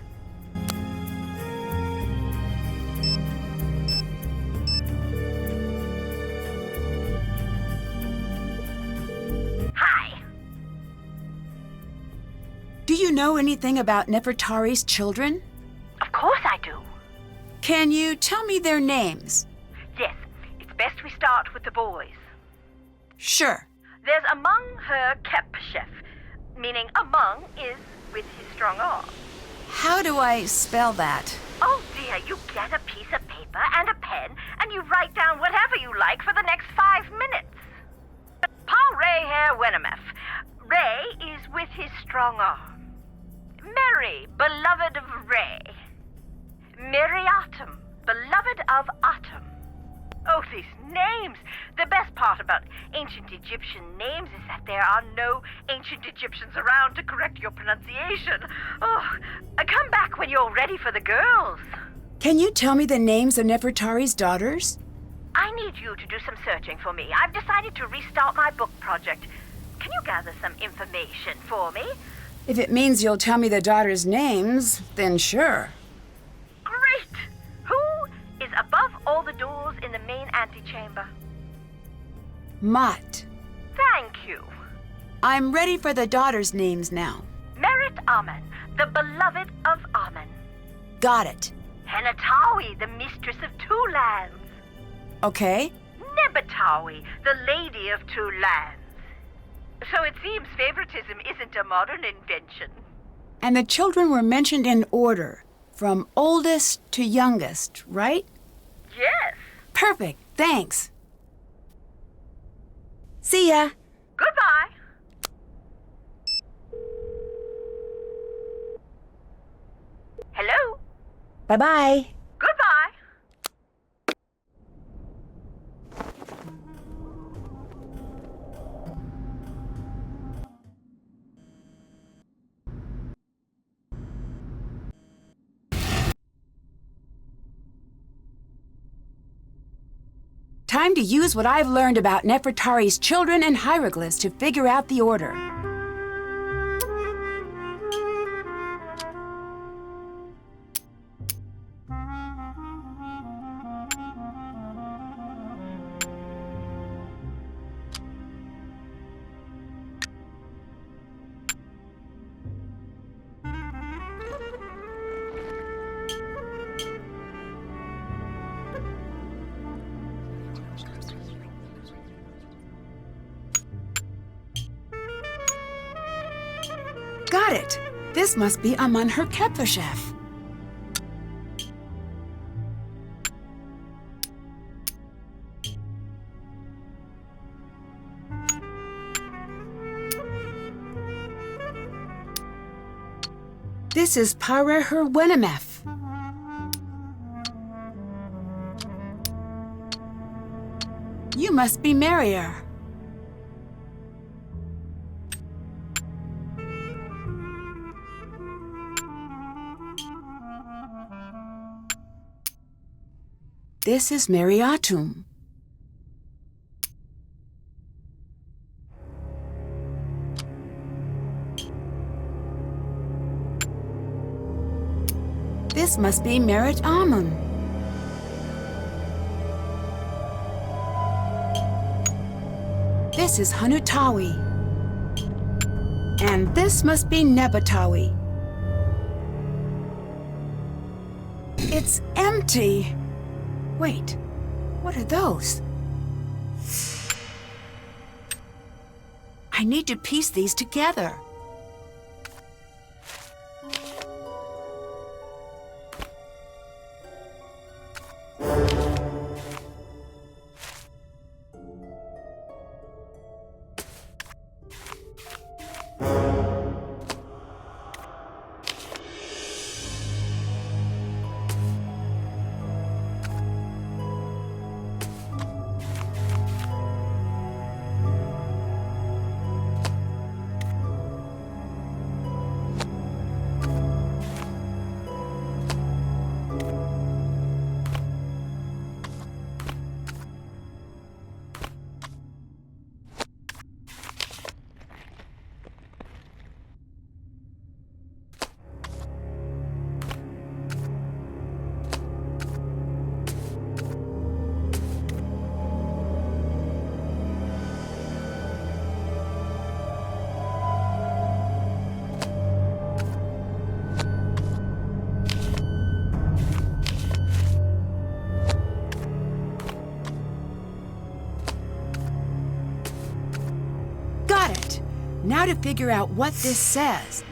H: Hi.
E: Do you know anything about Nefertari's children?
H: Of course I do.
E: Can you tell me their names?
I: Yes, it's best we start with the boys.
E: Sure.
I: There's among her Kepchef, meaning among is with his strong arm.
E: How do I spell that?
I: Oh dear, you get a piece of paper and a pen and you write down whatever you like for the next 5 minutes. Paul Ray Hair Wenemeth. Ray is with his strong arm. Mary, beloved of Ray. Miriatum, beloved of Atum. Oh, these names! The best part about ancient Egyptian names is that there are no ancient Egyptians around to correct your pronunciation. Oh, come back when you're ready for the girls.
E: Can you tell me the names of Nefertari's daughters?
I: I need you to do some searching for me. I've decided to restart my book project. Can you gather some information for me?
E: If it means you'll tell me the daughters' names, then sure.
I: Great! Who is above all the doors in the main antechamber?
E: Mott.
I: Thank you.
E: I'm ready for the daughters' names now.
I: Merit Amen, the beloved of Amen.
E: Got it.
I: Henatawi, the mistress of two lands.
E: Okay.
I: Nebatawi, the lady of two lands. So it seems favoritism isn't a modern invention.
E: And the children were mentioned in order, from oldest to youngest, right?
I: Yes.
E: Perfect, thanks. See ya.
I: Goodbye. Hello?
A: Bye-bye.
I: Goodbye.
E: Time to use what I've learned about Nefertari's children and hieroglyphs to figure out the order. Got it! This must be Amun her Kepchef. This is Pare her Wenemeth. You must be Merrier. This is Meriatum. This must be Merit Amun. This is Hanutawi. And this must be Nebatawi. It's empty. Wait, what are those? I need to piece these together. how to figure out what this says.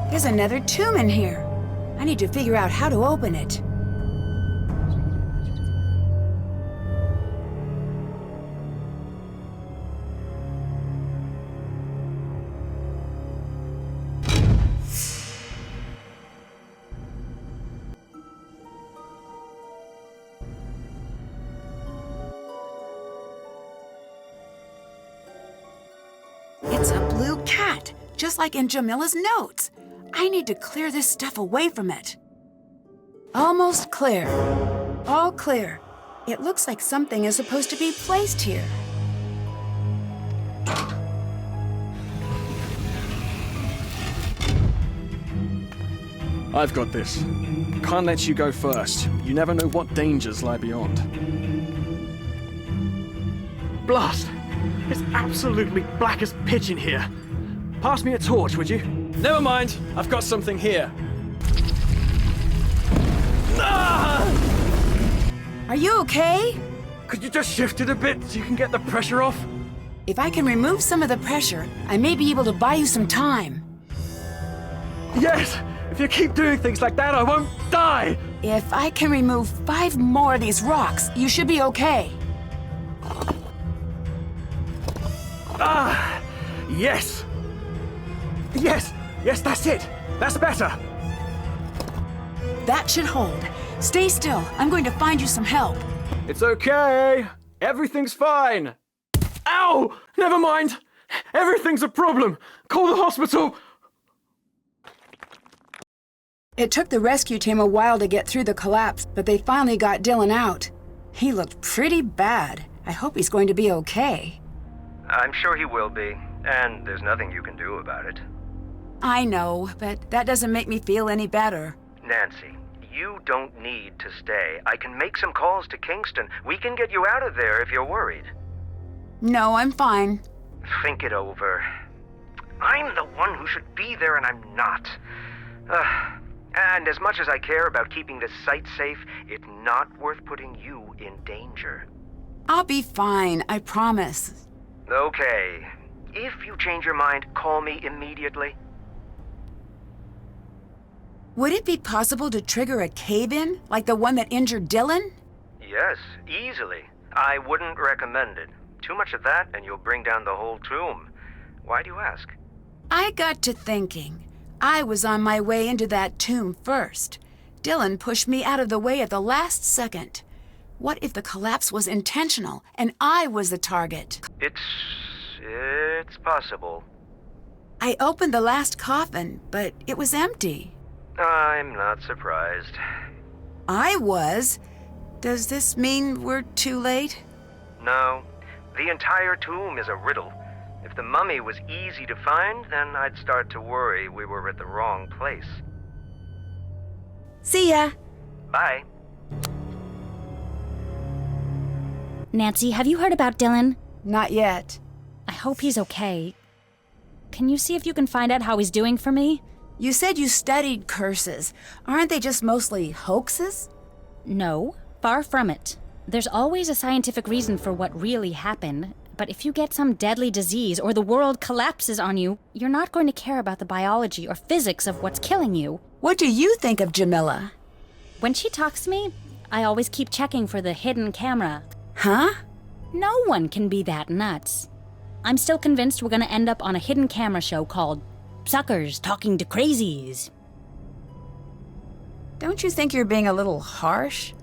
E: There's another tomb in here. I need to figure out how to open it. It's a blue cat, just like in Jamila's notes. I need to clear this stuff away from it. Almost clear. All clear. It looks like something is supposed to be placed here.
B: I've got this. Can't let you go first. You never know what dangers lie beyond. Blast! It's absolutely black as pitch in here. Pass me a torch, would you? Never mind. I've got something here. Ah!
E: Are you okay?
B: Could you just shift it a bit so you can get the pressure off?
E: If I can remove some of the pressure, I may be able to buy you some time.
B: Yes! If you keep doing things like that, I won't die!
E: If I can remove 5 more of these rocks, you should be okay.
B: Ah! Yes! Yes! Yes, that's it! That's better!
E: That should hold. Stay still. I'm going to find you some help.
B: It's okay! Everything's fine! Ow! Never mind! Everything's a problem! Call the hospital!
A: It took the rescue team a while to get through the collapse, but they finally got Dylan out. He looked pretty bad. I hope he's going to be okay.
C: I'm sure he will be, and there's nothing you can do about it.
A: I know, but that doesn't make me feel any better.
C: Nancy, you don't need to stay. I can make some calls to Kingston. We can get you out of there if you're worried.
A: No, I'm fine.
C: Think it over. I'm the one who should be there, and I'm not. And as much as I care about keeping this site safe, it's not worth putting you in danger.
A: I'll be fine, I promise.
C: Okay. If you change your mind, call me immediately.
A: Would it be possible to trigger a cave-in, like the one that injured Dylan?
C: Yes, easily. I wouldn't recommend it. Too much of that, and you'll bring down the whole tomb. Why do you ask?
A: I got to thinking. I was on my way into that tomb first. Dylan pushed me out of the way at the last second. What if the collapse was intentional, and I was the target?
C: It's possible.
A: I opened the last coffin, but it was empty.
C: I'm not surprised.
A: I was. Does this mean we're too late?
C: No. The entire tomb is a riddle. If the mummy was easy to find, then I'd start to worry we were at the wrong place.
A: See ya.
C: Bye.
D: Nancy, have you heard about Dylan?
A: Not yet.
D: I hope he's okay. Can you see if you can find out how he's doing for me?
A: You said you studied curses. Aren't they just mostly hoaxes?
D: No, far from it. There's always a scientific reason for what really happened, but if you get some deadly disease or the world collapses on you, you're not going to care about the biology or physics of what's killing you.
A: What do you think of Jamila?
D: When she talks to me, I always keep checking for the hidden camera.
A: Huh?
D: No one can be that nuts. I'm still convinced we're gonna end up on a hidden camera show called Suckers Talking to Crazies.
A: Don't you think you're being a little harsh?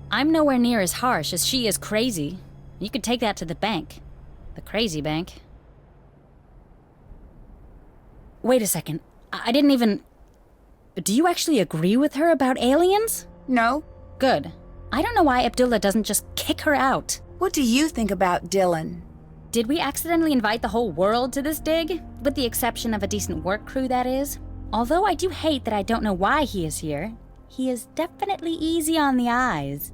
D: I'm nowhere near as harsh as she is crazy. You could take that to the bank. The crazy bank. Wait a second. I didn't even... Do you actually agree with her about aliens?
A: No.
D: Good. I don't know why Abdullah doesn't just kick her out.
A: What do you think about Dylan?
D: Did we accidentally invite the whole world to this dig? With the exception of a decent work crew, that is. Although I do hate that I don't know why he is here. He is definitely easy on the eyes.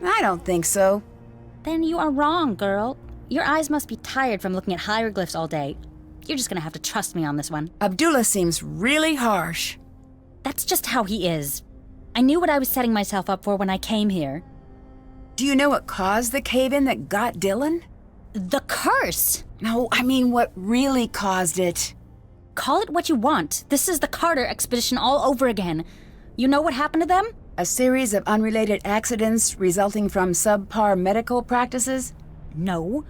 A: I don't think so.
D: Then you are wrong, girl. Your eyes must be tired from looking at hieroglyphs all day. You're just gonna have to trust me on this one.
A: Abdullah seems really harsh.
D: That's just how he is. I knew what I was setting myself up for when I came here.
A: Do you know what caused the cave-in that got Dylan?
D: The curse!
A: No, I mean what really caused it.
D: Call it what you want. This is the Carter expedition all over again. You know what happened to them?
A: A series of unrelated accidents resulting from subpar medical practices?
D: No.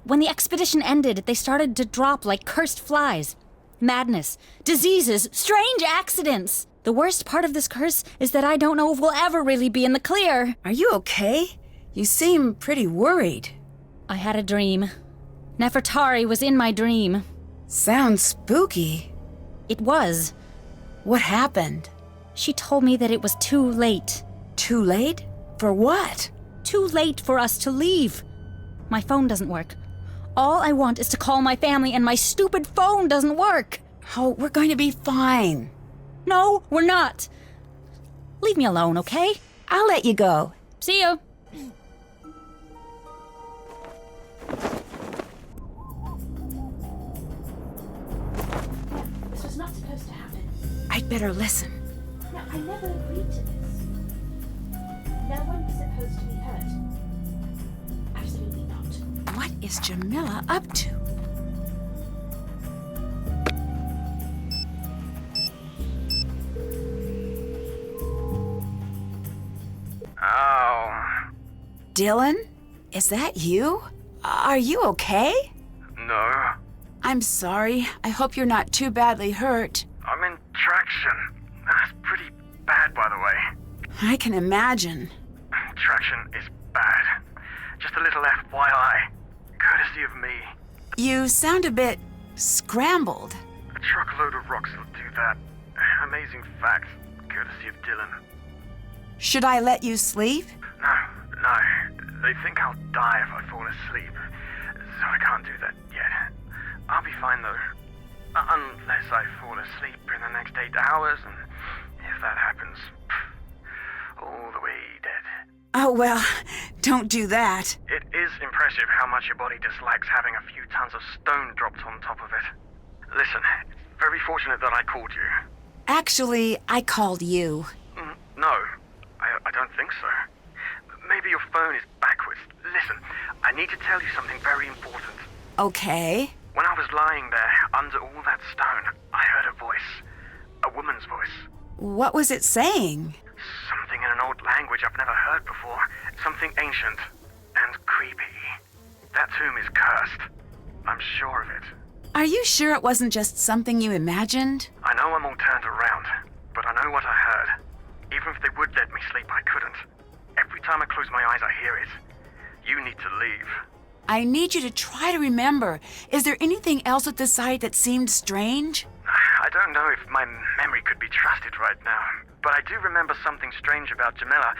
D: When the expedition ended, they started to drop like cursed flies. Madness, diseases, strange accidents. The worst part of this curse is that I don't know if we'll ever really be in the clear.
A: Are you okay? You seem pretty worried.
D: I had a dream. Nefertari was in my dream.
A: Sounds spooky.
D: It was.
A: What happened?
D: She told me that it was too late.
A: Too late? For what?
D: Too late for us to leave. My phone doesn't work. All I want is to call my family, and my stupid phone doesn't work.
A: Oh, we're going to be fine.
D: No, we're not. Leave me alone, okay?
A: I'll let you go.
D: See you.
G: This was not supposed to happen.
A: I'd better listen.
G: No, I never agreed to this. No one was supposed to be hurt. Absolutely not.
A: What is Jamila up to?
C: Oh.
A: Dylan? Is that you? Are you okay?
C: No.
A: I'm sorry. I hope you're not too badly hurt.
C: I'm in traction. That's pretty bad, by the way.
A: I can imagine.
C: Traction is bad. Just a little FYI. Courtesy of me.
A: You sound a bit scrambled.
C: A truckload of rocks will do that. Amazing fact. Courtesy of Dylan.
A: Should I let you sleep?
C: No. They think I'll die if I fall asleep. So I can't do that yet. I'll be fine though. Unless I fall asleep in the next 8 hours, and if that happens, all the way dead.
A: Oh, well, don't do that.
C: It is impressive how much your body dislikes having a few tons of stone dropped on top of it. Listen, it's very fortunate that I called you.
A: Actually, I called you.
C: No, I don't think so. Maybe your phone is backwards. Listen, I need to tell you something very important.
A: Okay.
C: When I was lying there, under all that stone, I heard a voice. A woman's voice.
A: What was it saying?
C: Something in an old language I've never heard before. Something ancient and creepy. That tomb is cursed. I'm sure of it.
A: Are you sure it wasn't just something you imagined?
C: I know I'm all turned around, but I know what I heard. Even if they would let me sleep, I couldn't. Every time I close my eyes, I hear it. You need to leave.
A: I need you to try to remember. Is there anything else at the site that seemed strange?
C: I don't know if my memory could be trusted right now, but I do remember something strange about Jamila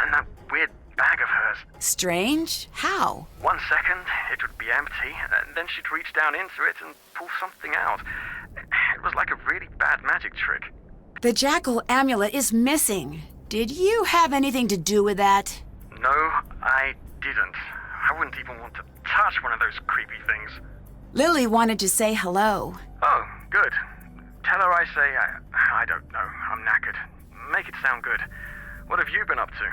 C: and that weird bag of hers.
A: Strange? How?
C: 1 second, it would be empty, and then she'd reach down into it and pull something out. It was like a really bad magic trick.
A: The jackal amulet is missing. Did you have anything to do with that?
C: No, I didn't. I wouldn't even want to touch one of those creepy things.
A: Lily wanted to say hello.
C: Oh, good. Tell her I say I don't know. I'm knackered. Make it sound good. What have you been up to?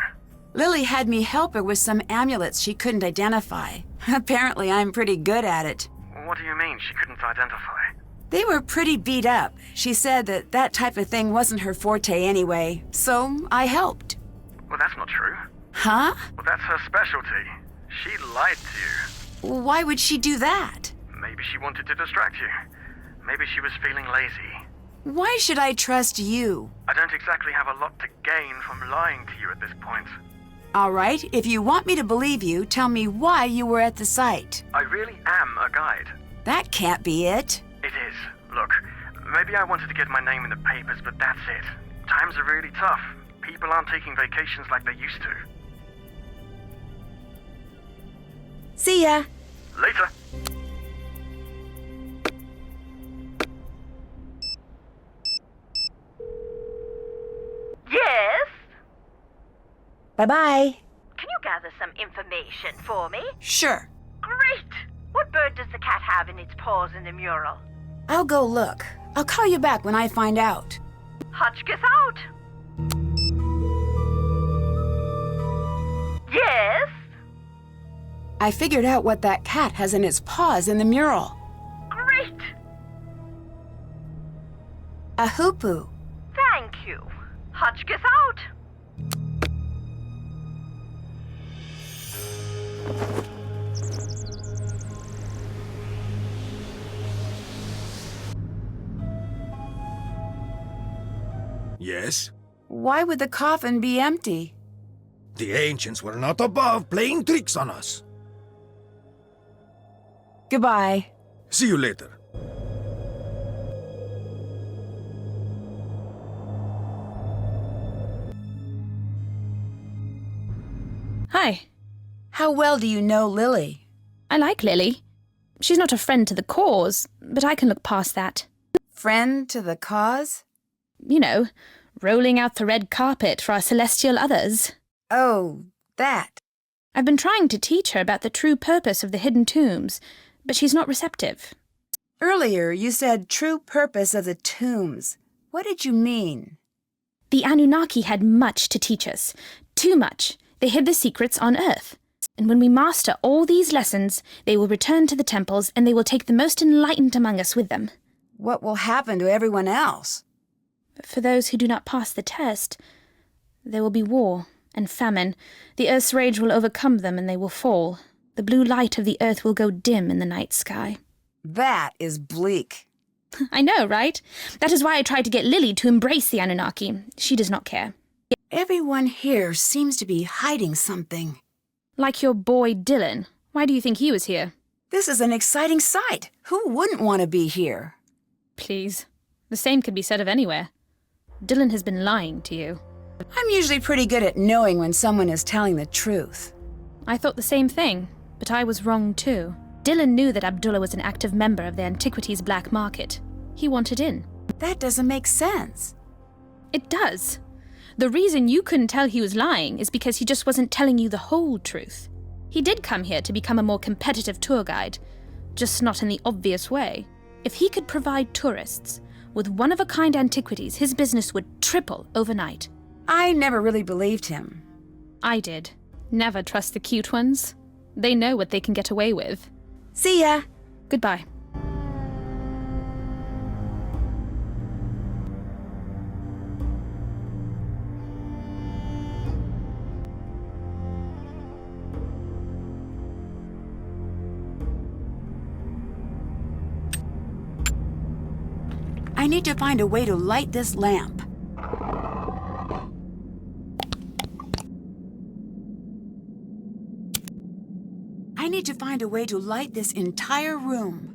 A: Lily had me help her with some amulets she couldn't identify. Apparently, I'm pretty good at it.
C: What do you mean she couldn't identify?
A: They were pretty beat up. She said that that type of thing wasn't her forte anyway, so I helped.
C: Well, that's not true.
A: Huh?
C: Well, that's her specialty. She lied to you.
A: Why would she do that?
C: Maybe she wanted to distract you. Maybe she was feeling lazy.
A: Why should I trust you?
C: I don't exactly have a lot to gain from lying to you at this point.
A: All right, if you want me to believe you, tell me why you were at the site.
C: I really am a guide.
A: That can't be it.
C: It is. Look, maybe I wanted to get my name in the papers, but that's it. Times are really tough. People aren't taking vacations like they used to.
A: See ya.
C: Later.
I: Yes?
A: Bye-bye.
I: Can you gather some information for me?
A: Sure.
I: Great! What bird does the cat have in its paws in the mural?
A: I'll go look. I'll call you back when I find out.
I: Hotchkiss out! Yes?
A: I figured out what that cat has in its paws in the mural.
I: Great!
A: A hoopoe.
I: Thank you. Hotchkiss out!
F: Yes?
A: Why would the coffin be empty?
F: The ancients were not above playing tricks on us.
A: Goodbye.
F: See you later.
G: Hi.
A: How well do you know Lily?
G: I like Lily. She's not a friend to the cause, but I can look past that.
A: Friend to the cause?
G: You know, rolling out the red carpet for our celestial others.
A: Oh, that.
G: I've been trying to teach her about the true purpose of the hidden tombs, but she's not receptive.
A: Earlier, you said true purpose of the tombs. What did you mean?
G: The Anunnaki had much to teach us. Too much. They hid the secrets on Earth. And when we master all these lessons, they will return to the temples and they will take the most enlightened among us with them.
A: What will happen to everyone else?
G: But for those who do not pass the test, there will be war and famine. The Earth's rage will overcome them and they will fall. The blue light of the Earth will go dim in the night sky.
A: That is bleak.
G: I know, right? That is why I tried to get Lily to embrace the Anunnaki. She does not care.
A: Everyone here seems to be hiding something.
G: Like your boy Dylan. Why do you think he was here?
A: This is an exciting sight. Who wouldn't want to be here?
G: Please. The same could be said of anywhere. Dylan has been lying to you.
A: I'm usually pretty good at knowing when someone is telling the truth.
G: I thought the same thing, but I was wrong too. Dylan knew that Abdullah was an active member of the antiquities black market. He wanted in.
A: That doesn't make sense.
G: It does. The reason you couldn't tell he was lying is because he just wasn't telling you the whole truth. He did come here to become a more competitive tour guide, just not in the obvious way. If he could provide tourists with one-of-a-kind antiquities, his business would triple overnight.
A: I never really believed him.
G: I did. Never trust the cute ones. They know what they can get away with.
A: See ya.
G: Goodbye.
A: I need to find a way to light this lamp. I need to find a way to light this entire room.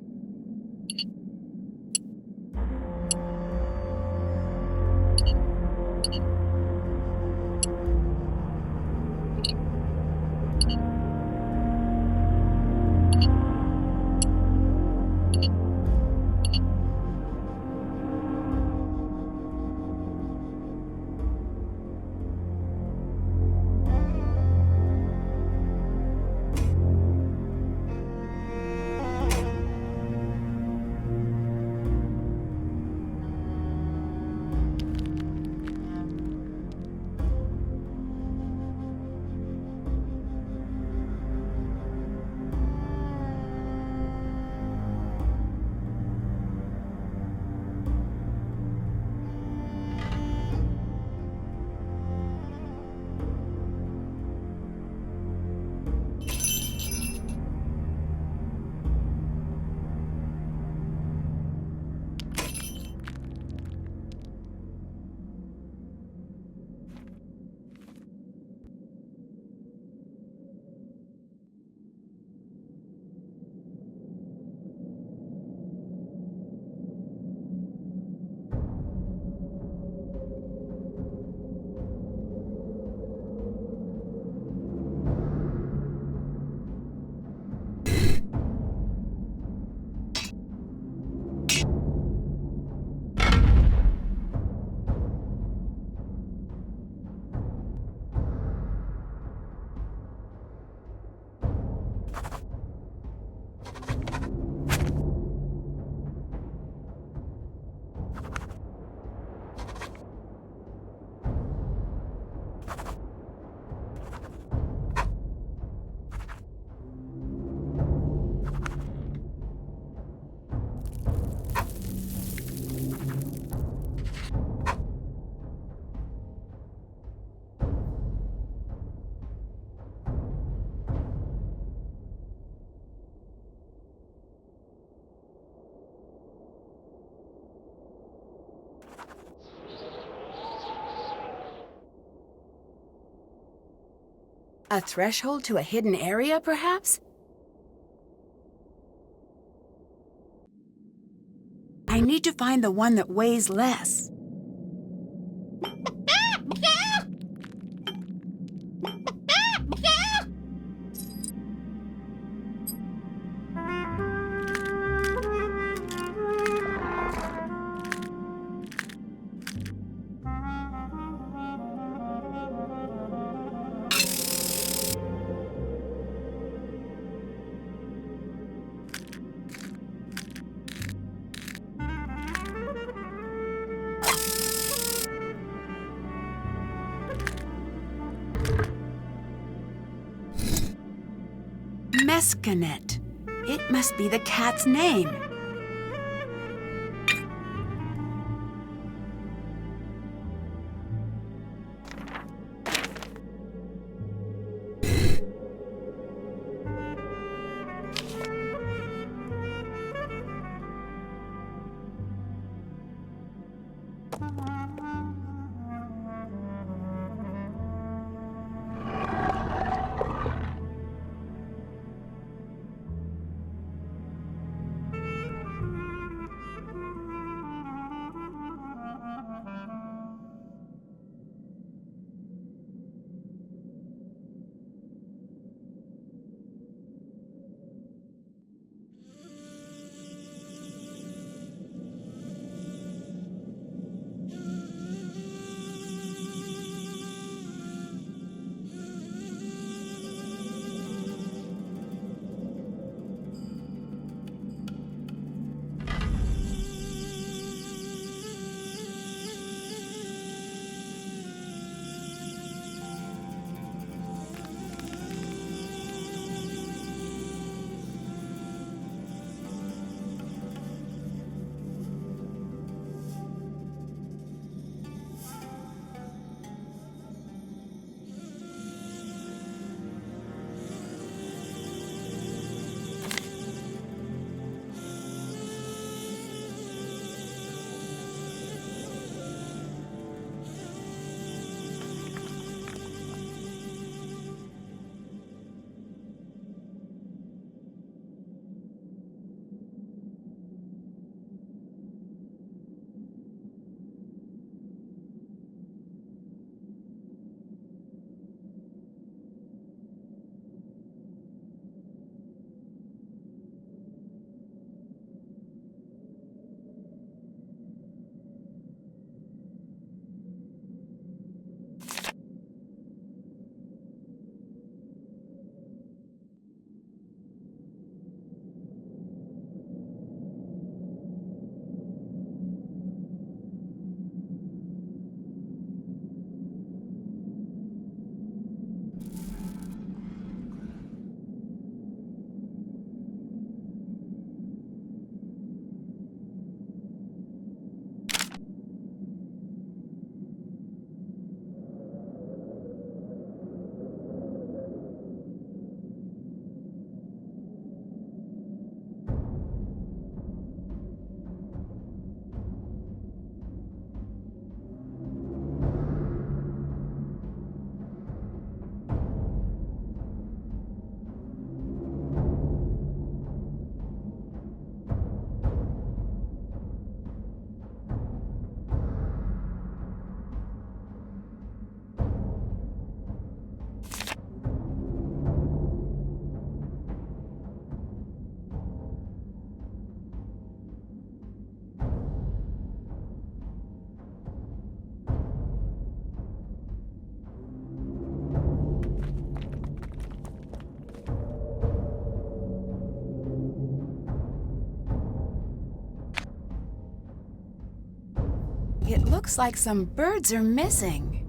A: A threshold to a hidden area, perhaps? I need to find the one that weighs less. Mescanet. It must be the cat's name. It looks like some birds are missing.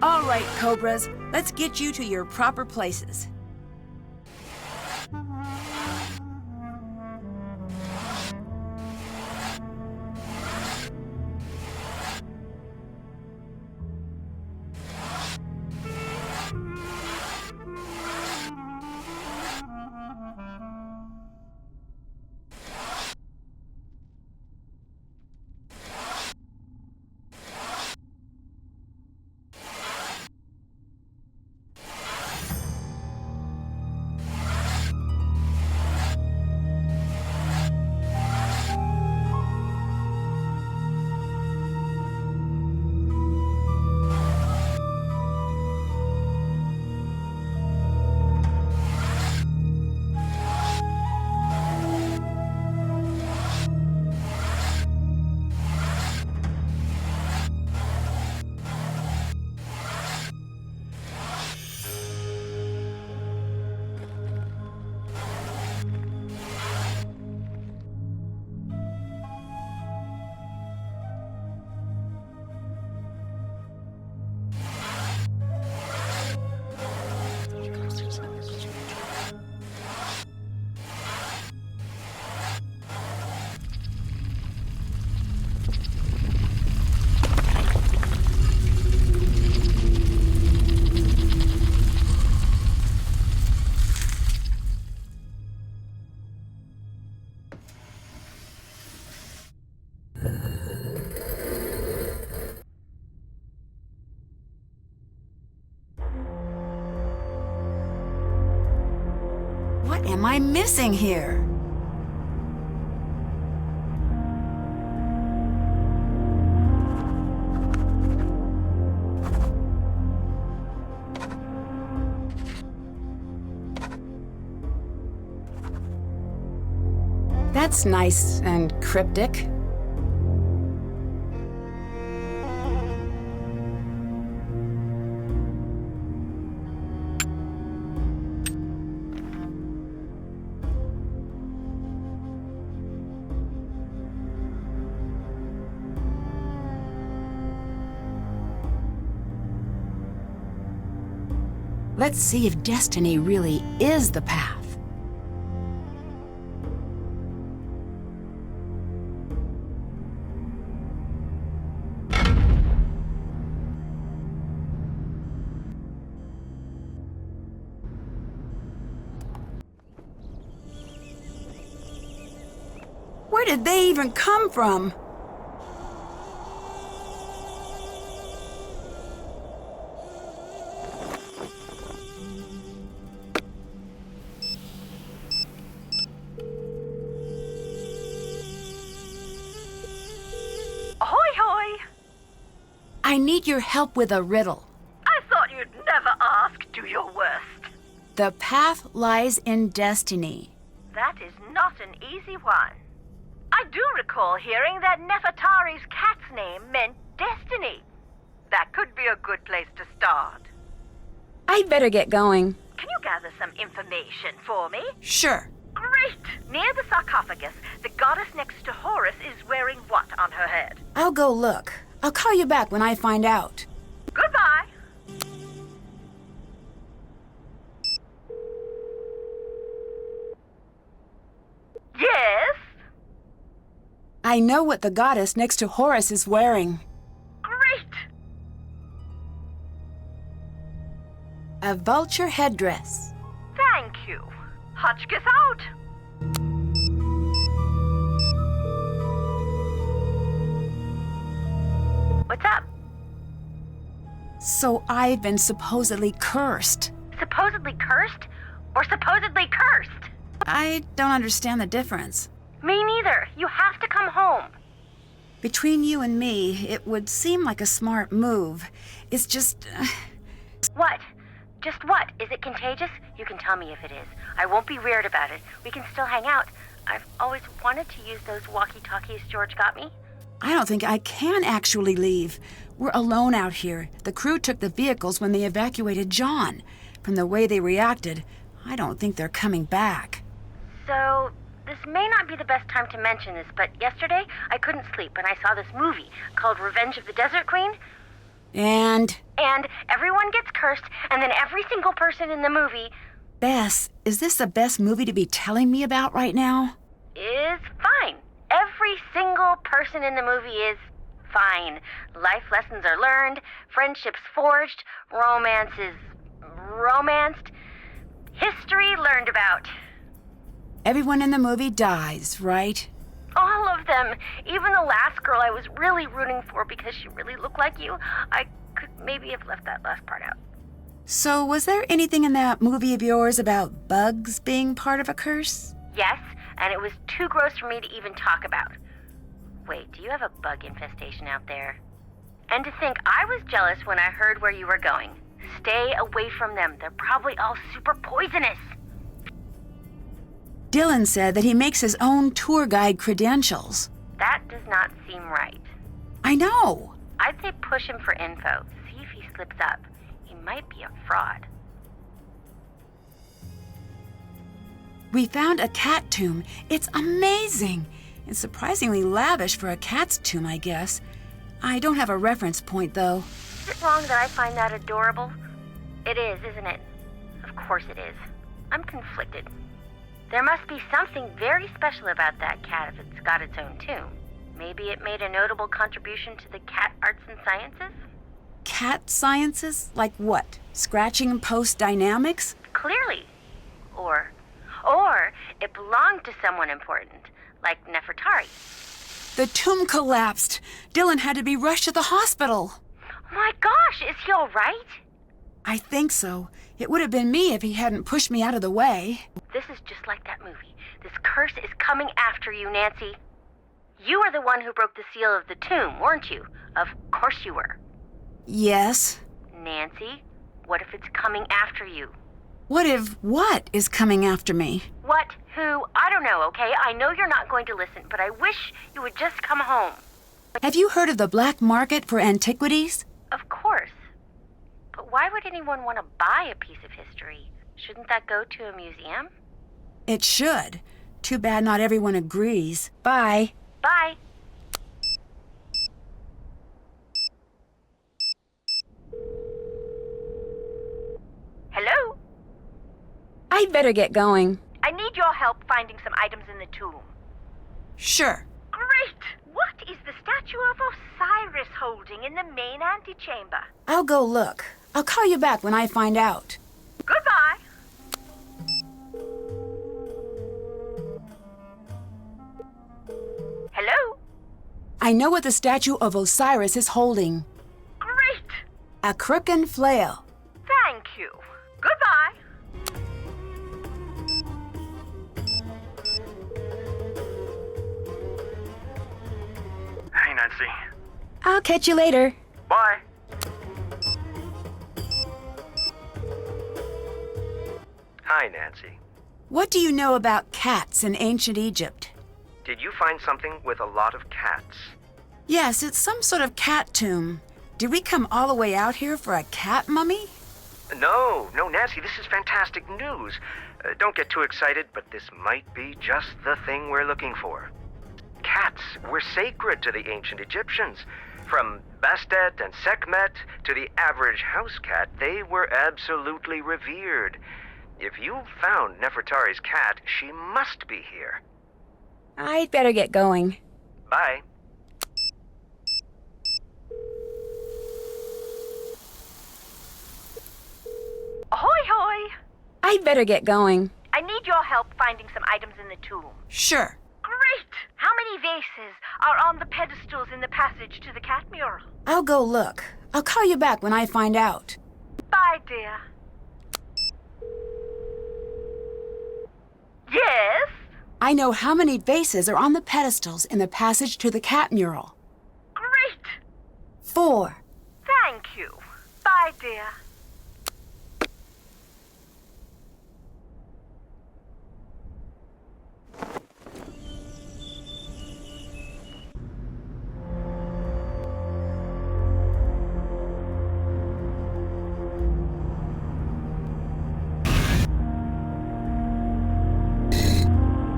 A: All right, Cobras, let's get you to your proper places. What am I missing here? That's nice and cryptic. Let's see if destiny really is the path. Where did they even come from? I need your help with a riddle.
I: I thought you'd never ask. Do your worst.
A: The path lies in destiny.
I: That is not an easy one. I do recall hearing that Nefertari's cat's name meant destiny. That could be a good place to start.
A: I'd better get going.
I: Can you gather some information for me?
A: Sure.
I: Great! Near the sarcophagus, the goddess next to Horus is wearing what on her head?
A: I'll go look. I'll call you back when I find out.
I: Goodbye! Yes?
A: I know what the goddess next to Horus is wearing.
I: Great!
A: A vulture headdress.
I: Thank you. Hotchkiss out! What's up?
A: So I've been supposedly cursed.
H: Supposedly cursed? Or supposedly cursed?
A: I don't understand the difference.
H: Me neither. You have to come home.
A: Between you and me, it would seem like a smart move. It's just...
H: What? Just what? Is it contagious? You can tell me if it is. I won't be weird about it. We can still hang out. I've always wanted to use those walkie-talkies George got me.
A: I don't think I can actually leave. We're alone out here. The crew took the vehicles when they evacuated John. From the way they reacted, I don't think they're coming back.
H: So, this may not be the best time to mention this, but yesterday I couldn't sleep and I saw this movie called Revenge of the Desert Queen.
A: And?
H: And everyone gets cursed, and then every single person in the movie
A: Bess, is this the best movie to be telling me about right now?
H: is fine. Every single person in the movie is fine. Life lessons are learned, friendships forged, romance is romanced, history learned about.
A: Everyone in the movie dies, right?
H: All of them. Even the last girl I was really rooting for because she really looked like you. I could maybe have left that last part out.
A: So was there anything in that movie of yours about bugs being part of a curse?
H: Yes, and it was too gross for me to even talk about. Wait, do you have a bug infestation out there? And to think I was jealous when I heard where you were going. Stay away from them. They're probably all super poisonous.
A: Dylan said that he makes his own tour guide credentials.
H: That does not seem right.
A: I know.
H: I'd say push him for info. See if he slips up. He might be a fraud.
A: We found a cat tomb. It's amazing. It's surprisingly lavish for a cat's tomb, I guess. I don't have a reference point, though.
H: Is it wrong that I find that adorable? It is, isn't it? Of course it is. I'm conflicted. There must be something very special about that cat if it's got its own tomb. Maybe it made a notable contribution to the cat arts and sciences?
A: Cat sciences? Like what? Scratching post dynamics?
H: Clearly. Or it belonged to someone important, like Nefertari.
A: The tomb collapsed. Dylan had to be rushed to the hospital.
H: Oh my gosh, is he all right?
A: I think so. It would have been me if he hadn't pushed me out of the way.
H: This is just like that movie. This curse is coming after you, Nancy. You were the one who broke the seal of the tomb, weren't you? Of course you were.
A: Yes.
H: Nancy, what if it's coming after you?
A: What if what is coming after me?
H: What? Who? I don't know, okay? I know you're not going to listen, but I wish you would just come home.
A: Have you heard of the black market for antiquities?
H: Of course. But why would anyone want to buy a piece of history? Shouldn't that go to a museum?
A: It should. Too bad not everyone agrees. Bye.
H: Bye. Hello?
A: I'd better get going.
I: I need your help finding some items in the tomb.
A: Sure.
I: Great! What is the statue of Osiris holding in the main antechamber?
A: I'll go look. I'll call you back when I find out.
I: Goodbye! Hello?
A: I know what the statue of Osiris is holding.
I: Great!
A: A crook and flail.
I: Thank you. Goodbye!
C: Hey, Nancy.
A: I'll catch you later.
C: Bye. Hi, Nancy.
A: What do you know about cats in ancient Egypt?
C: Did you find something with a lot of cats?
A: Yes, it's some sort of cat tomb. Did we come all the way out here for a cat mummy?
C: No, Nancy, this is fantastic news. Don't get too excited, but this might be just the thing we're looking for. Cats were sacred to the ancient Egyptians. From Bastet and Sekhmet to the average house cat, they were absolutely revered. If you found Nefertari's cat, she must be here.
A: I'd better get going.
C: Bye.
I: Ahoy hoy!
A: I'd better get going.
I: I need your help finding some items in the tomb.
A: Sure.
I: Great! How many vases are on the pedestals in the passage to the cat mural?
A: I'll go look. I'll call you back when I find out.
I: Bye, dear. Yes?
A: I know how many vases are on the pedestals in the passage to the cat mural.
I: Great!
A: 4.
I: Thank you. Bye, dear.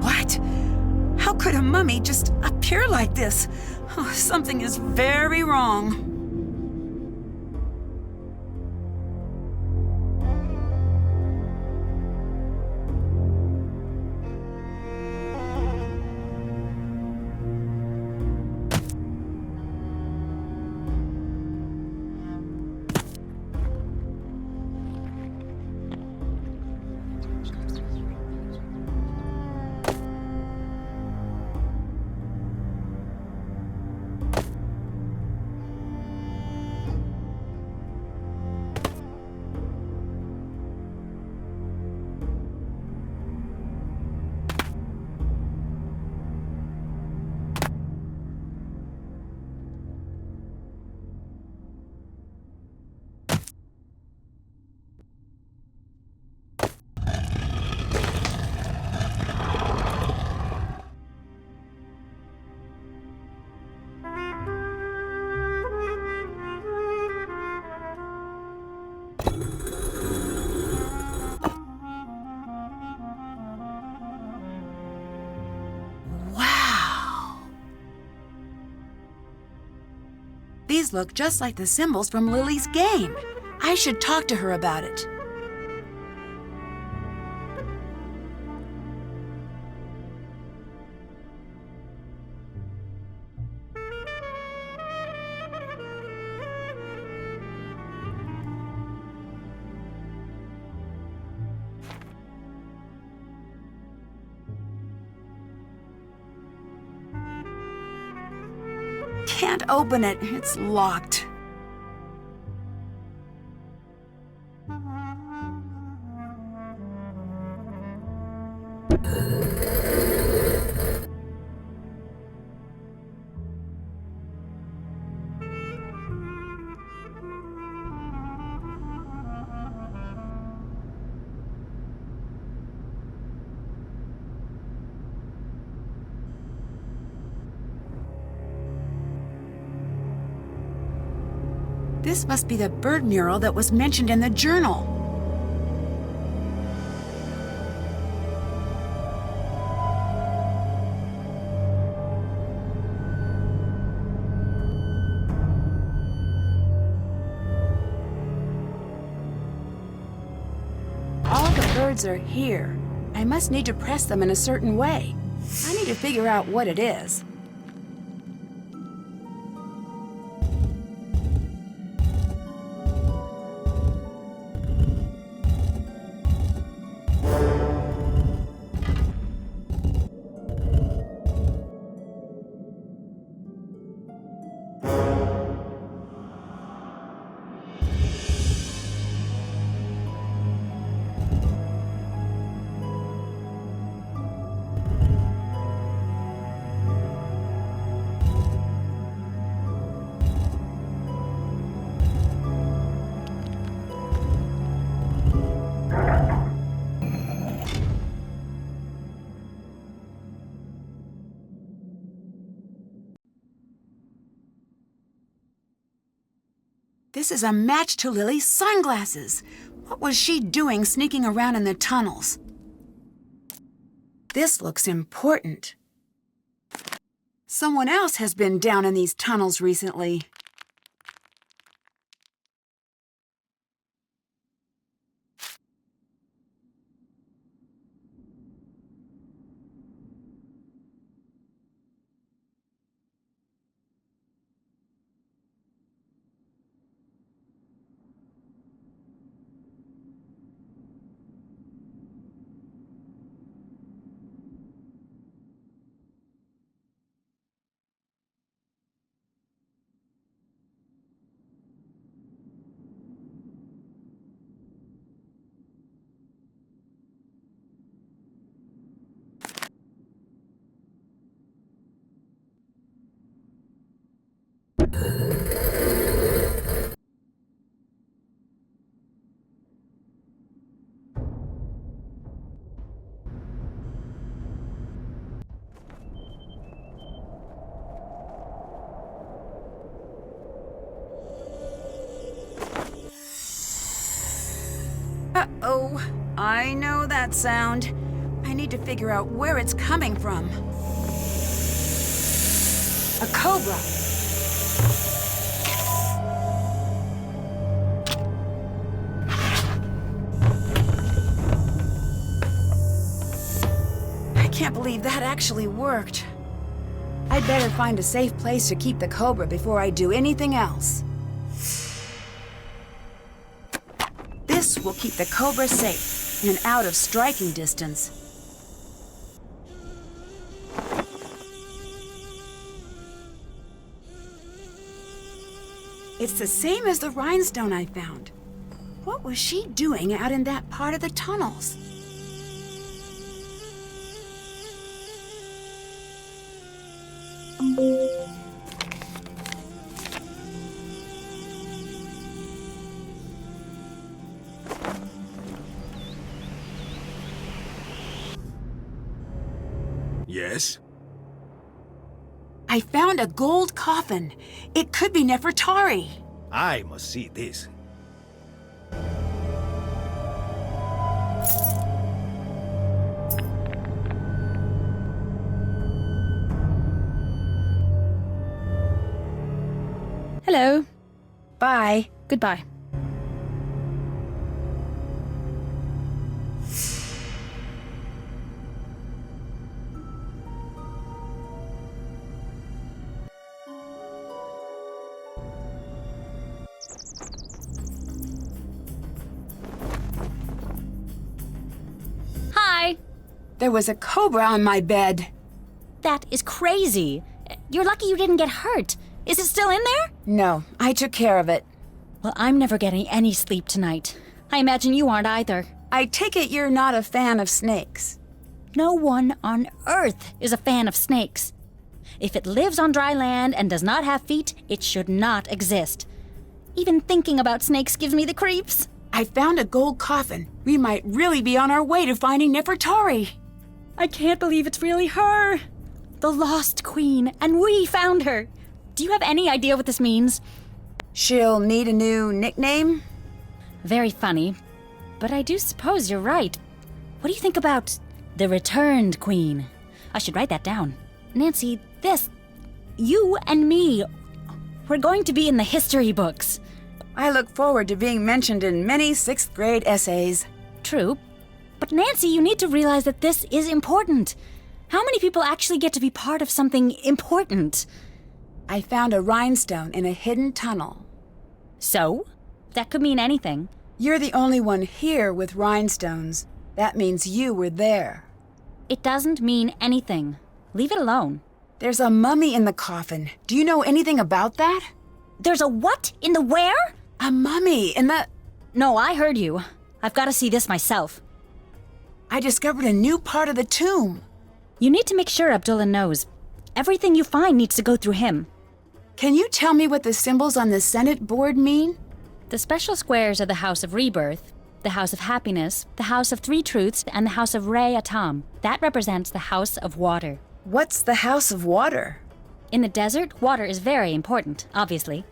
A: What? How could a mummy just appear like this? Oh, something is very wrong.
E: These look just like the symbols from Lily's game. I should talk to her about it. Can't open it. It's locked. This must be the bird mural that was mentioned in the journal. All the birds are here. I must need to press them in a certain way. I need to figure out what it is. This is a match to Lily's sunglasses. What was she doing sneaking around in the tunnels? This looks important. Someone else has been down in these tunnels recently. Uh-oh, I know that sound. I need to figure out where it's coming from. A cobra. I can't believe that actually worked. I'd better find a safe place to keep the cobra before I do anything else. This will keep the cobra safe and out of striking distance. It's the same as the rhinestone I found. What was she doing out in that part of the tunnels?
F: Yes?
E: I found a gold coffin. It could be Nefertari.
F: I must see this.
G: Hello.
A: Bye.
G: Goodbye.
D: Hi.
A: There was a cobra on my bed.
D: That is crazy. You're lucky you didn't get hurt. Is it still in there?
A: No, I took care of it.
D: Well, I'm never getting any sleep tonight. I imagine you aren't either.
A: I take it you're not a fan of snakes.
D: No one on Earth is a fan of snakes. If it lives on dry land and does not have feet, it should not exist. Even thinking about snakes gives me the creeps.
A: I found a gold coffin. We might really be on our way to finding Nefertari.
D: I can't believe it's really her. The lost queen, and we found her. Do you have any idea what this means?
A: She'll need a new nickname?
D: Very funny. But I do suppose you're right. What do you think about the returned queen? I should write that down. Nancy, you and me, we're going to be in the history books.
A: I look forward to being mentioned in many 6th grade essays.
D: True. But Nancy, you need to realize that this is important. How many people actually get to be part of something important?
A: I found a rhinestone in a hidden tunnel.
D: So? That could mean anything.
A: You're the only one here with rhinestones. That means you were there.
D: It doesn't mean anything. Leave it alone.
A: There's a mummy in the coffin. Do you know anything about that?
D: There's a what in the where?
A: A mummy in the...
D: No, I heard you. I've got to see this myself.
A: I discovered a new part of the tomb.
D: You need to make sure Abdullah knows. Everything you find needs to go through him.
A: Can you tell me what the symbols on the Senate board mean?
D: The special squares are the House of Rebirth, the House of Happiness, the House of Three Truths, and the House of Re Atam. That represents the House of Water.
A: What's the House of Water?
D: In the desert, water is very important, obviously.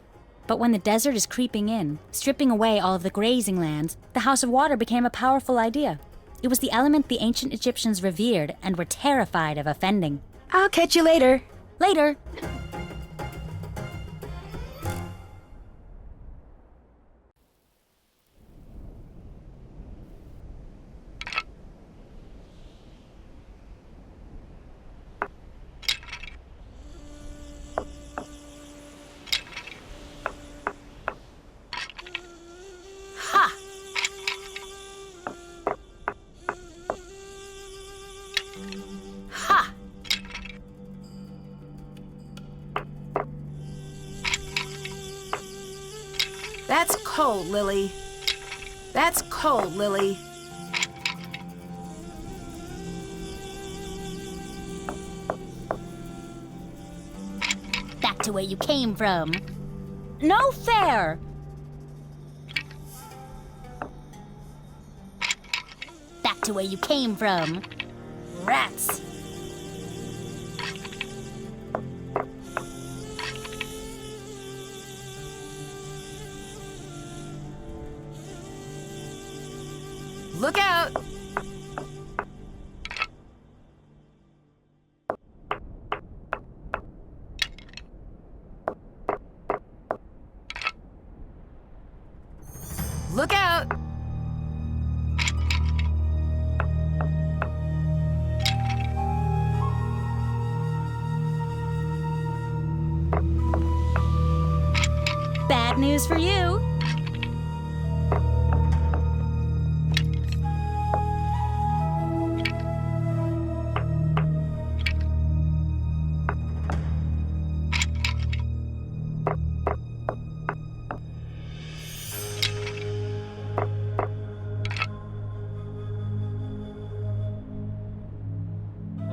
D: But when the desert is creeping in, stripping away all of the grazing lands, the House of Water became a powerful idea. It was the element the ancient Egyptians revered and were terrified of offending.
A: I'll catch you later.
D: Later.
A: That's cold, Lily. That's cold, Lily.
D: Back to where you came from. No fair! Back to where you came from. Rats!
A: Look out! Look out!
D: Bad news for you.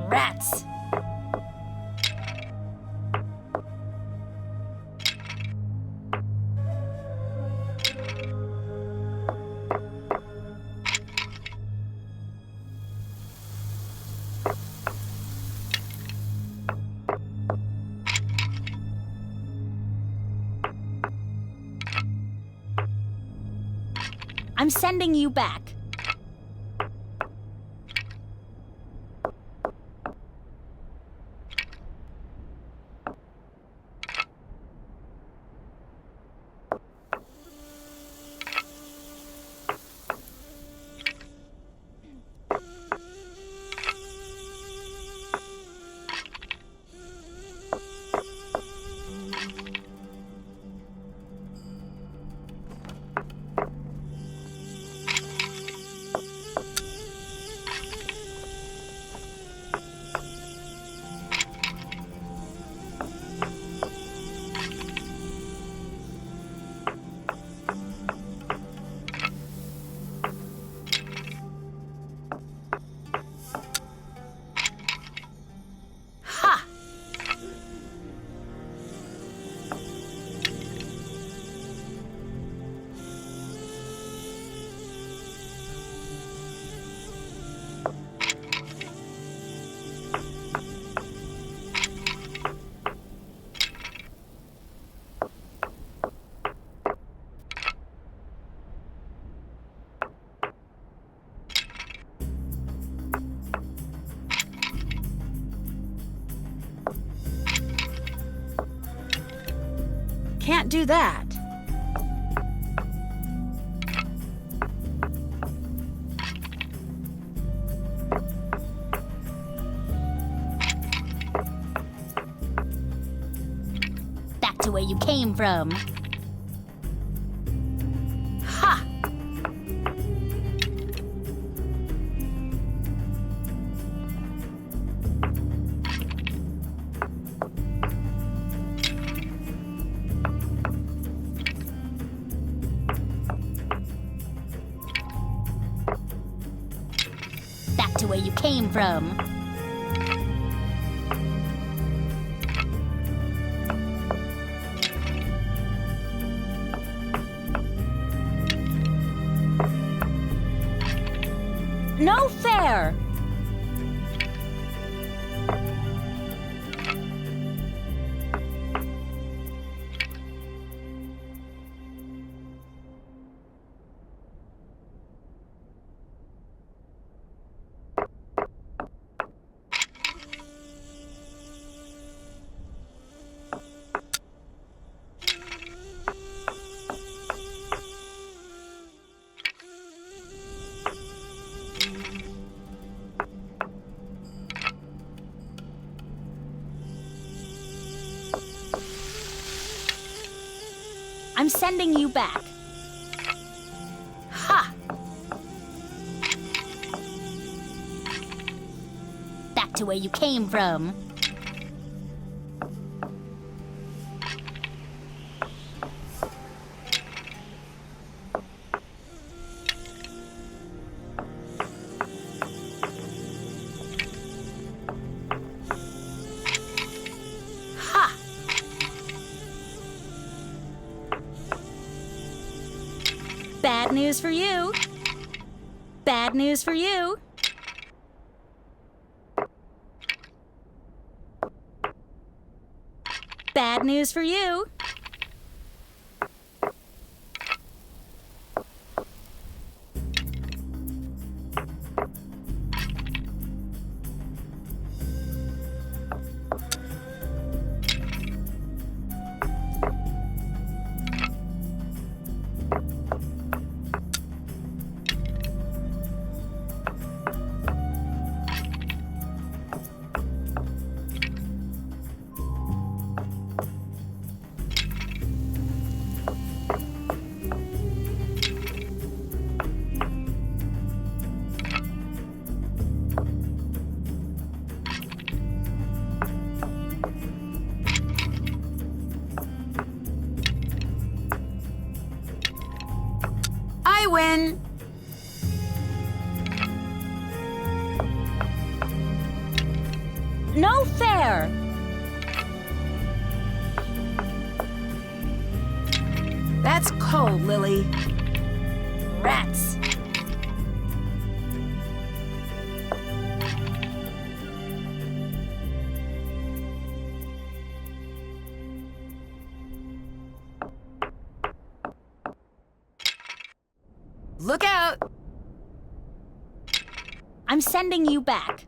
D: Rats. I'm sending you back.
A: Can't do that.
D: Back to where you came from.
A: Ha!
D: Back to where you came from. No fair! I'm sending you back.
A: Ha!
D: Back to where you came from.
A: Ha!
D: Bad news for you. Bad news for you. Bad news for you.
A: I win!
D: No fair!
A: That's cold, Lily.
D: Rats!
A: Look out!
D: I'm sending you back.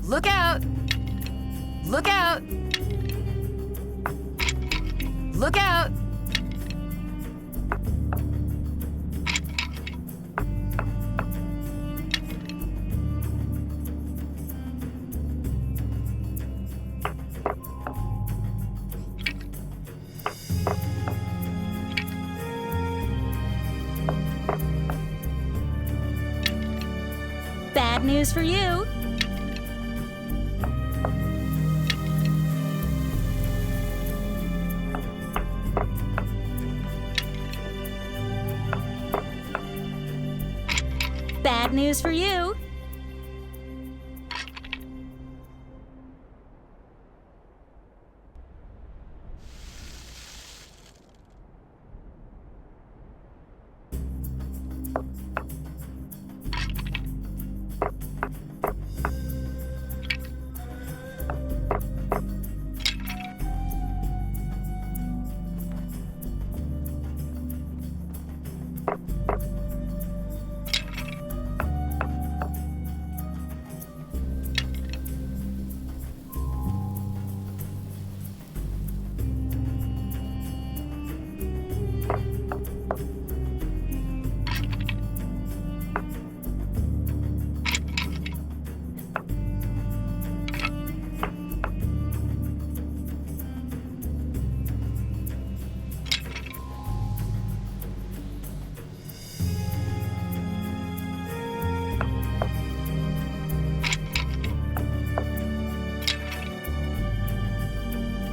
A: Look out! Look out! Look out!
D: Bad news for you. Bad news for you.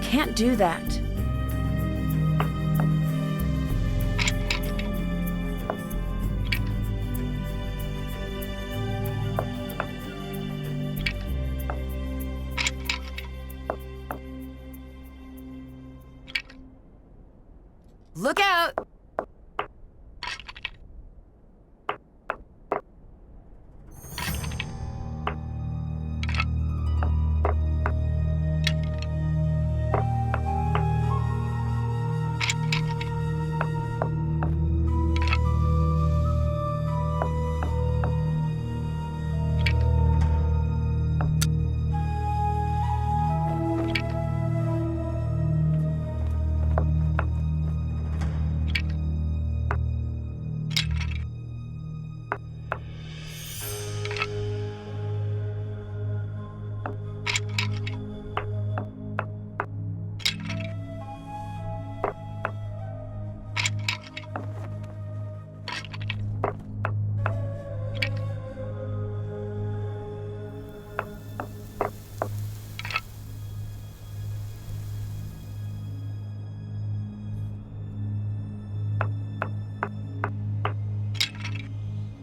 A: Can't do that. Look out!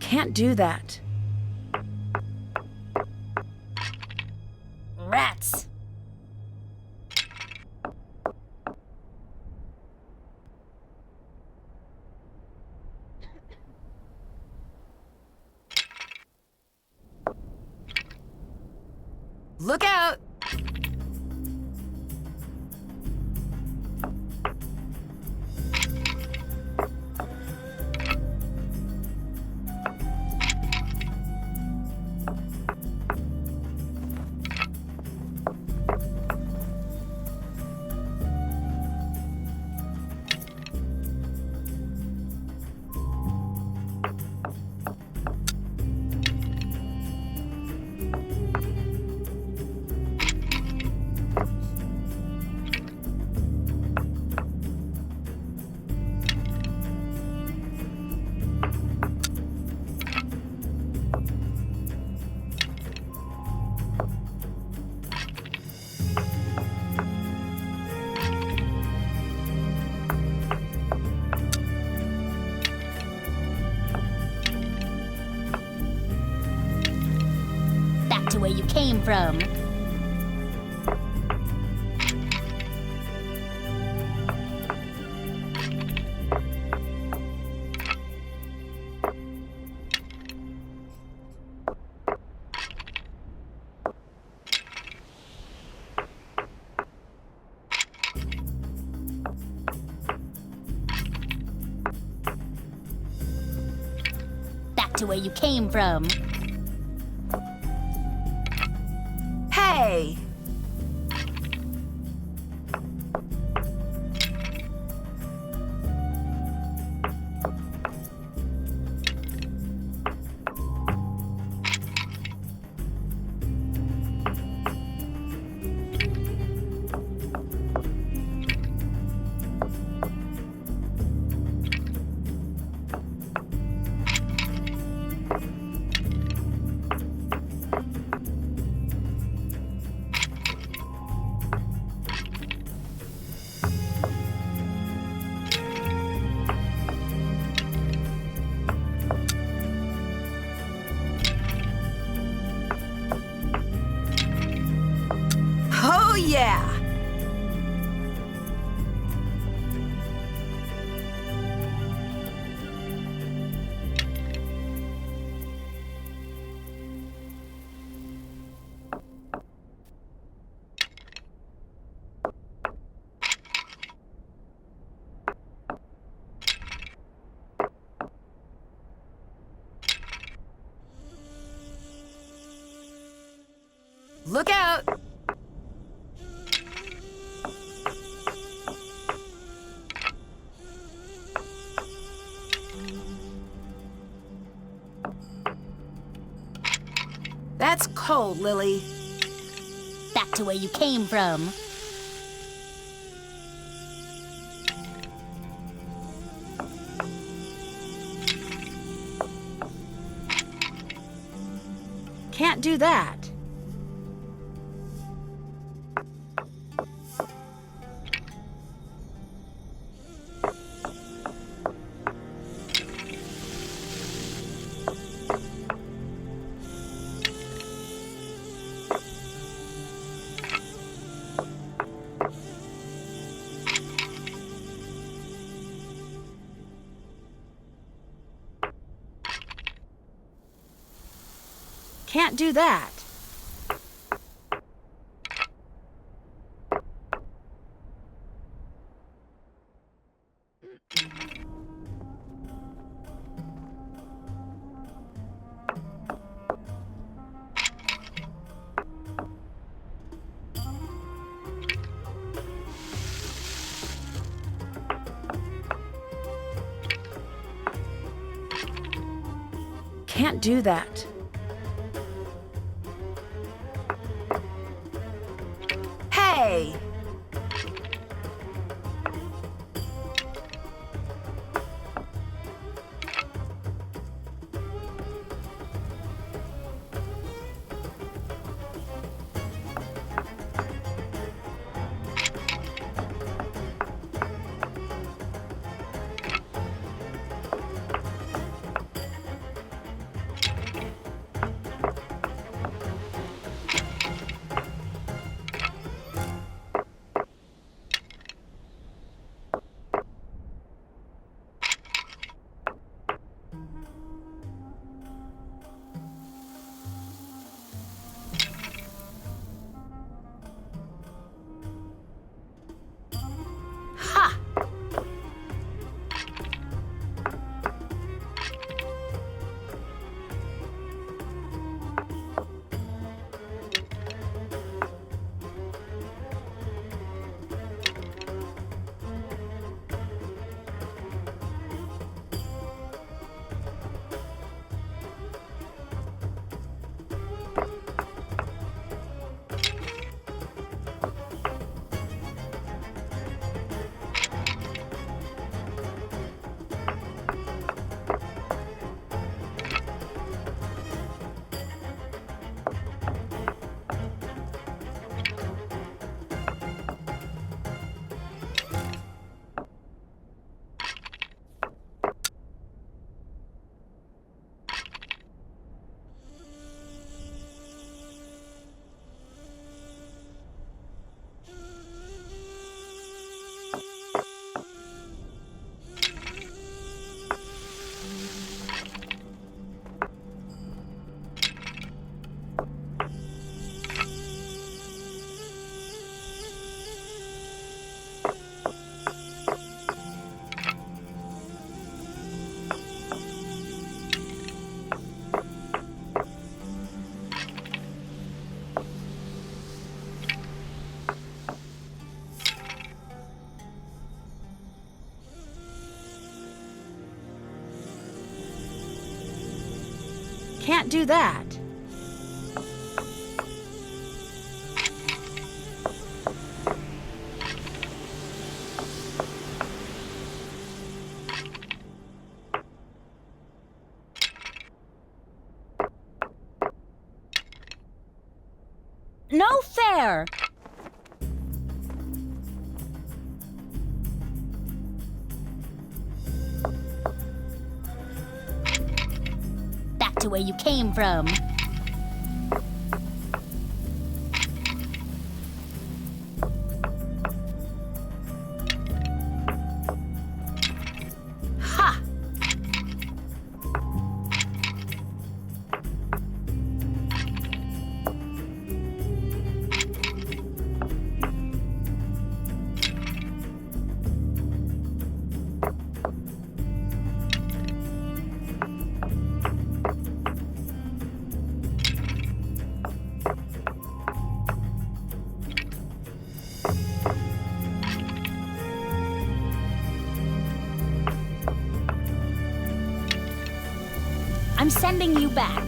A: Can't do that.
D: Rats!
A: Look out!
D: Back to where you came from. Back to where you came from.
A: Hey! Oh, yeah! Look out! That's cold, Lily.
D: Back to where you came from.
A: Can't do that. Can't do that. Can't do that. Hey! Can't do that.
D: No fair! Back to where you came from.
A: Ha!
D: I'm sending you back.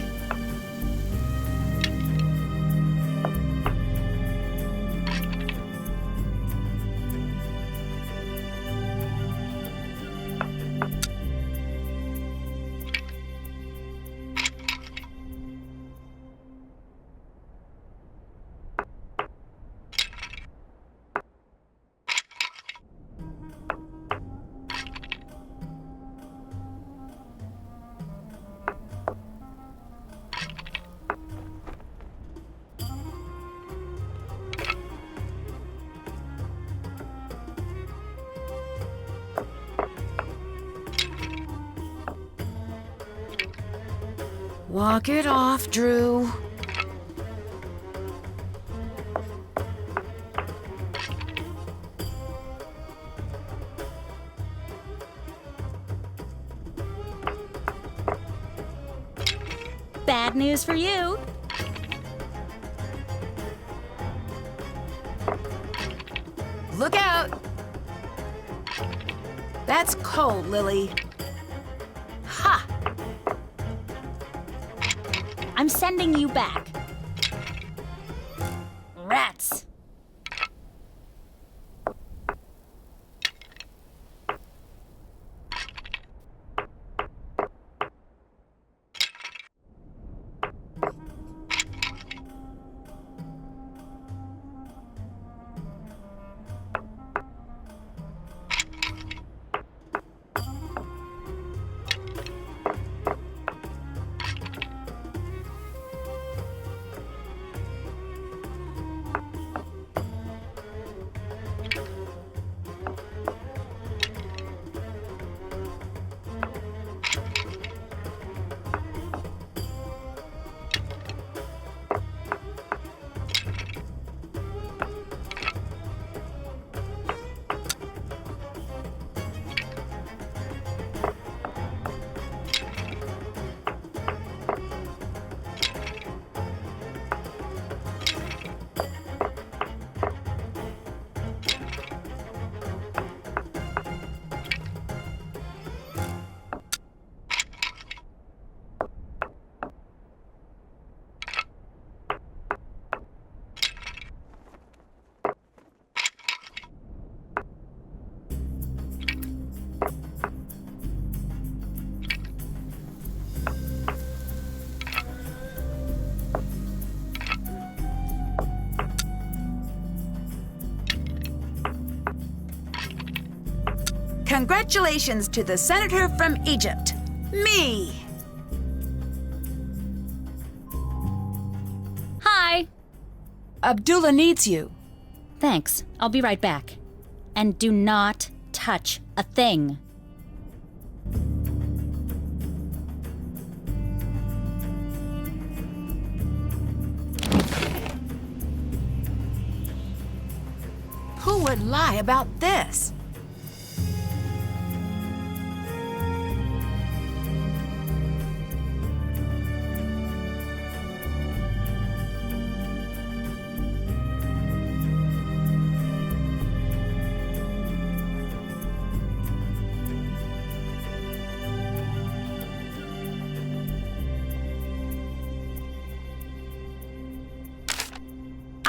A: Walk it off, Drew.
D: Bad news for you.
A: Look out! That's cold, Lily. Ha!
D: I'm sending you back. Rats.
A: Congratulations to the senator from Egypt, me!
D: Hi.
A: Abdullah needs you.
D: Thanks. I'll be right back. And do not touch a thing.
A: Who would lie about this?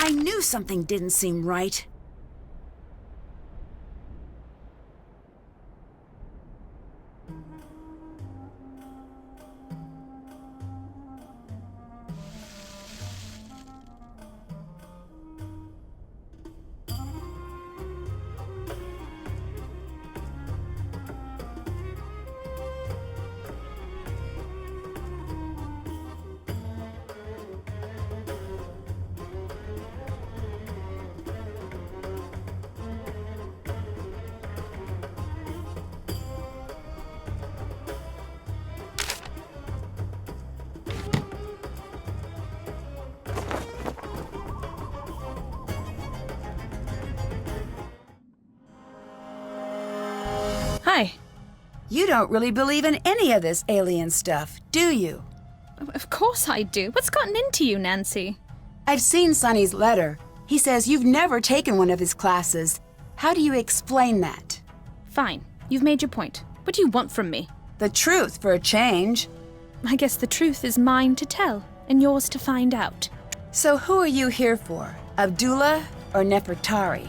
A: I knew something didn't seem right.
G: Hi.
A: You don't really believe in any of this alien stuff, do you?
G: Of course I do. What's gotten into you, Nancy?
A: I've seen Sonny's letter. He says you've never taken one of his classes. How do you explain that?
G: Fine. You've made your point. What do you want from me?
A: The truth, for a change.
G: I guess the truth is mine to tell, and yours to find out.
A: So who are you here for? Abdullah or Nefertari?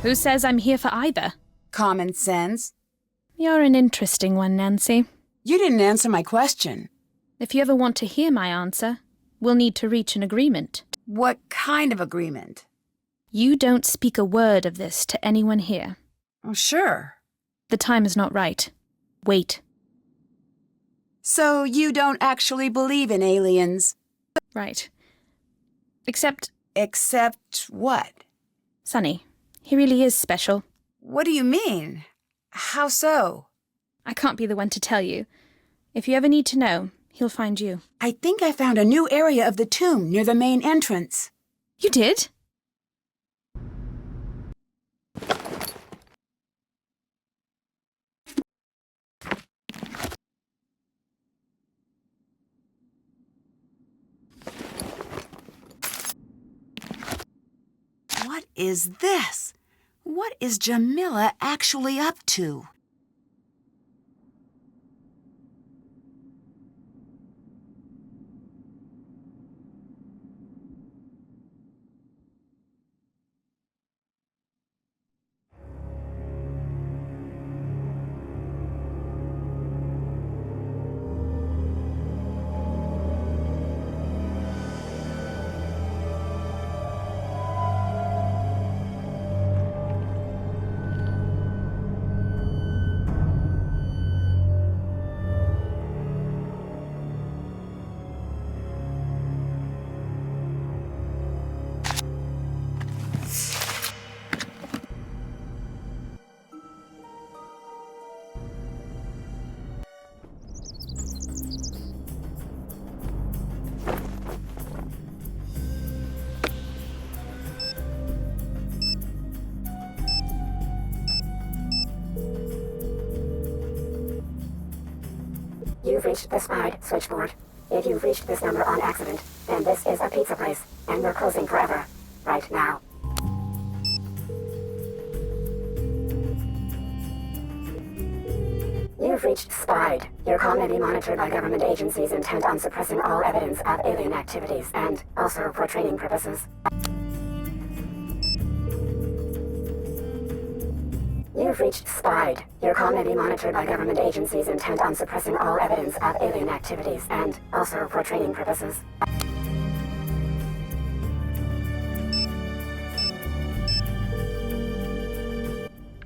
G: Who says I'm here for either?
A: Common sense.
G: You're an interesting one, Nancy.
A: You didn't answer my question.
G: If you ever want to hear my answer, we'll need to reach an agreement.
A: What kind of agreement?
G: You don't speak a word of this to anyone here.
A: Oh, sure.
G: The time is not right. Wait.
A: So you don't actually believe in aliens?
G: Right. Except
A: Except what?
G: Sonny. He really is special.
A: What do you mean? How so?
G: I can't be the one to tell you. If you ever need to know, He'll find you.
A: I think I found a new area of the tomb near the main entrance.
G: You did?
A: What is this? What is Jamila actually up to?
J: You've reached the SPIDE switchboard. If you've reached this number on accident, then this is a pizza place, and we're closing forever. Right now. You've reached SPIDE. Your call may be monitored by government agencies intent on suppressing all evidence of alien activities, and also for training purposes. You've reached SPIDE. Your call may be monitored by government agencies intent on suppressing all evidence of alien activities, and also for training purposes.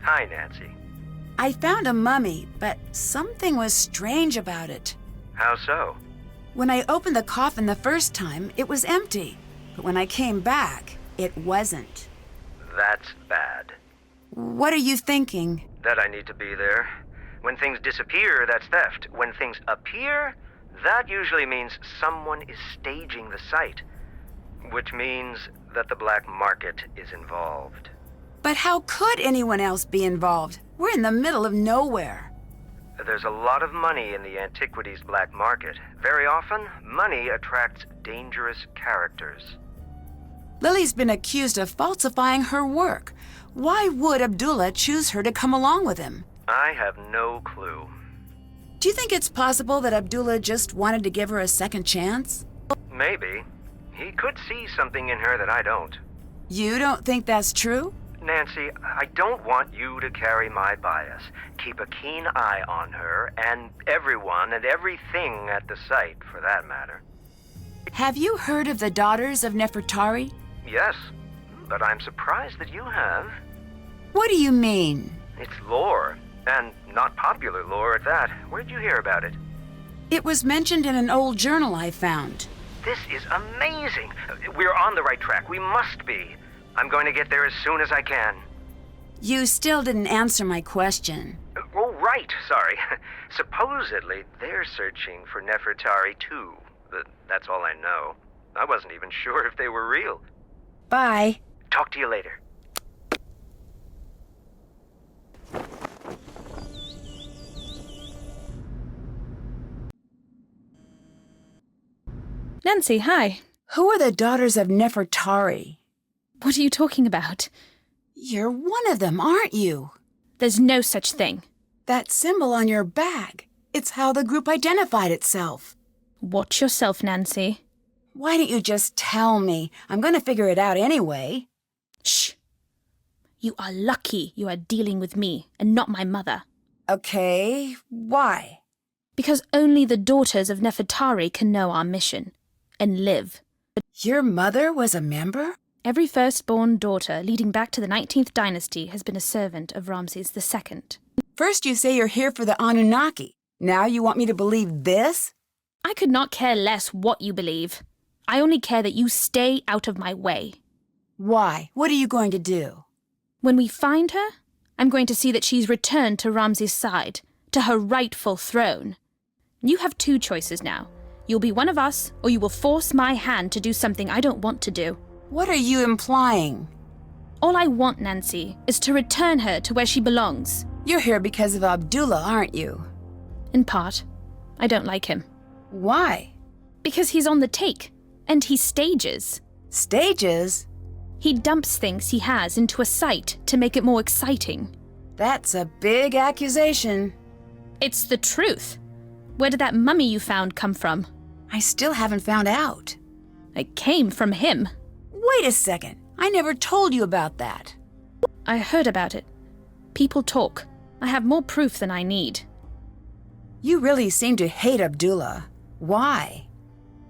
C: Hi, Nancy.
A: I found a mummy, but something was strange about it.
C: How so?
A: When I opened the coffin the first time, it was empty. But when I came back, it wasn't.
C: That's bad.
A: What are you thinking?
C: That I need to be there. When things disappear, that's theft. When things appear, that usually means someone is staging the site. Which means that the black market is involved.
A: But how could anyone else be involved? We're in the middle of nowhere.
C: There's a lot of money in the antiquities black market. Very often, money attracts dangerous characters.
A: Lily's been accused of falsifying her work. Why would Abdullah choose her to come along with him?
C: I have no clue.
A: Do you think it's possible that Abdullah just wanted to give her a second chance?
C: Maybe. He could see something in her that I don't.
A: You don't think that's true?
C: Nancy, I don't want you to carry my bias. Keep a keen eye on her, and everyone and everything at the site, for that matter.
A: Have you heard of the Daughters of Nefertari?
C: Yes, but I'm surprised that you have.
A: What do you mean?
C: It's lore, and not popular lore at that. Where'd you hear about it?
A: It was mentioned in an old journal I found.
C: This is amazing. We're on the right track. We must be. I'm going to get there as soon as I can.
A: You still didn't answer my question.
C: Oh, right. Sorry. Supposedly, they're searching for Nefertari, too. But that's all I know. I wasn't even sure if they were real.
A: Bye.
C: Talk to you later.
G: Nancy, hi.
A: Who are the Daughters of Nefertari?
G: What are you talking about?
A: You're one of them, aren't you?
G: There's no such thing.
A: That symbol on your bag. It's how the group identified itself.
G: Watch yourself, Nancy.
A: Why don't you just tell me? I'm going to figure it out anyway.
G: Shh. You are lucky you are dealing with me and not my mother.
A: Okay, why?
G: Because only the Daughters of Nefertari can know our mission and live.
A: Your mother was a member?
G: Every firstborn daughter leading back to the 19th dynasty has been a servant of Ramses II.
A: First you say you're here for the Anunnaki. Now you want me to believe this?
G: I could not care less what you believe. I only care that you stay out of my way.
A: Why? What are you going to do?
G: When we find her, I'm going to see that she's returned to Ramses' side, to her rightful throne. You have two choices now. You'll be one of us, or you will force my hand to do something I don't want to do.
A: What are you implying?
G: All I want, Nancy, is to return her to where she belongs.
A: You're here because of Abdullah, aren't you?
G: In part. I don't like him.
A: Why?
G: Because he's on the take, and he stages.
A: Stages?
G: He dumps things he has into a site to make it more exciting.
A: That's a big accusation.
G: It's the truth. Where did that mummy you found come from?
A: I still haven't found out.
G: It came from him.
A: Wait a second. I never told you about that.
G: I heard about it. People talk. I have more proof than I need.
A: You really seem to hate Abdullah. Why?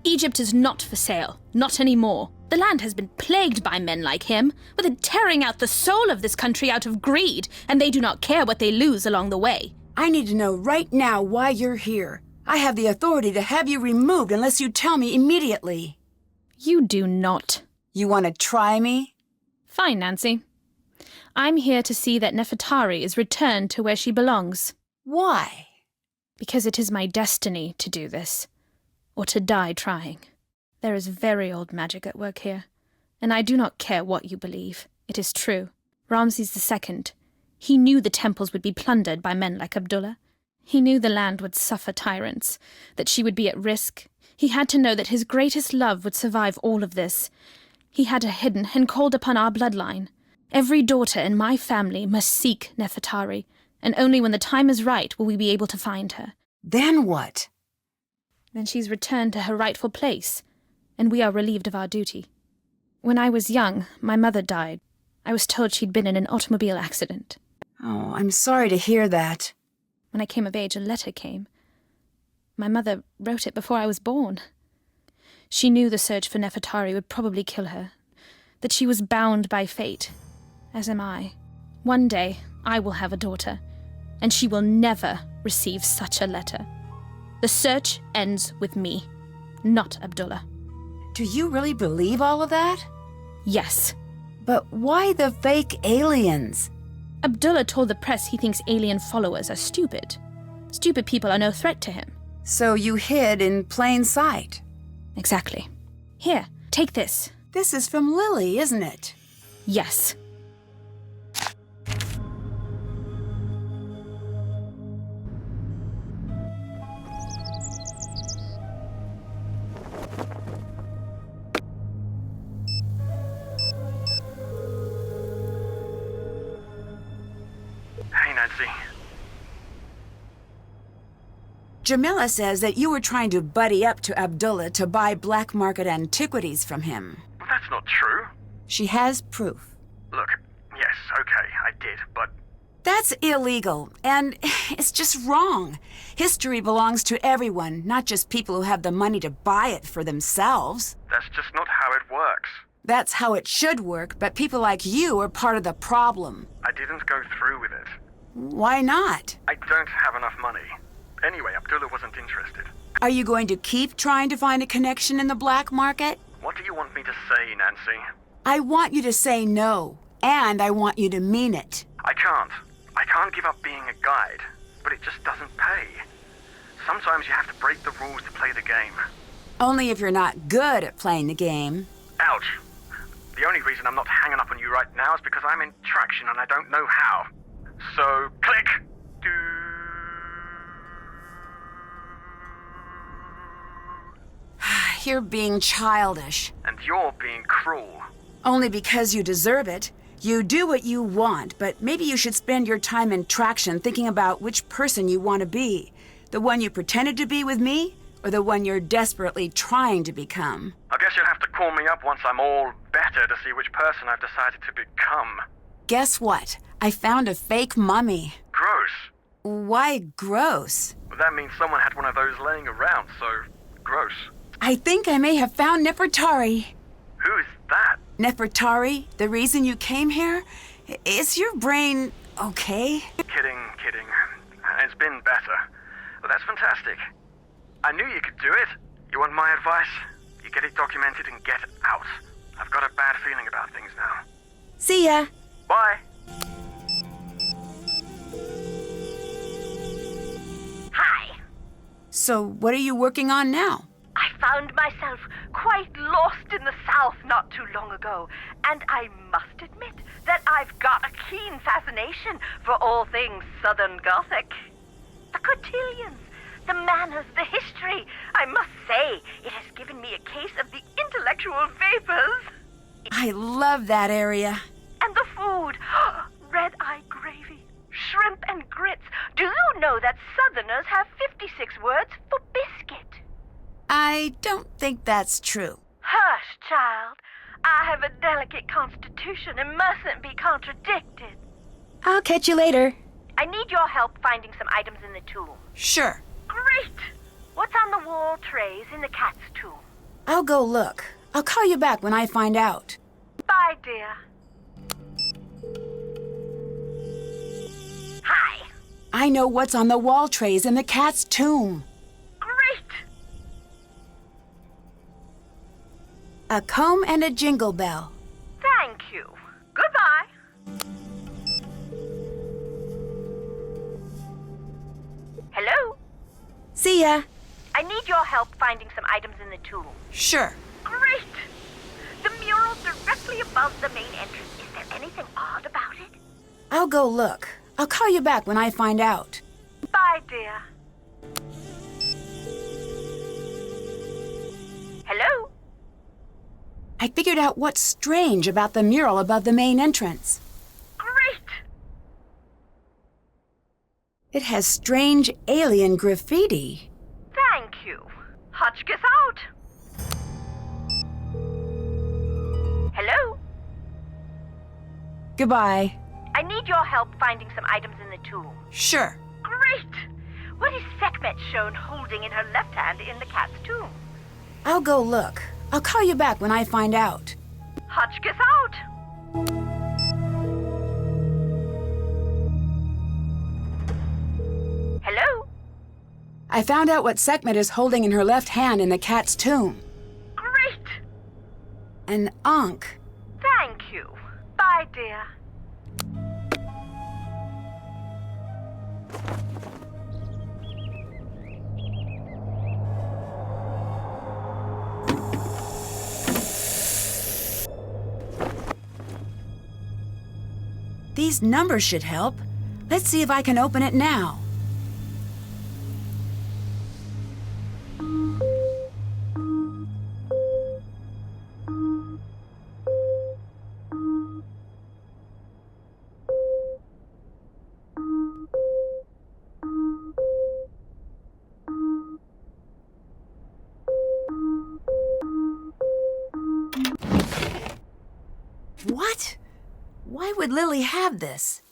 G: Egypt is not for sale. Not anymore. The land has been plagued by men like him, with it tearing out the soul of this country out of greed, and they do not care what they lose along the way.
A: I need to know right now why you're here. I have the authority to have you removed unless you tell me immediately.
G: You do not.
A: You want to try me?
G: Fine, Nancy. I'm here to see that Nefertari is returned to where she belongs.
A: Why?
G: Because it is my destiny to do this, or to die trying. There is very old magic at work here, and I do not care what you believe. It is true. Ramses II, he knew the temples would be plundered by men like Abdullah. He knew the land would suffer tyrants, that she would be at risk. He had to know that his greatest love would survive all of this. He had her hidden and called upon our bloodline. Every daughter in my family must seek Nefertari, and only when the time is right will we be able to find her.
A: Then what?
G: Then she's returned to her rightful place, and we are relieved of our duty. When I was young, my mother died. I was told she'd been in an automobile accident.
A: Oh, I'm sorry to hear that.
G: When I came of age, a letter came. My mother wrote it before I was born. She knew the search for Nefertari would probably kill her, that she was bound by fate, as am I. One day, I will have a daughter, and she will never receive such a letter. The search ends with me, not Abdullah.
A: Do you really believe all of that?
G: Yes.
A: But why the fake aliens?
G: Abdullah told the press he thinks alien followers are stupid. Stupid people are no threat to him.
A: So you hid in plain sight?
G: Exactly. Here, take this.
A: This is from Lily, isn't it?
G: Yes.
C: Hey, Nancy.
A: Jamila says that you were trying to buddy up to Abdullah to buy black market antiquities from him.
C: Well, that's not true.
A: She has proof.
C: Look, yes, okay, I did, but...
A: That's illegal, and it's just wrong. History belongs to everyone, not just people who have the money to buy it for themselves.
C: That's just not how it works.
A: That's how it should work, but people like you are part of the problem.
C: I didn't go through with it.
A: Why not?
C: I don't have enough money. Anyway, Abdullah wasn't interested.
A: Are you going to keep trying to find a connection in the black market?
C: What do you want me to say, Nancy?
A: I want you to say no, and I want you to mean it.
C: I can't. I can't give up being a guide, but it just doesn't pay. Sometimes you have to break the rules to play the game.
A: Only if you're not good at playing the game.
C: Ouch. The only reason I'm not hanging up on you right now is because I'm in traction and I don't know how. So, click!
A: You're being childish.
C: And you're being cruel.
A: Only because you deserve it. You do what you want, but maybe you should spend your time in traction thinking about which person you want to be. The one you pretended to be with me, or the one you're desperately trying to become?
C: I guess you'll have to call me up once I'm all better to see which person I've decided to become.
A: Guess what? I found a fake mummy.
C: Gross.
A: Why gross?
C: Well, that means someone had one of those laying around, so gross.
A: I think I may have found Nefertari.
C: Who is that?
A: Nefertari, the reason you came here? Is your brain okay?
C: Kidding. It's been better. Well, that's fantastic. I knew you could do it. You want my advice? You get it documented and get out. I've got a bad feeling about things now.
A: See ya.
C: Bye.
H: Hi.
A: So what are you working on now?
I: found myself quite lost in the South not too long ago, and I must admit that I've got a keen fascination for all things Southern Gothic. The cotillions, the manners, the history. I must say, it has given me a case of the intellectual vapors.
A: I love that area.
I: And the food. Red-eye gravy, shrimp and grits. Do you know that Southerners have 56 words for biscuit?
A: I don't think that's true.
I: Hush, child. I have a delicate constitution and mustn't be contradicted.
A: I'll catch you later.
I: I need your help finding some items in the tomb.
A: Sure.
I: Great! What's on the wall trays in the cat's tomb?
A: I'll go look. I'll call you back when I find out.
I: Bye, dear. Hi.
A: I know what's on the wall trays in the cat's tomb.
I: Great!
A: A comb and a jingle bell.
I: Thank you. Goodbye. Hello?
A: See ya.
I: I need your help finding some items in the tomb.
A: Sure.
I: Great! The mural directly above the main entrance. Is there anything odd about it?
A: I'll go look. I'll call you back when I find out.
I: Bye, dear. Hello?
A: I figured out what's strange about the mural above the main entrance.
I: Great!
A: It has strange alien graffiti.
I: Thank you. Hotchkiss out. Hello?
A: Goodbye.
I: I need your help finding some items in the tomb.
A: Sure.
I: Great! What is Sekhmet shown holding in her left hand in the cat's tomb?
A: I'll go look. I'll call you back when I find out.
I: Hotchkiss out. Hello?
A: I found out what Sekhmet is holding in her left hand in the cat's tomb.
I: Great!
A: An ankh.
I: Thank you. Bye, dear.
A: These numbers should help. Let's see if I can open it now. What? Why would Lily have this?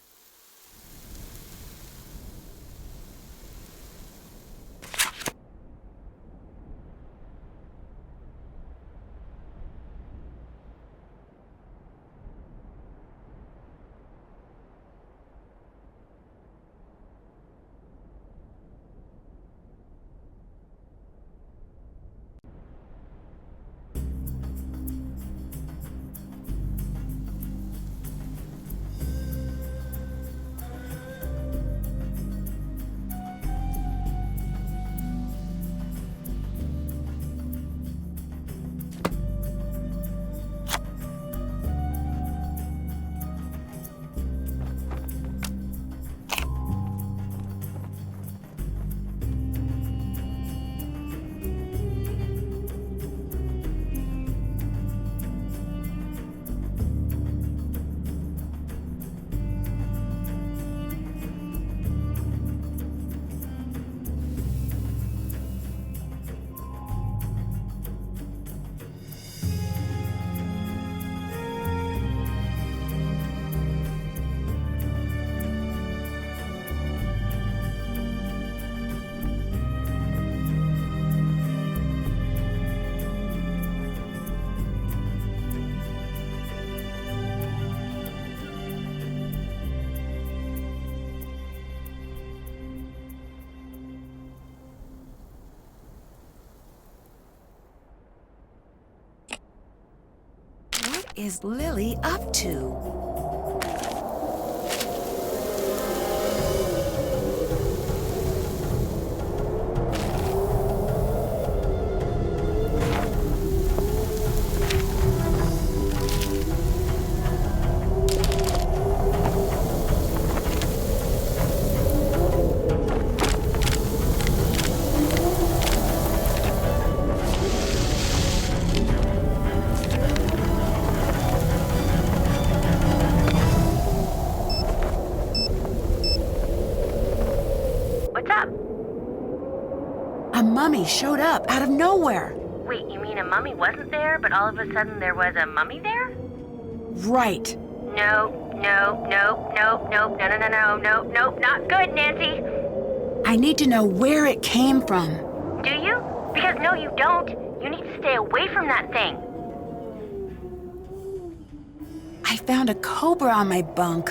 A: What is Lily up to?
E: mummy showed up out of nowhere.
H: Wait, you mean a mummy wasn't there, but all of a sudden there was a mummy there?
E: Right.
H: No, not good, Nancy.
E: I need to know where it came from.
H: Do you? Because no, you don't. You need to stay away from that thing.
E: I found a cobra on my bunk.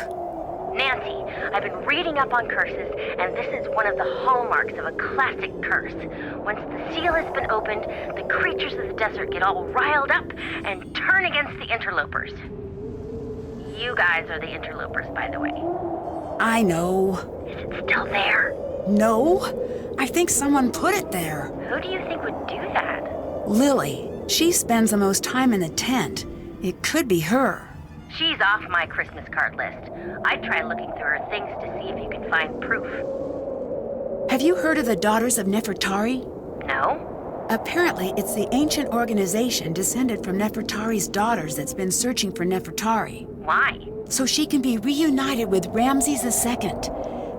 H: Nancy, I've been reading up on curses, and this is one of the hallmarks of a classic curse. Once the seal has been opened, the creatures of the desert get all riled up and turn against the interlopers. You guys are the interlopers, by the way.
E: I know.
H: Is it still there?
E: No, I think someone put it there.
H: Who do you think would do that?
E: Lily. She spends the most time in the tent. It could be her.
H: She's off my Christmas card list. I'd try looking through her things to see if you can find proof.
E: Have you heard of the Daughters of Nefertari?
H: No?
E: Apparently, it's the ancient organization descended from Nefertari's daughters that's been searching for Nefertari.
H: Why?
E: So she can be reunited with Ramses II.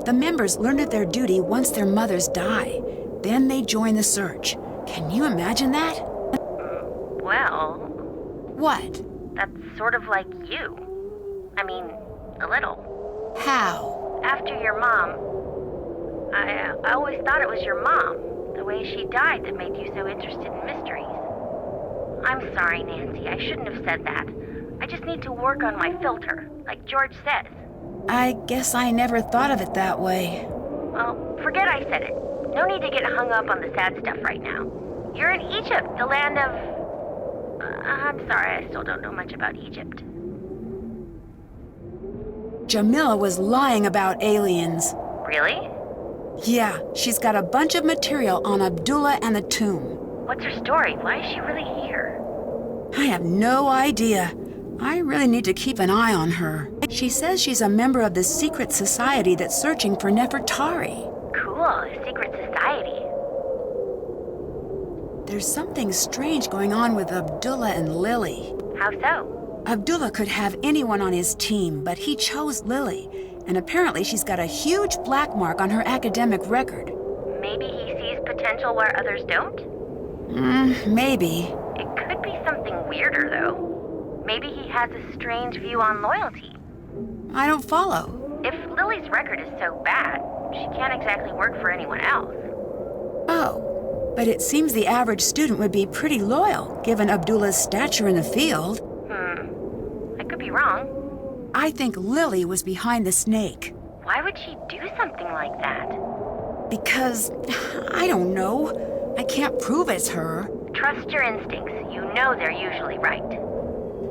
E: The members learn of their duty once their mothers die. Then they join the search. Can you imagine that?
H: Well...
E: What?
H: That's sort of like you. I mean, a little.
E: How?
H: After your mom... I always thought it was your mom, the way she died, that made you so interested in mysteries. I'm sorry, Nancy. I shouldn't have said that. I just need to work on my filter, like George says.
E: I guess I never thought of it that way.
H: Well, forget I said it. No need to get hung up on the sad stuff right now. You're in Egypt, the land of... I'm sorry, I still don't know much about Egypt.
E: Jamila was lying about aliens.
H: Really?
E: Yeah, she's got a bunch of material on Abdullah and the tomb.
H: What's her story? Why is she really here?
E: I have no idea. I really need to keep an eye on her. She says she's a member of the secret society that's searching for Nefertari.
H: Cool, a secret society.
E: There's something strange going on with Abdullah and Lily.
H: How so?
E: Abdullah could have anyone on his team, but he chose Lily. And apparently she's got a huge black mark on her academic record.
H: Maybe he sees potential where others don't?
E: Maybe.
H: It could be something weirder, though. Maybe he has a strange view on loyalty.
E: I don't follow.
H: If Lily's record is so bad, she can't exactly work for anyone else.
E: Oh, but it seems the average student would be pretty loyal, given Abdullah's stature in the field.
H: I could be wrong.
E: I think Lily was behind the snake.
H: Why would she do something like that?
E: Because, I don't know. I can't prove it's her.
H: Trust your instincts. You know they're usually right.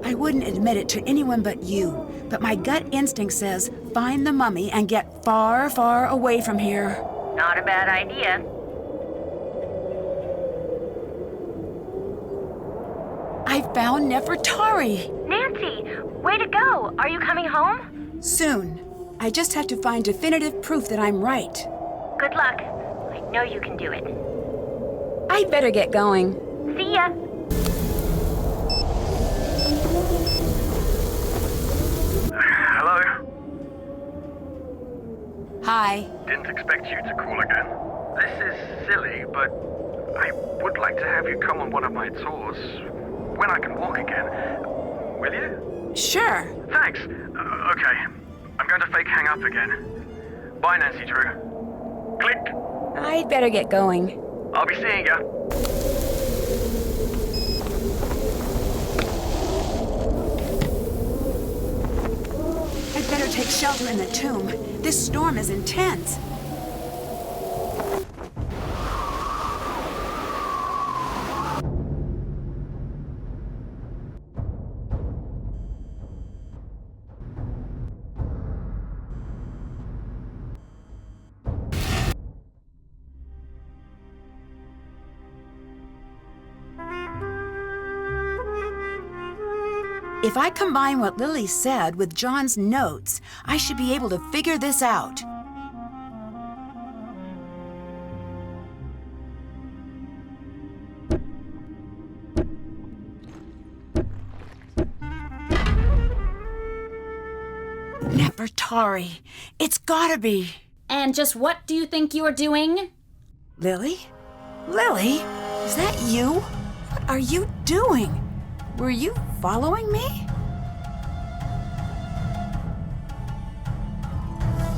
E: I wouldn't admit it to anyone but you, but my gut instinct says find the mummy and get far, far away from here.
H: Not a bad idea.
E: I found Nefertari.
H: Nancy, way to go. Are you coming home?
E: Soon. I just have to find definitive proof that I'm right.
H: Good luck. I know you can do it.
A: I'd better get going.
H: See ya.
C: Hello?
E: Hi.
C: Didn't expect you to call again. This is silly, but I would like to have you come on one of my tours when I can walk again. Will you?
E: Sure.
C: Thanks. Okay. I'm going to fake hang up again. Bye, Nancy Drew. Click.
A: I'd better get going.
C: I'll be seeing ya.
E: I'd better take shelter in the tomb. This storm is intense. If I combine what Lily said with John's notes, I should be able to figure this out. Nefertari. It's gotta be.
D: And just what do you think you're doing?
E: Lily?
A: Lily, is that you? What are you doing? Were you following me?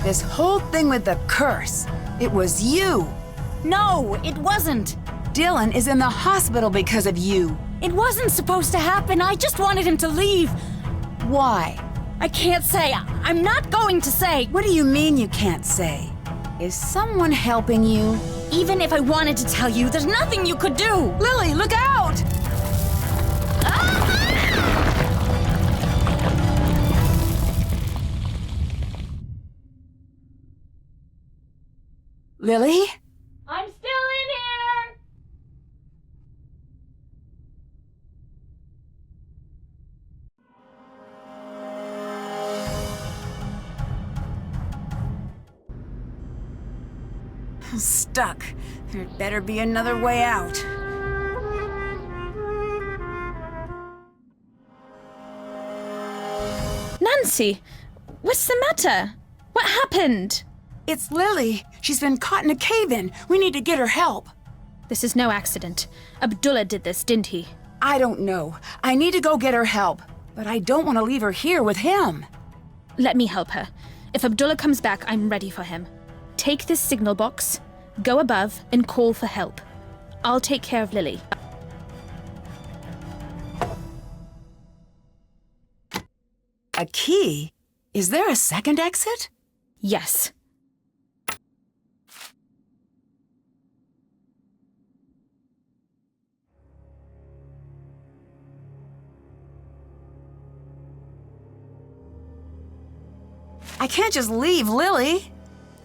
A: This whole thing with the curse, it was you.
D: No, it wasn't.
A: Dylan is in the hospital because of you.
D: It wasn't supposed to happen. I just wanted him to leave.
A: Why?
D: I can't say. I'm not going to say.
A: What do you mean you can't say? Is someone helping you?
D: Even if I wanted to tell you, there's nothing you could do.
A: Lily, look out! Lily?
D: I'm still in here.
A: Stuck. There'd better be another way out.
G: Nancy, what's the matter? What happened?
A: It's Lily. She's been caught in a cave-in. We need to get her help.
G: This is no accident. Abdullah did this, didn't he?
A: I don't know. I need to go get her help. But I don't want to leave her here with him.
G: Let me help her. If Abdullah comes back, I'm ready for him. Take this signal box, go above, and call for help. I'll take care of Lily.
A: A key? Is there a second exit?
G: Yes.
A: I can't just leave Lily.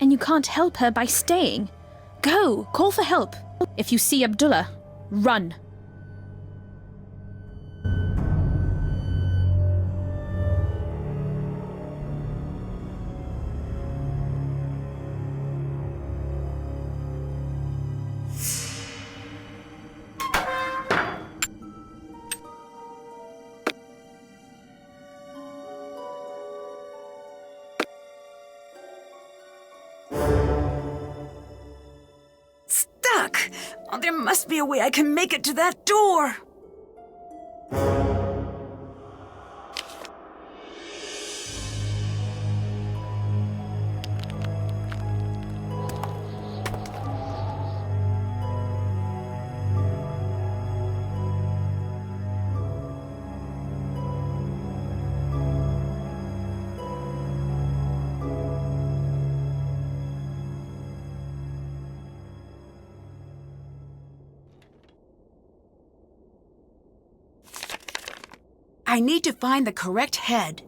G: And you can't help her by staying. Go, call for help. If you see Abdullah, run.
A: Stuck! Oh, there must be a way I can make it to that door. I need to find the correct head.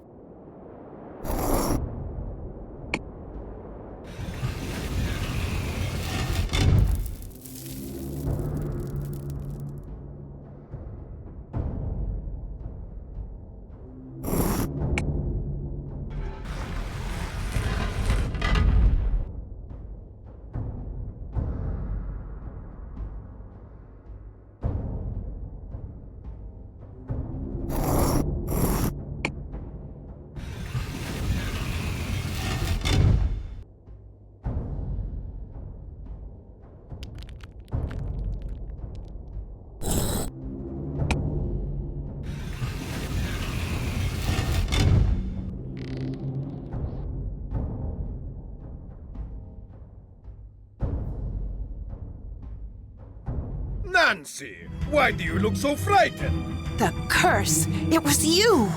F: Nancy, why do you look so frightened?
A: The curse! It was you!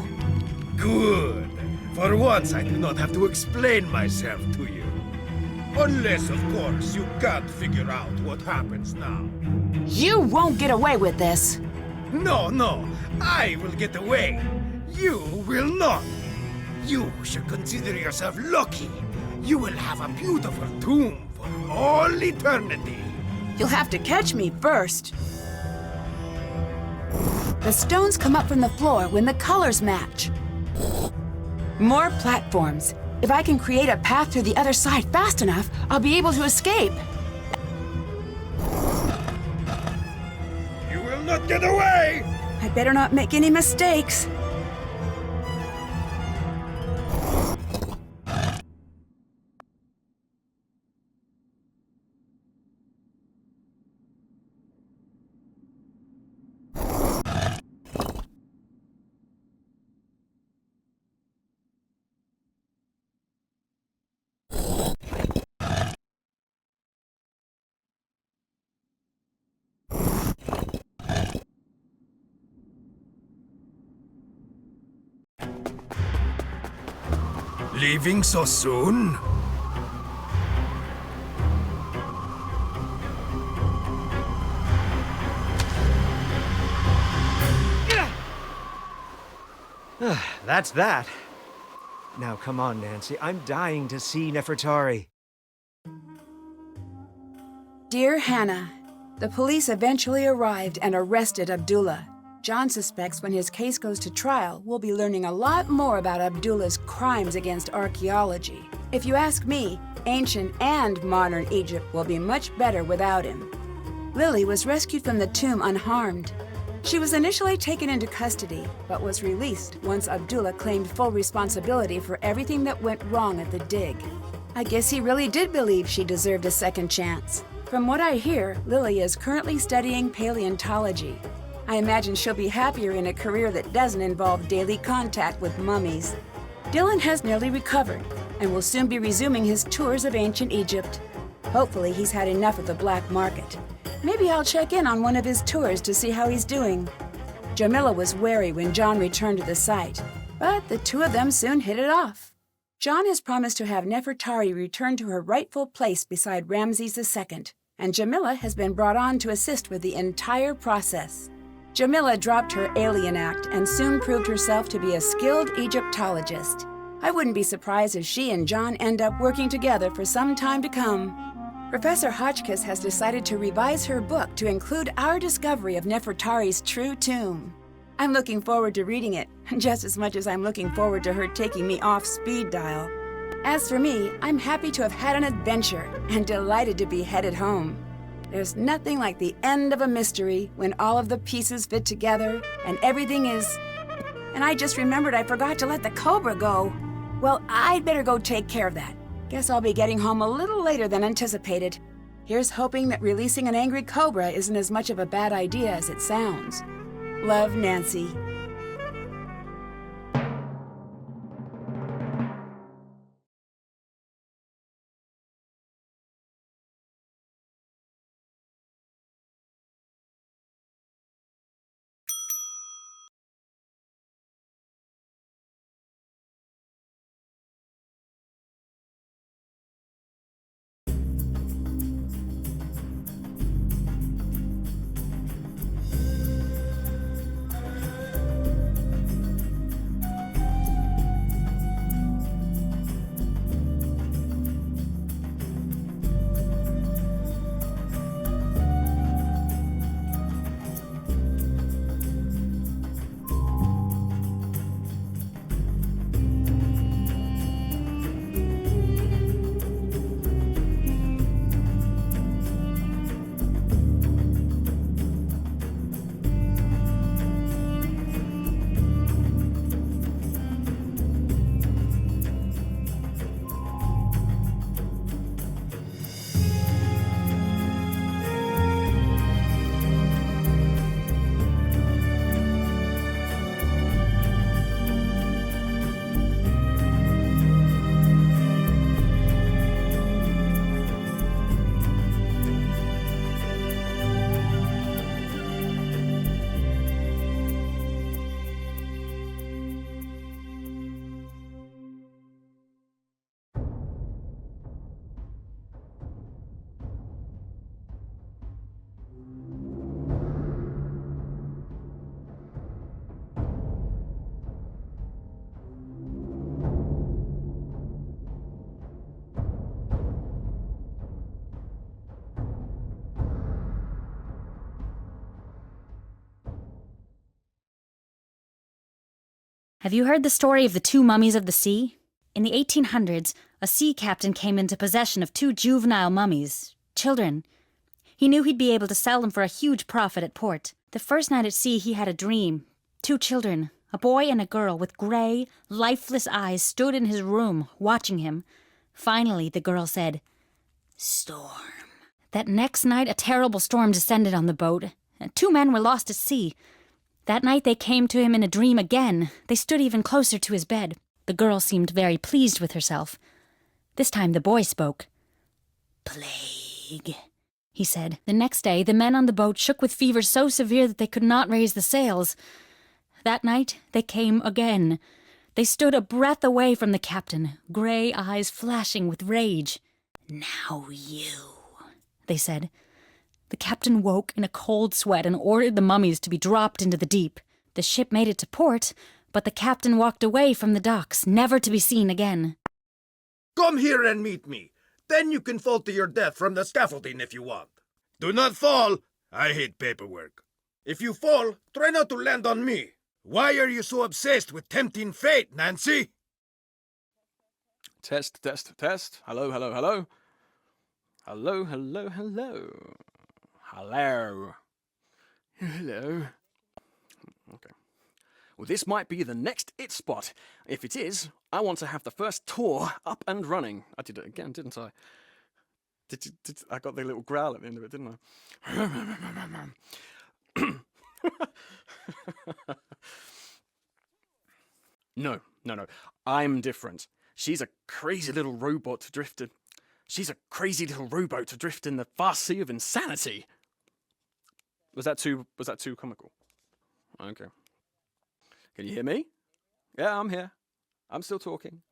F: Good. For once, I do not have to explain myself to you. Unless, of course, you can't figure out what happens now.
A: You won't get away with this.
F: No, I will get away. You will not. You should consider yourself lucky. You will have a beautiful tomb for all eternity.
A: You'll have to catch me first. The stones come up from the floor when the colors match. More platforms. If I can create a path to the other side fast enough, I'll be able to escape.
F: You will not get away!
A: I better not make any mistakes.
F: Leaving so soon?
K: That's that. Now come on, Nancy. I'm dying to see Nefertari.
A: Dear Hannah, the police eventually arrived and arrested Abdullah. John suspects when his case goes to trial, we'll be learning a lot more about Abdullah's crimes against archaeology. If you ask me, ancient and modern Egypt will be much better without him. Lily was rescued from the tomb unharmed. She was initially taken into custody, but was released once Abdullah claimed full responsibility for everything that went wrong at the dig. I guess he really did believe she deserved a second chance. From what I hear, Lily is currently studying paleontology. I imagine she'll be happier in a career that doesn't involve daily contact with mummies. Dylan has nearly recovered and will soon be resuming his tours of ancient Egypt. Hopefully he's had enough of the black market. Maybe I'll check in on one of his tours to see how he's doing. Jamila was wary when John returned to the site, but the two of them soon hit it off. John has promised to have Nefertari return to her rightful place beside Ramses II, and Jamila has been brought on to assist with the entire process. Jamila dropped her alien act and soon proved herself to be a skilled Egyptologist. I wouldn't be surprised if she and John end up working together for some time to come. Professor Hotchkiss has decided to revise her book to include our discovery of Nefertari's true tomb. I'm looking forward to reading it, just as much as I'm looking forward to her taking me off speed dial. As for me, I'm happy to have had an adventure and delighted to be headed home. There's nothing like the end of a mystery when all of the pieces fit together and everything is... And I just remembered I forgot to let the cobra go. Well, I'd better go take care of that. Guess I'll be getting home a little later than anticipated. Here's hoping that releasing an angry cobra isn't as much of a bad idea as it sounds. Love, Nancy.
D: Have you heard the story of the two mummies of the sea? In the 1800s, a sea captain came into possession of two juvenile mummies, children. He knew he'd be able to sell them for a huge profit at port. The first night at sea, he had a dream. Two children, a boy and a girl with gray, lifeless eyes, stood in his room, watching him. Finally, the girl said, "Storm." That next night, a terrible storm descended on the boat. Two men were lost at sea. That night they came to him in a dream again. They stood even closer to his bed. The girl seemed very pleased with herself. This time the boy spoke. "Plague," he said. The next day the men on the boat shook with fever so severe that they could not raise the sails. That night they came again. They stood a breath away from the captain, gray eyes flashing with rage. "Now you," they said. The captain woke in a cold sweat and ordered the mummies to be dropped into the deep. The ship made it to port, but the captain walked away from the docks, never to be seen again.
F: Come here and meet me. Then you can fall to your death from the scaffolding if you want. Do not fall. I hate paperwork. If you fall, try not to land on me. Why are you so obsessed with tempting fate, Nancy?
B: Test, test, test. Hello, hello, hello. Hello, hello, hello. Hello. Hello. Okay. Well, this might be the next it spot. If it is, I want to have the first tour up and running. I did it again, didn't I? I got the little growl at the end of it, didn't I? No. I'm different. She's a crazy little robot drifted. She's a crazy little rowboat adrift in the vast sea of insanity. Was that too comical? Okay. Can you hear me? Yeah, I'm here. I'm still talking.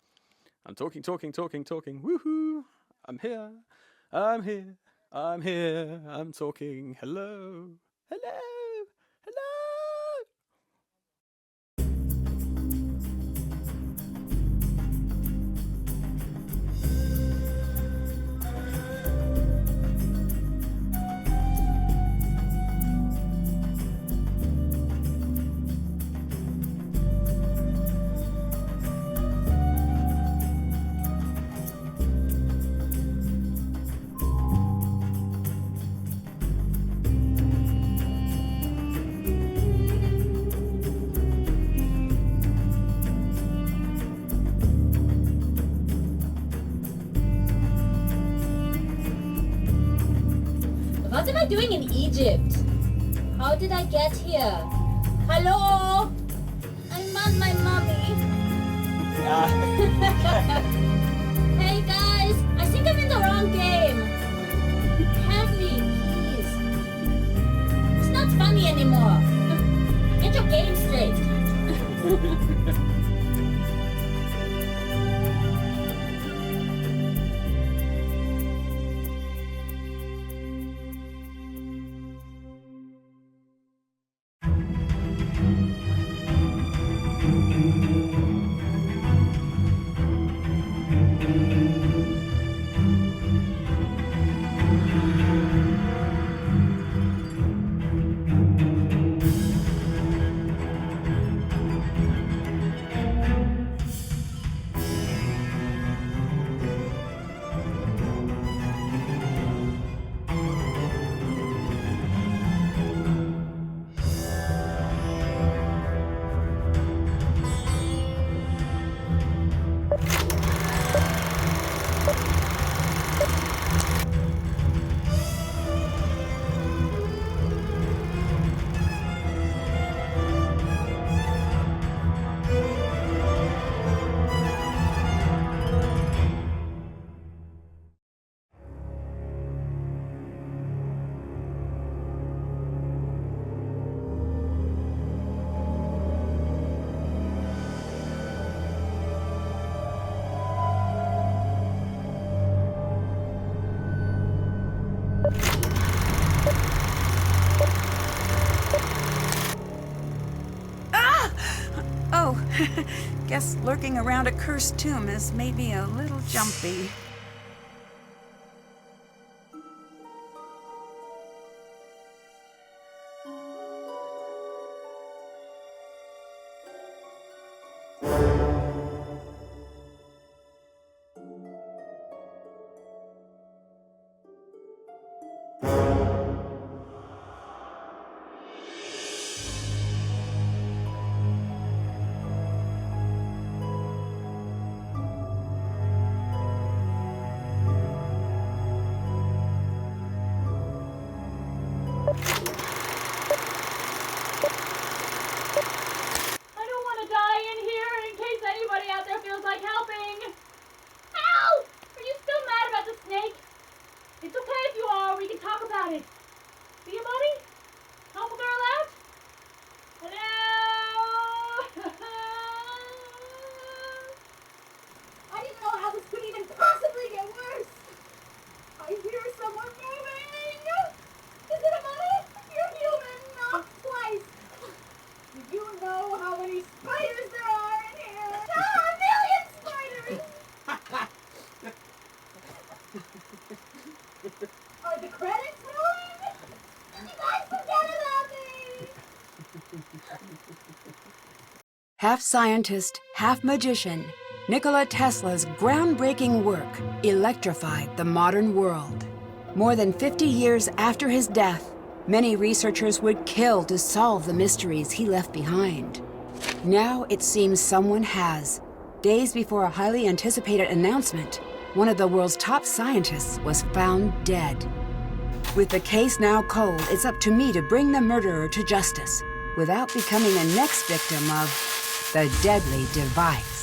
B: I'm talking. Woohoo! I'm here. I'm talking. Hello.
D: What am I doing in Egypt? How did I get here? Hello? I want my mommy. Hey guys, I think I'm in the wrong game. Help me, please. It's not funny anymore. Get your game straight.
E: Guess lurking around a cursed tomb has made me a little jumpy.
A: Half scientist, half magician, Nikola Tesla's groundbreaking work electrified the modern world. More than 50 years after his death, many researchers would kill to solve the mysteries he left behind. Now it seems someone has. Days before a highly anticipated announcement, one of the world's top scientists was found dead. With the case now cold, it's up to me to bring the murderer to justice without becoming the next victim of the deadly device.